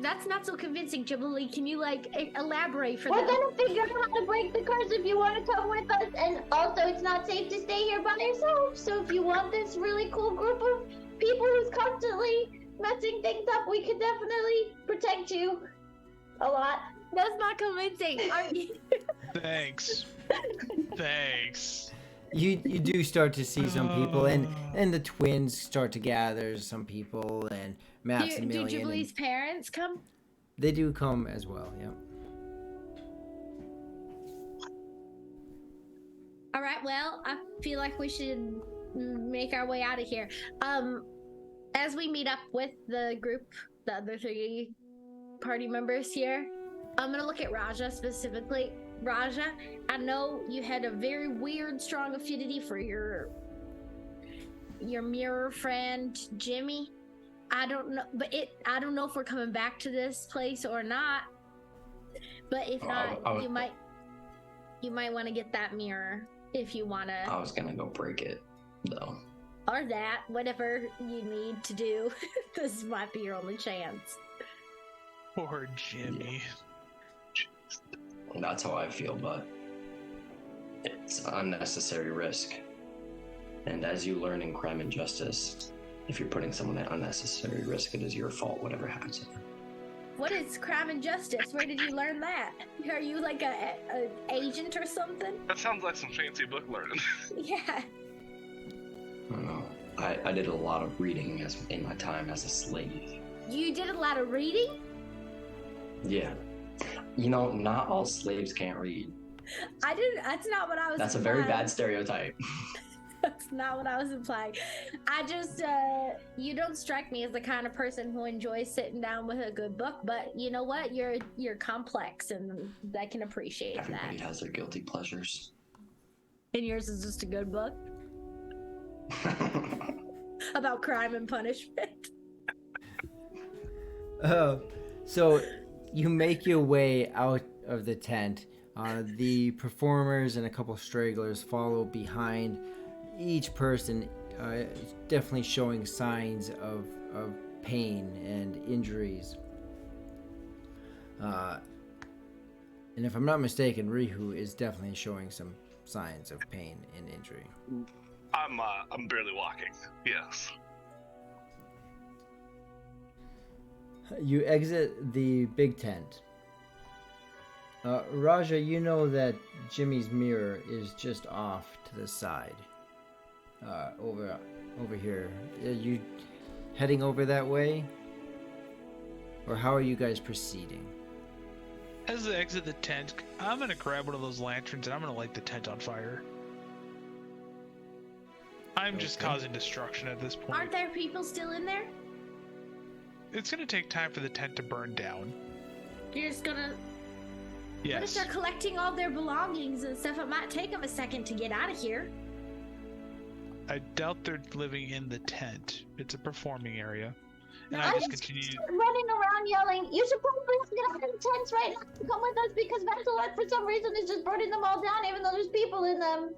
That's not so convincing, Jubilee. Can you elaborate for We're them? gonna figure out how to break the curse if you want to come with us. And also, it's not safe to stay here by yourself. So if you want this really cool group of people who's constantly messing things up, we could definitely protect you a lot. That's not convincing. Thanks. Thanks. You do start to see some people, and the twins start to gather some people, and do Maximilian. Jubilee's parents come? They do come as well. Yeah. All right. Well, I feel like we should make our way out of here. As we meet up with the group, the other 3 party members here, I'm gonna look at Raja specifically. Raja, I know you had a very weird, strong affinity for your mirror friend Jimmy. I don't know, I don't know if we're coming back to this place or not. But if not, you might want to get that mirror if you want to. I was gonna go break it, though. Or that, whatever you need to do. This might be your only chance. Poor Jimmy. That's how I feel, but it's unnecessary risk. And as you learn in Crime and Justice, if you're putting someone at unnecessary risk, it is your fault, whatever happens to them. What is Crime and Justice? Where did you learn that? Are you like a agent or something? That sounds like some fancy book learning. Yeah. I don't know. I did a lot of reading in my time as a slave. You did a lot of reading? Yeah. You know, not all slaves can't read. I didn't. That's not what I was. That's a very bad stereotype. That's not what I was implying. I just, you don't strike me as the kind of person who enjoys sitting down with a good book. But you know what? You're complex, and I can appreciate Everybody that. has their guilty pleasures. And yours is just a good book about crime and punishment. So you make your way out of the tent. The performers and a couple stragglers follow behind. Each person is definitely showing signs of pain and injuries. And if I'm not mistaken, Rihu is definitely showing some signs of pain and injury. I'm barely walking. Yes. You exit the big tent. Raja, you know that Jimmy's mirror is just off to the side. Over here. Are you heading over that way? Or how are you guys proceeding? As I exit the tent, I'm gonna grab one of those lanterns and I'm gonna light the tent on fire. I'm just Okay. causing destruction at this point. Aren't there people still in there? It's gonna take time for the tent to burn down. You're just gonna. What if Yes. they're collecting all their belongings and stuff? It might take them a second to get out of here. I doubt they're living in the tent. It's a performing area. And No, I just it's continue. running around yelling, "You should probably get out of the tents right now and come with us because Vansilette for some reason is just burning them all down even though there's people in them."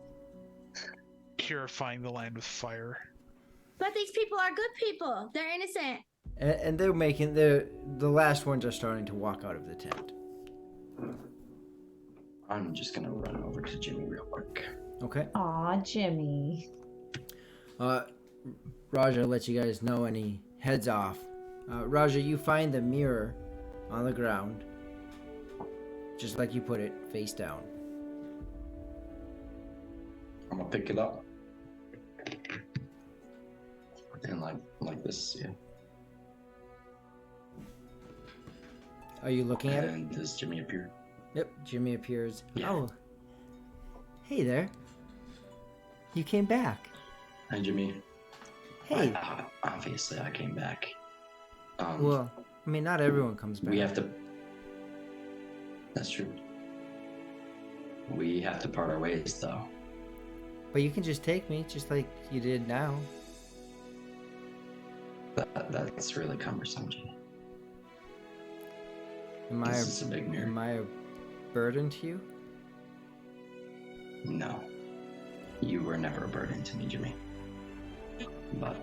Purifying the land with fire. But these people are good people. They're innocent. And they're making the last ones are starting to walk out of the tent. I'm just gonna run over to Jimmy real quick. Okay. Aw, Jimmy. Raja lets you guys know, and he heads off. Raja, you find the mirror on the ground, just like you put it, face down. I'm gonna pick it up. And like this, yeah. Are you looking at it? And does Jimmy appear? Yep, Jimmy appears. Yeah. Oh, hey there. You came back. Hi, Jimmy. Hey. Obviously, I came back. Well, I mean, not everyone comes back. we have to. That's true. We have to part our ways, though. But you can just take me, just like you did now. That's really cumbersome, Jimmy. Am I This is a big mirror. am I a burden to you? No. you were never a burden to me, Jimmy. But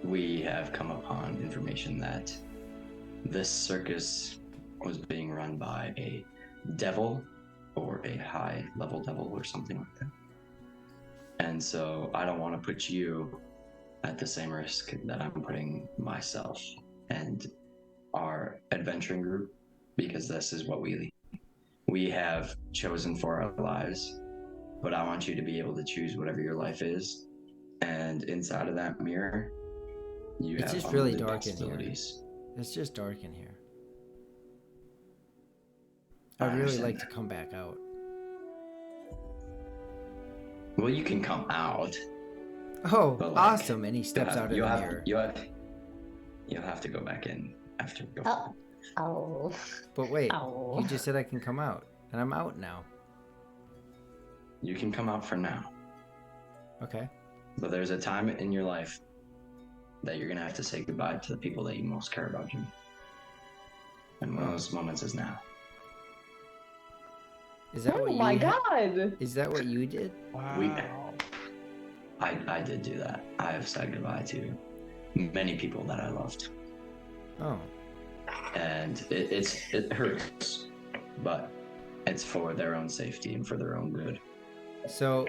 we have come upon information that this circus was being run by a devil or a high-level devil or something like that. And so I don't want to put you at the same risk that I'm putting myself and our adventuring group, because this is what we have chosen for our lives. But I want you to be able to choose whatever your life is, and inside of that mirror, you It's have just really unlimited dark in here. possibilities. It's just dark in here. I I'd really understand like to that. come back out. Well, you can come out. Oh, But, like, awesome! And he steps out of the mirror. You'll have to go back in after we go. Oh. Oh. But wait, Oh. you just said I can come out, and I'm out now. You can come out for now, Okay. but there's a time in your life that you're gonna have to say goodbye to the people that you most care about, Jimmy. And one of those moments is now. Is that Oh what my you? god! Is that what you did? Wow. I did do that. I have said goodbye to many people that I loved, Oh, and it hurts, but it's for their own safety and for their own good. so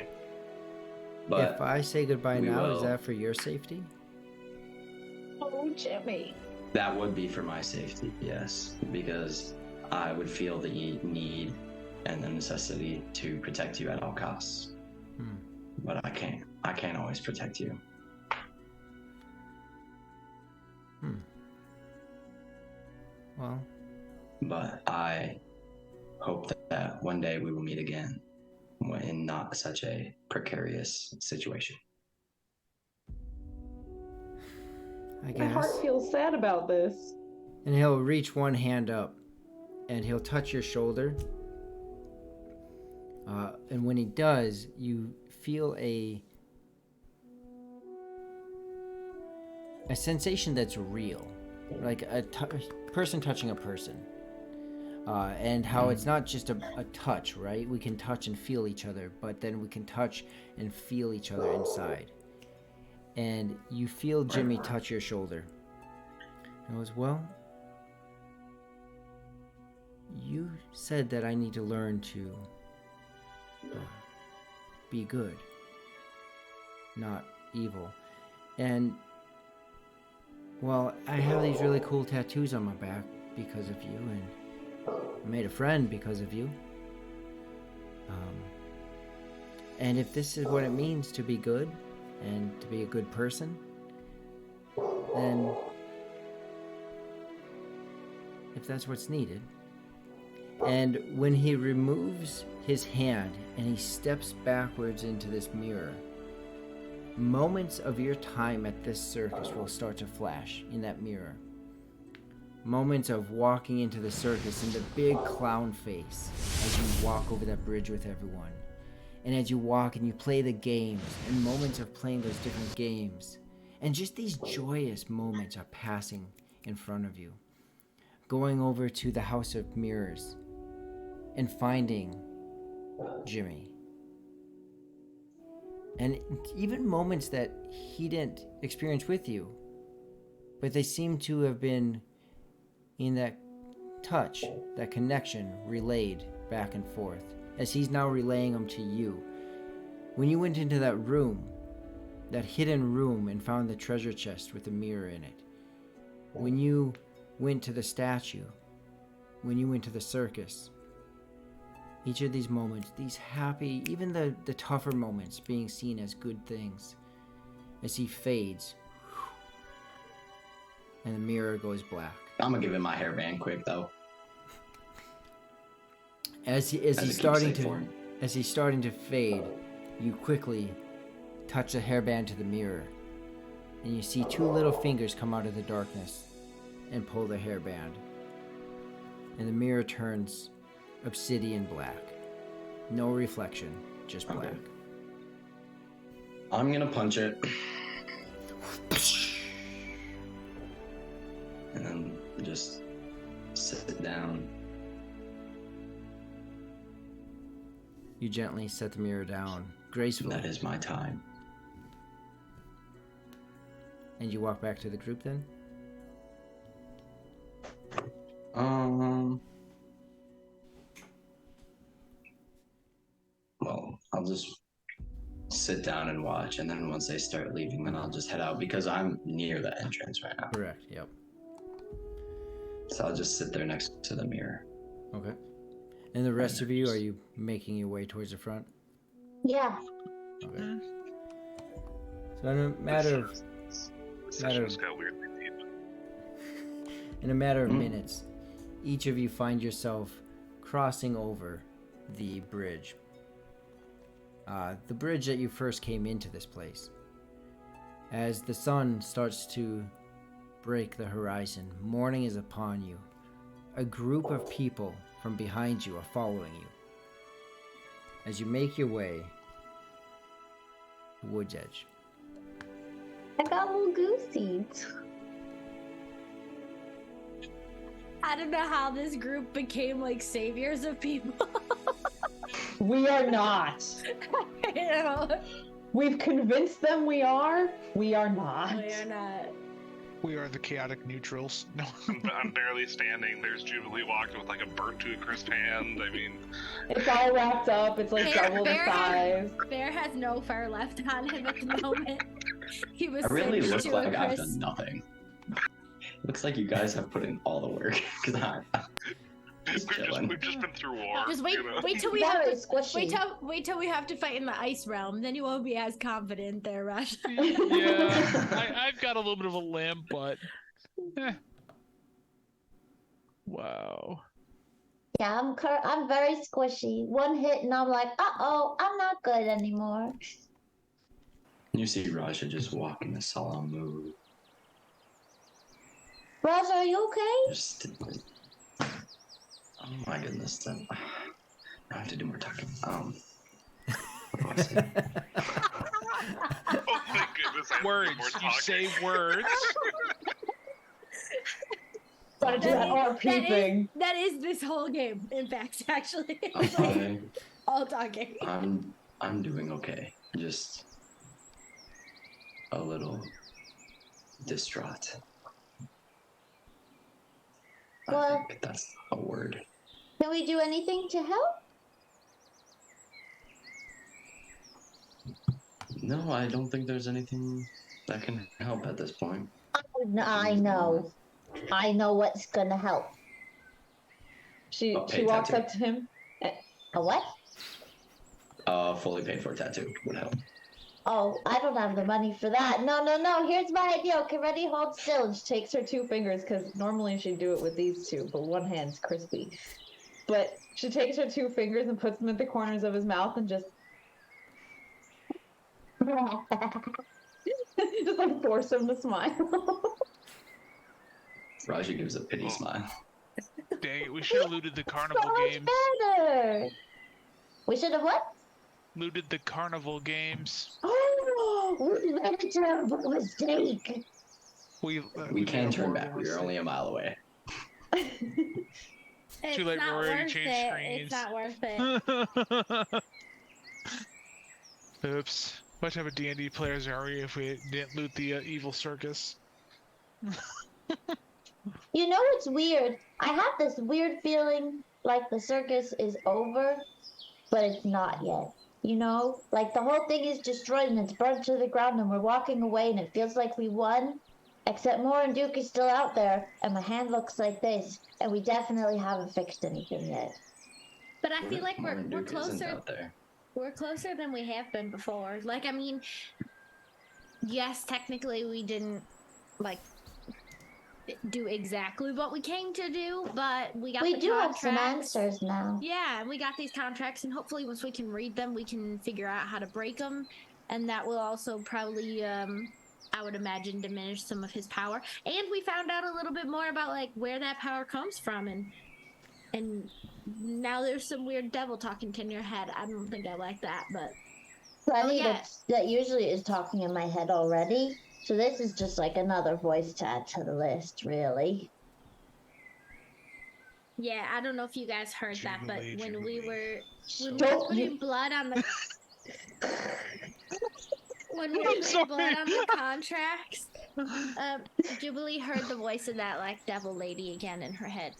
But if I say goodbye we now, is will. that for your safety? Oh, Jimmy. that would be for my safety, yes, because I would feel the need and the necessity to protect you at all costs. Hmm. But I can't. I can't always protect you. Well, But I hope that one day we will meet again in not such a precarious situation. I My heart guess. feels sad about this. And he'll reach one hand up, and he'll touch your shoulder. And when he does, you feel a sensation that's real, like a person touching a person. And how it's not just a touch, right? We can touch and feel each other, but then we can touch and feel each other inside. And you feel Jimmy touch your shoulder. And goes, well, you said that I need to learn to be good, not evil. And, well, I have these really cool tattoos on my back because of you, and I made a friend because of you. And if this is what it means to be good and to be a good person, then if that's what's needed. And when he removes his hand and he steps backwards into this mirror, moments of your time at this circus will start to flash in that mirror. Moments of walking into the circus and the big clown face as you walk over that bridge with everyone. And as you walk and you play the games, and moments of playing those different games. And just these joyous moments are passing in front of you. Going over to the House of Mirrors and finding Jimmy. And even moments that he didn't experience with you, but they seem to have been in that touch, that connection relayed back and forth, as he's now relaying them to you. When you went into that room, that hidden room, and found the treasure chest with a mirror in it. When you went to the statue, when you went to the circus, each of these moments, these happy, even the tougher moments being seen as good things, as he fades and the mirror goes black. I'm gonna give him my hairband quick though. As he's starting to fade, you quickly touch the hairband to the mirror, and you see two little fingers come out of the darkness and pull the hairband, and the mirror turns obsidian black. No reflection, just black. Okay. I'm gonna punch it. And then just sit down. You gently set the mirror down gracefully. That is my time. And you walk back to the group then? Well, I'll just sit down and watch, and then once they start leaving, then I'll just head out because I'm near the entrance right now. Correct, yep. So I'll just sit there next to the mirror. Okay. And the rest of you, are you making your way towards the front? Yeah. Okay. So in a matter of Session just got weirdly deep. minutes, each of you find yourself crossing over the bridge. The bridge that you first came into this place. As the sun starts to break the horizon, morning is upon you. A group of people from behind you are following you. As you make your way to Wood's Edge. I got little goosies. I don't know how this group became like saviors of people. We are not. You know, We've convinced them we are. We are not. we are not. We are the chaotic neutrals. No. I'm barely standing. There's Jubilee walking with like a burnt to a crisp hand. I mean, It's all wrapped up. It's like Bear- double the Bear size. Bear has no fur left on him at the moment. He was I really singed look to like a I've crisp. done nothing. Looks like you guys have put in all the work because we've just been through war. Just wait, you know? wait till we have Very to squishy. wait till we have to fight in the ice realm. Then you won't be as confident there, Rush. Yeah, I've got a little bit of a limp, but wow. Yeah, I'm very squishy. One hit and I'm like, uh-oh, I'm not good anymore. You see Raja just walk in a solemn mood. Raj, are you okay? Just, oh my goodness, then I have to do more talking. What do I say? Oh my goodness, I have to do Words. more You talking. say words. Gotta do that RP thing. That is this whole game, in fact, actually. Okay, All talking. I'm doing okay. Just a little distraught. I Well- think that's a word. Can we do anything to help? No, I don't think there's anything that can help at this point. I know. I know what's gonna help. She Oh, she paid walks tattoo. up to him. A what? Fully paid for tattoo would help. Oh, I don't have the money for that. No. Here's my idea. Okay, ready? Hold still. And she takes her two fingers because normally she'd do it with these two, but one hand's crispy. But she takes her two fingers and puts them at the corners of his mouth and just just like force him to smile. Raja gives a pity smile. Dang it, we should have looted the carnival So much games. better. We should have what? Looted the carnival games. Oh, we made a terrible mistake. We We can made a turn back. horrible We are only a mile away. It's Too late, not we're already worth changed it. screens. It's not worth it. Oops. What type of D&D players are we if we didn't loot the evil circus? You know what's weird? I have this weird feeling like the circus is over, but it's not yet. You know? Like the whole thing is destroyed and it's burnt to the ground and we're walking away and it feels like we won. Except Morin Duke is still out there and my hand looks like this and we definitely haven't fixed anything yet. But I feel like we're Marmaduke isn't closer. out there. We're closer than we have been before. Like, I mean, yes, technically we didn't like do exactly what we came to do, but we got We the do have some contracts. answers now. Yeah, and we got these contracts, and hopefully, once we can read them, we can figure out how to break them, and that will also probably, I would imagine, diminish some of his power. And we found out a little bit more about like where that power comes from, and now there's some weird devil talking in your head. I don't think I like that, but Plenty yeah. that usually is talking in my head already. So this is just like another voice to add to the list, really. yeah, I don't know if you guys heard that, but Jubilee, when we Jubilee. were So when we Don't were putting you- blood on the When we I'm put sorry. blood on the contracts, Jubilee heard the voice of that like devil lady again in her head.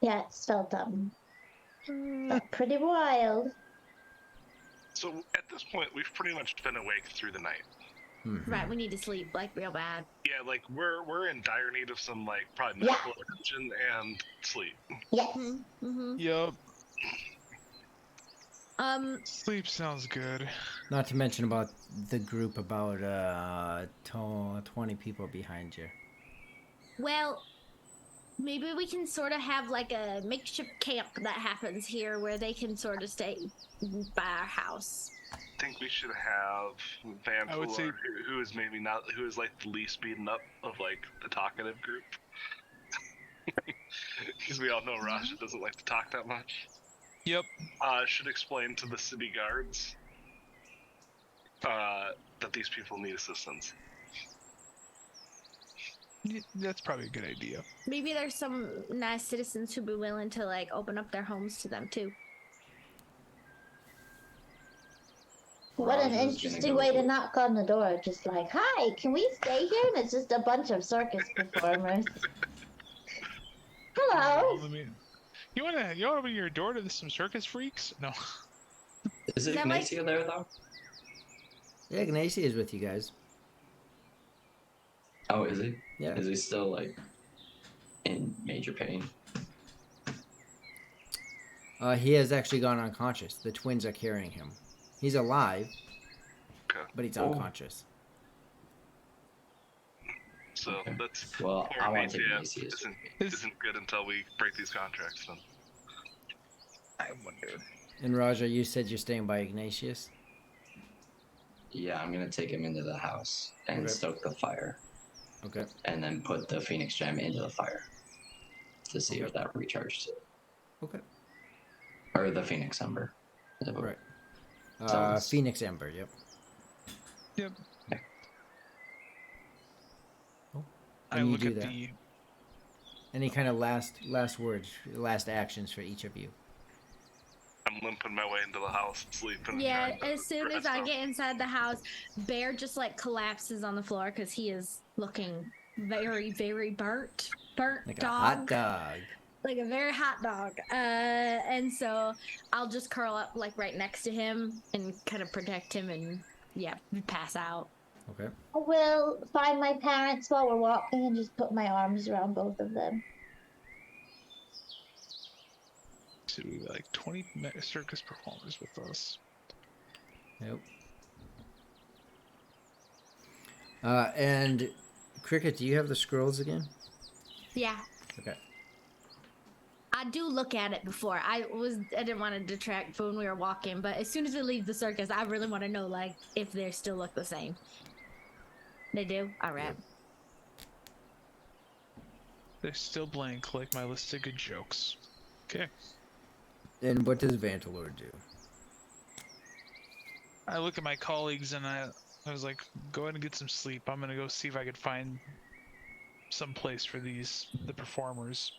Yeah, it's felt pretty wild. So at this point, we've pretty much been awake through the night. Mhm. Right, we need to sleep like real bad. Yeah, like we're in dire need of some like probably Yeah. medical attention and sleep. Yes. Mm-hmm. Yup. Sleep Sounds good. Not to mention about the group about 20 people behind you. Well, maybe we can sort of have like a makeshift camp that happens here where they can sort of stay by our house. I think we should have Van I would say- Fuller, who is maybe not, who is like the least beaten up of like the talkative group. Because we all know Rasha doesn't like to talk that much. Yep. Should explain to the city guards that these people need assistance. That's probably a good idea. Maybe there's some nice citizens who'd be willing to like open up their homes to them too. What an Raj was gonna interesting go way to with- knock on the door. Just like, hi, can we stay here? And it's just a bunch of circus performers. Hello. Let me- You wanna open your door to some circus freaks? No. Is Is that like- Ignacio there though? Yeah, Ignacy is with you guys. Oh, is he? Yeah. Is he still like in major pain? He has actually gone unconscious. The twins are carrying him. He's alive, Okay. but he's Oh. unconscious. So Okay. that's Well, poor I want to take Ignacio Ignatius with me. isn't good until we break these contracts. Then I wonder. And Raja, you said you're staying by Ignatius? Yeah, I'm gonna take him into the house and Okay. stoke the fire, Okay. and then put the Phoenix Gem into the fire to see if that recharges it, Okay. or the Phoenix Ember. Is that what- Right. Sounds- Phoenix Ember, yep. Yep. Oh. I And you look do at that. the. Any kind of last words, last actions for each of you? I'm limping my way into the house, sleeping. Yeah, trying to as soon as rest I up. get inside the house, Bear just like collapses on the floor because he is looking very, very burnt Like dog. a hot dog. Like a very hot dog. And so I'll just curl up like right next to him and kind of protect him and pass out. Okay. I will find my parents while we're walking and just put my arms around both of them. So we like 20 circus performers with us. Yep. And Cricket, do you have the scrolls again? Yeah. Okay. I do look at it before. I didn't want to detract when we were walking, but as soon as we leave the circus, I really want to know like if they still look the same. They do? Alright. They're still blank, like my list of good jokes. Okay. And what does Vantalor do? I look at my colleagues and I was like, go ahead and get some sleep. I'm gonna go see if I could find some place for the performers.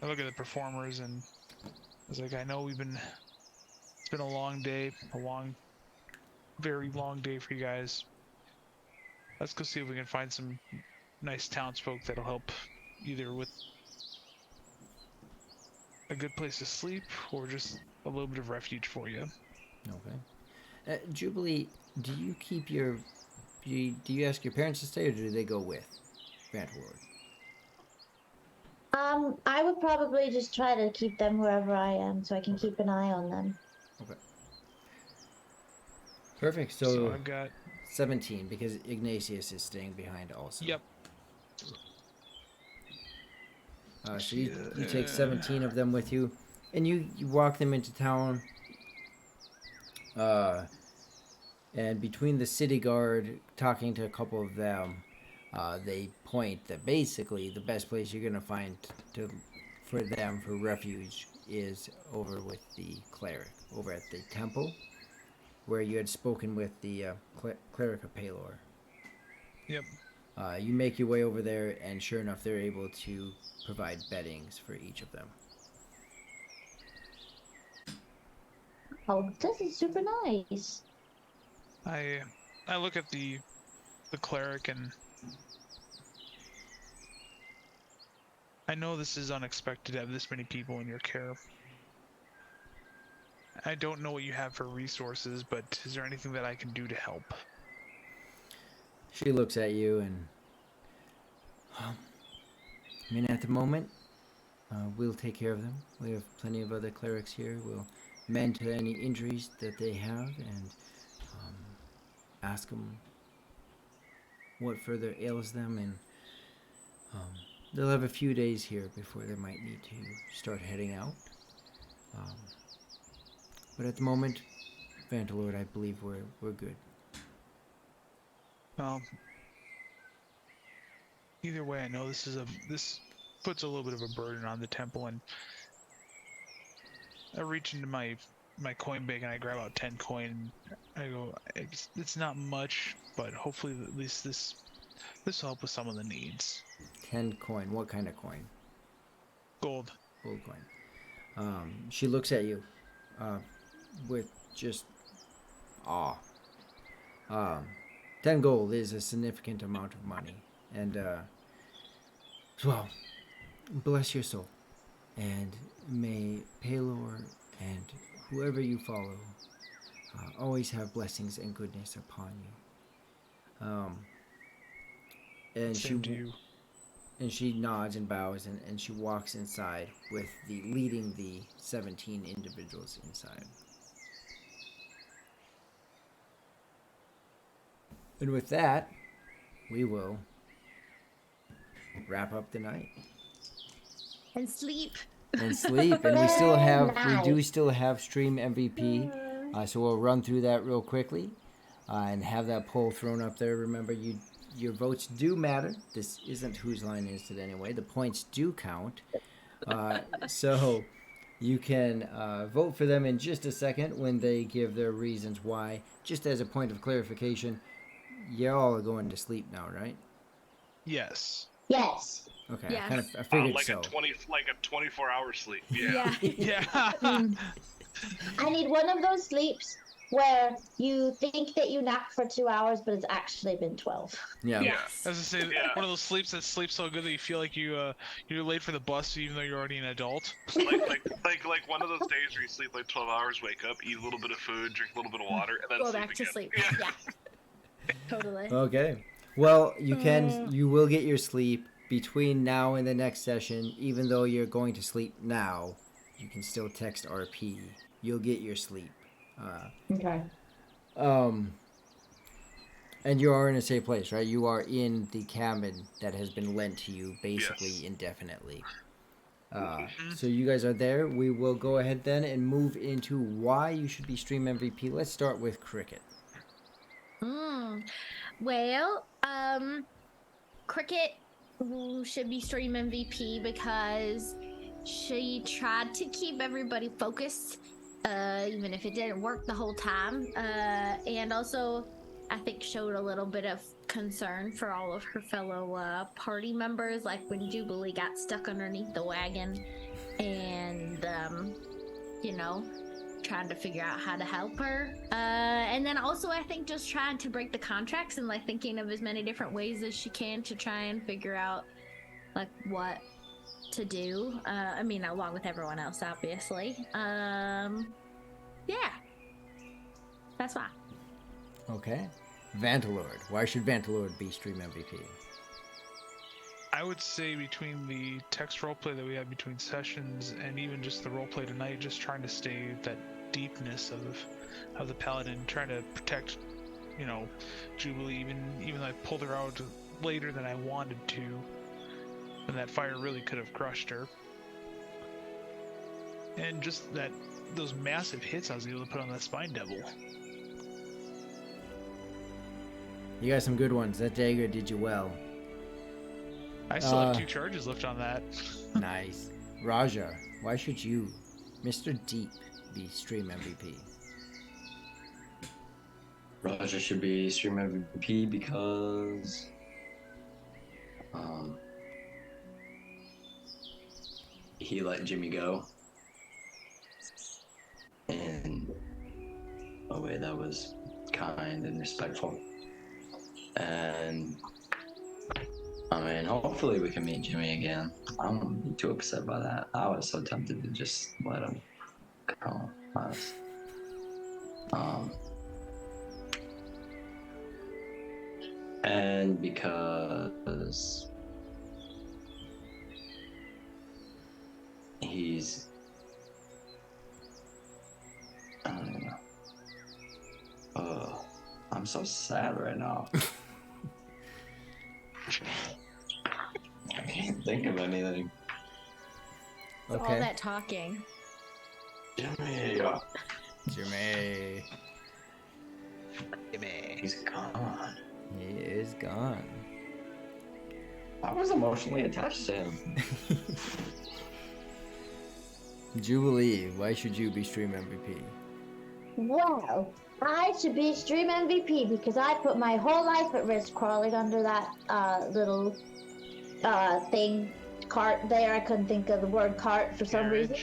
I look at the performers and I was like, I know it's been a long day, very long day for you guys. Let's go see if we can find some nice townsfolk that'll help either with a good place to sleep or just a little bit of refuge for you. Okay. Jubilee, do you keep your... Do you ask your parents to stay or do they go with Vantalor? I would probably just try to keep them wherever I am so I can keep an eye on them. Okay. Perfect. So So I've got 17 because Ignatius is staying behind also. Yep. So you take 17 of them with you, and you walk them into town. And between the city guard talking to a couple of them, they point that basically the best place you're gonna find for them for refuge is over with the cleric, over at the temple, where you had spoken with the cleric of Palor. Yep. You make your way over there, and sure enough, they're able to provide beddings for each of them. Oh, this is super nice. I look at the cleric and I know this is unexpected to have this many people in your care. I don't know what you have for resources, but is there anything that I can do to help? She looks at you and, I mean, at the moment, we'll take care of them. We have plenty of other clerics here. We'll mend to any injuries that they have and ask them what further ails them, and they'll have a few days here before they might need to start heading out. But at the moment, Vantalord, I believe we're good. Well, either way, I know this puts a little bit of a burden on the temple, and I reach into my coin bag and I grab out 10 coin. I go, it's not much, but hopefully at least this will help with some of the needs. 10 coin. What kind of coin? Gold. Gold coin. She looks at you with just awe. 10 gold is a significant amount of money, and well, bless your soul, and may Pelor and whoever you follow always have blessings and goodness upon you. And Same to you. And she nods and bows, and she walks inside with leading the 17 individuals inside. And with that, we will wrap up the night. And sleep. And sleep. And we do still have Stream MVP. So we'll run through that real quickly and have that poll thrown up there. Remember, your votes do matter. This isn't whose line is it anyway. The points do count. So you can vote for them in just a second when they give their reasons why. Just as a point of clarification, y'all are going to sleep now, right? Yes. Yes. Okay, Yes. I figured like so. a 24-hour sleep. Yeah. Yeah. I need one of those sleeps where you think that you nap for 2 hours, but it's actually been 12. Yeah. Yes. As I say, Yeah. one of those sleeps that sleeps so good that you feel like you're late for the bus even though you're already an adult. like one of those days where you sleep like 12 hours, wake up, eat a little bit of food, drink a little bit of water, and then Go sleep back to again. sleep. Yeah. Yeah. Totally. Okay. Well, you will get your sleep between now and the next session. Even though you're going to sleep now, you can still text RP. You'll get your sleep. Okay. And you are in a safe place, right? You are in the cabin that has been lent to you basically Yes. indefinitely. So you guys are there. We will go ahead then and move into why you should be Stream MVP. Let's start with Cricket. Well, Cricket should be Stream MVP because she tried to keep everybody focused, even if it didn't work the whole time. And also, I think showed a little bit of concern for all of her fellow party members, like when Jubilee got stuck underneath the wagon and, trying to figure out how to help her. And then also, I think just trying to break the contracts and like thinking of as many different ways as she can to try and figure out like what to do. Along with everyone else, obviously. Yeah. That's why. Okay. Vantalord. Why should Vantalord be Stream MVP? I would say between the text roleplay that we had between sessions and even just the roleplay tonight, just trying to stay that deepness of the paladin, trying to protect, Jubilee, even though I pulled her out later than I wanted to, and that fire really could have crushed her. And just those massive hits I was able to put on that Spine Devil. You got some good ones. That dagger did you well. I still have 2 charges left on that. Nice. Raja, why should you, Mr. Deep, be Stream MVP? Raja should be Stream MVP because he let Jimmy go, and way that was kind and respectful. And I mean, hopefully we can meet Jimmy again. I don't be too upset by that. I was so tempted to just let him go. And because he's, I don't even know. I'm so sad right now. I can't think of anything. All Okay. that talking. Jimmy, Jimmy. he's gone. He is gone. I was emotionally attached to him. Jubilee, why should you be stream MVP? Well, I should be stream MVP because I put my whole life at risk crawling under that little thing, cart there. I couldn't think of the word cart for some reason.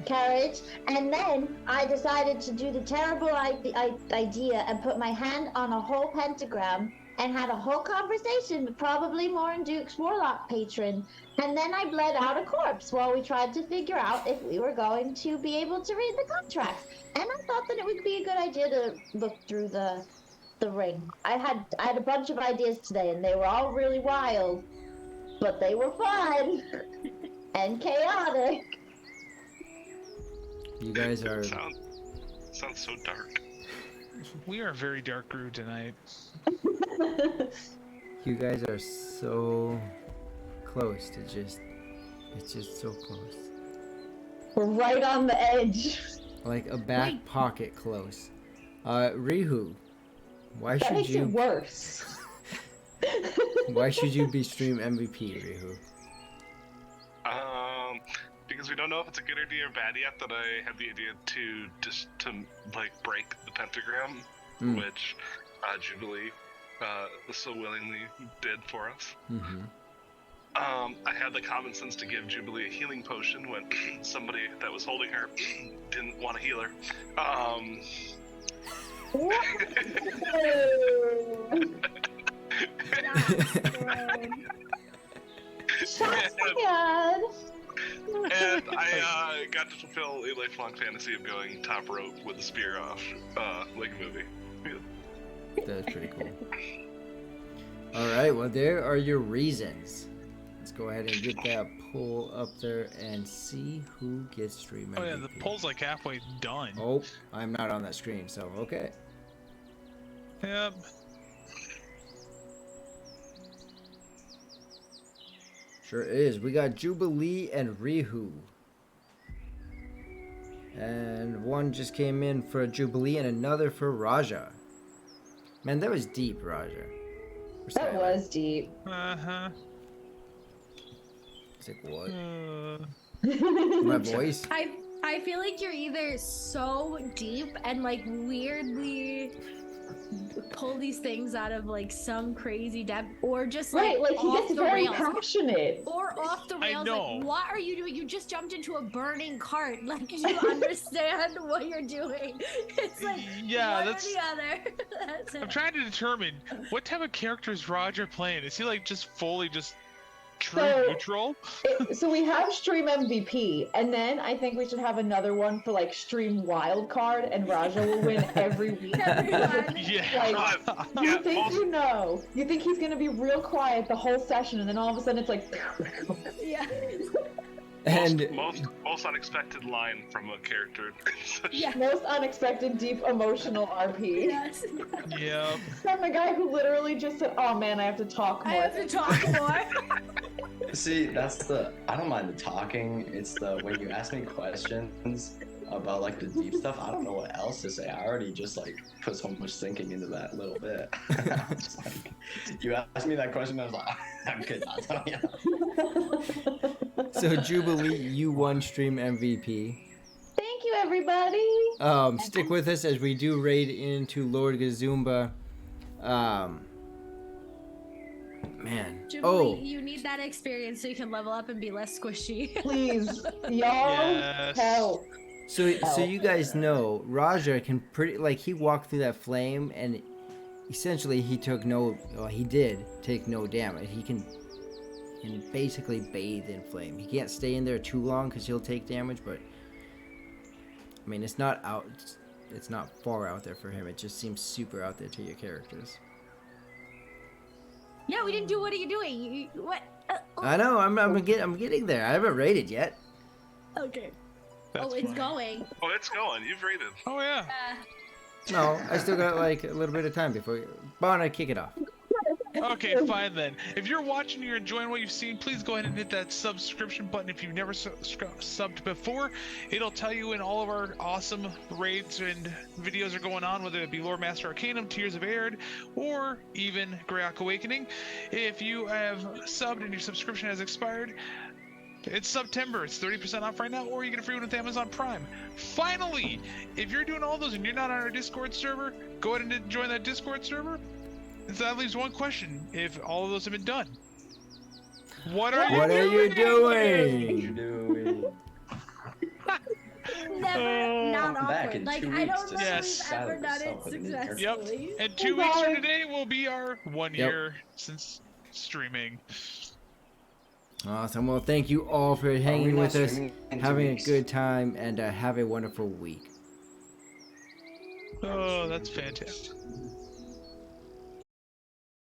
Carriage. And then I decided to do the terrible idea and put my hand on a whole pentagram and had a whole conversation with probably Morin Duke's Warlock patron. And then I bled out a corpse while we tried to figure out if we were going to be able to read the contracts. And I thought that it would be a good idea to look through the ring. I had a bunch of ideas today and they were all really wild, but they were fun and chaotic. You guys are. Sounds so dark. We are a very dark crew tonight. You guys are so close to just. It's just so close. We're right on the edge. Like a back pocket close. Rihu, why That should makes it you? worse. Why should you be stream MVP, Rihu? Because we don't know if it's a good idea or bad yet, that I had the idea to break the pentagram, which Jubilee so willingly did for us. Mm-hmm. I had the common sense to give Jubilee a healing potion when somebody that was holding her didn't want to heal her. And I got to fulfill a lifelong fantasy of going top rope with a spear off, like a movie. That's pretty cool. Alright, well, there are your reasons. Let's go ahead and get that poll up there and see who gets stream MVP. Oh yeah, the poll's like halfway done. Oh, I'm not on that screen, so okay. Yep. Sure is. We got Jubilee and Rihu. And one just came in for Jubilee and another for Raja. Man, that was deep, Raja. Or That Skylar. was deep. Uh-huh. It's like, what? Uh, My voice? I feel like you're either so deep and like weirdly pull these things out of like some crazy depth, or just like Right, like he off gets the very rails. passionate. Or off the I rails, know. like what are you doing? You just jumped into a burning cart. Like you understand what you're doing. It's like Yeah, one that's- or the other. That's it. I'm trying to determine what type of character is Roger playing. Is he like just fully just true So- neutral? So we have stream MVP, and then I think we should have another one for like stream wild card, and Raja will win every week. Everyone. Yeah. You think you know? You think he's gonna be real quiet the whole session, and then all of a sudden it's like. Yeah. And Most unexpected line from a character. Yeah. Most unexpected, deep, emotional RP. Yes. Yeah. From the guy who literally just said, "Oh man, I have to talk I more." have to talk more. See, I don't mind the talking. It's the when you ask me questions about like the deep stuff, I don't know what else to say. I already just like put so much thinking into that little bit. It's like, you asked me that question, I was like, I could not tell you. so Jubilee, you won stream MVP. Thank you, everybody. Stick with us as we do raid into Lord Gazumba. Man. Jubilee, you need that experience so you can level up and be less squishy. Please, y'all, Yes. help. So you guys know Raja can he walked through that flame and essentially he did take no damage. He can basically bathe in flame. He can't stay in there too long because he'll take damage, but I mean it's not far out there for him. It just seems super out there to your characters. Yeah, we didn't do. What are you doing? What? I know. I'm getting there. I haven't rated yet. Okay. That's it's fine. going. Oh, it's going. You've rated. Oh yeah. No, I still got like a little bit of time before Bonna kick it off. Okay, fine then. If you're watching and you're enjoying what you've seen, please go ahead and hit that subscription button. If you've never subbed before, it'll tell you when all of our awesome raids and videos are going on, whether it be Lore Master Arcanum, Tears of Arid, or even Greyhawk Awakening. If you have subbed and your subscription has expired, it's September. It's 30% off right now, or you get a free one with Amazon Prime. Finally, if you're doing all those and you're not on our Discord server, go ahead and join that Discord server. So that leaves one question: if all of those have been done, what are you doing? doing? Never, not Back awkward. in Like 2 I weeks don't to know Yes. if we've ever done it yourself with a new character. successfully. And 2 weeks from today will be our 1 year since streaming. Awesome. Well, thank you all for hanging with us, having a good time, and have a wonderful week. Oh, that's fantastic.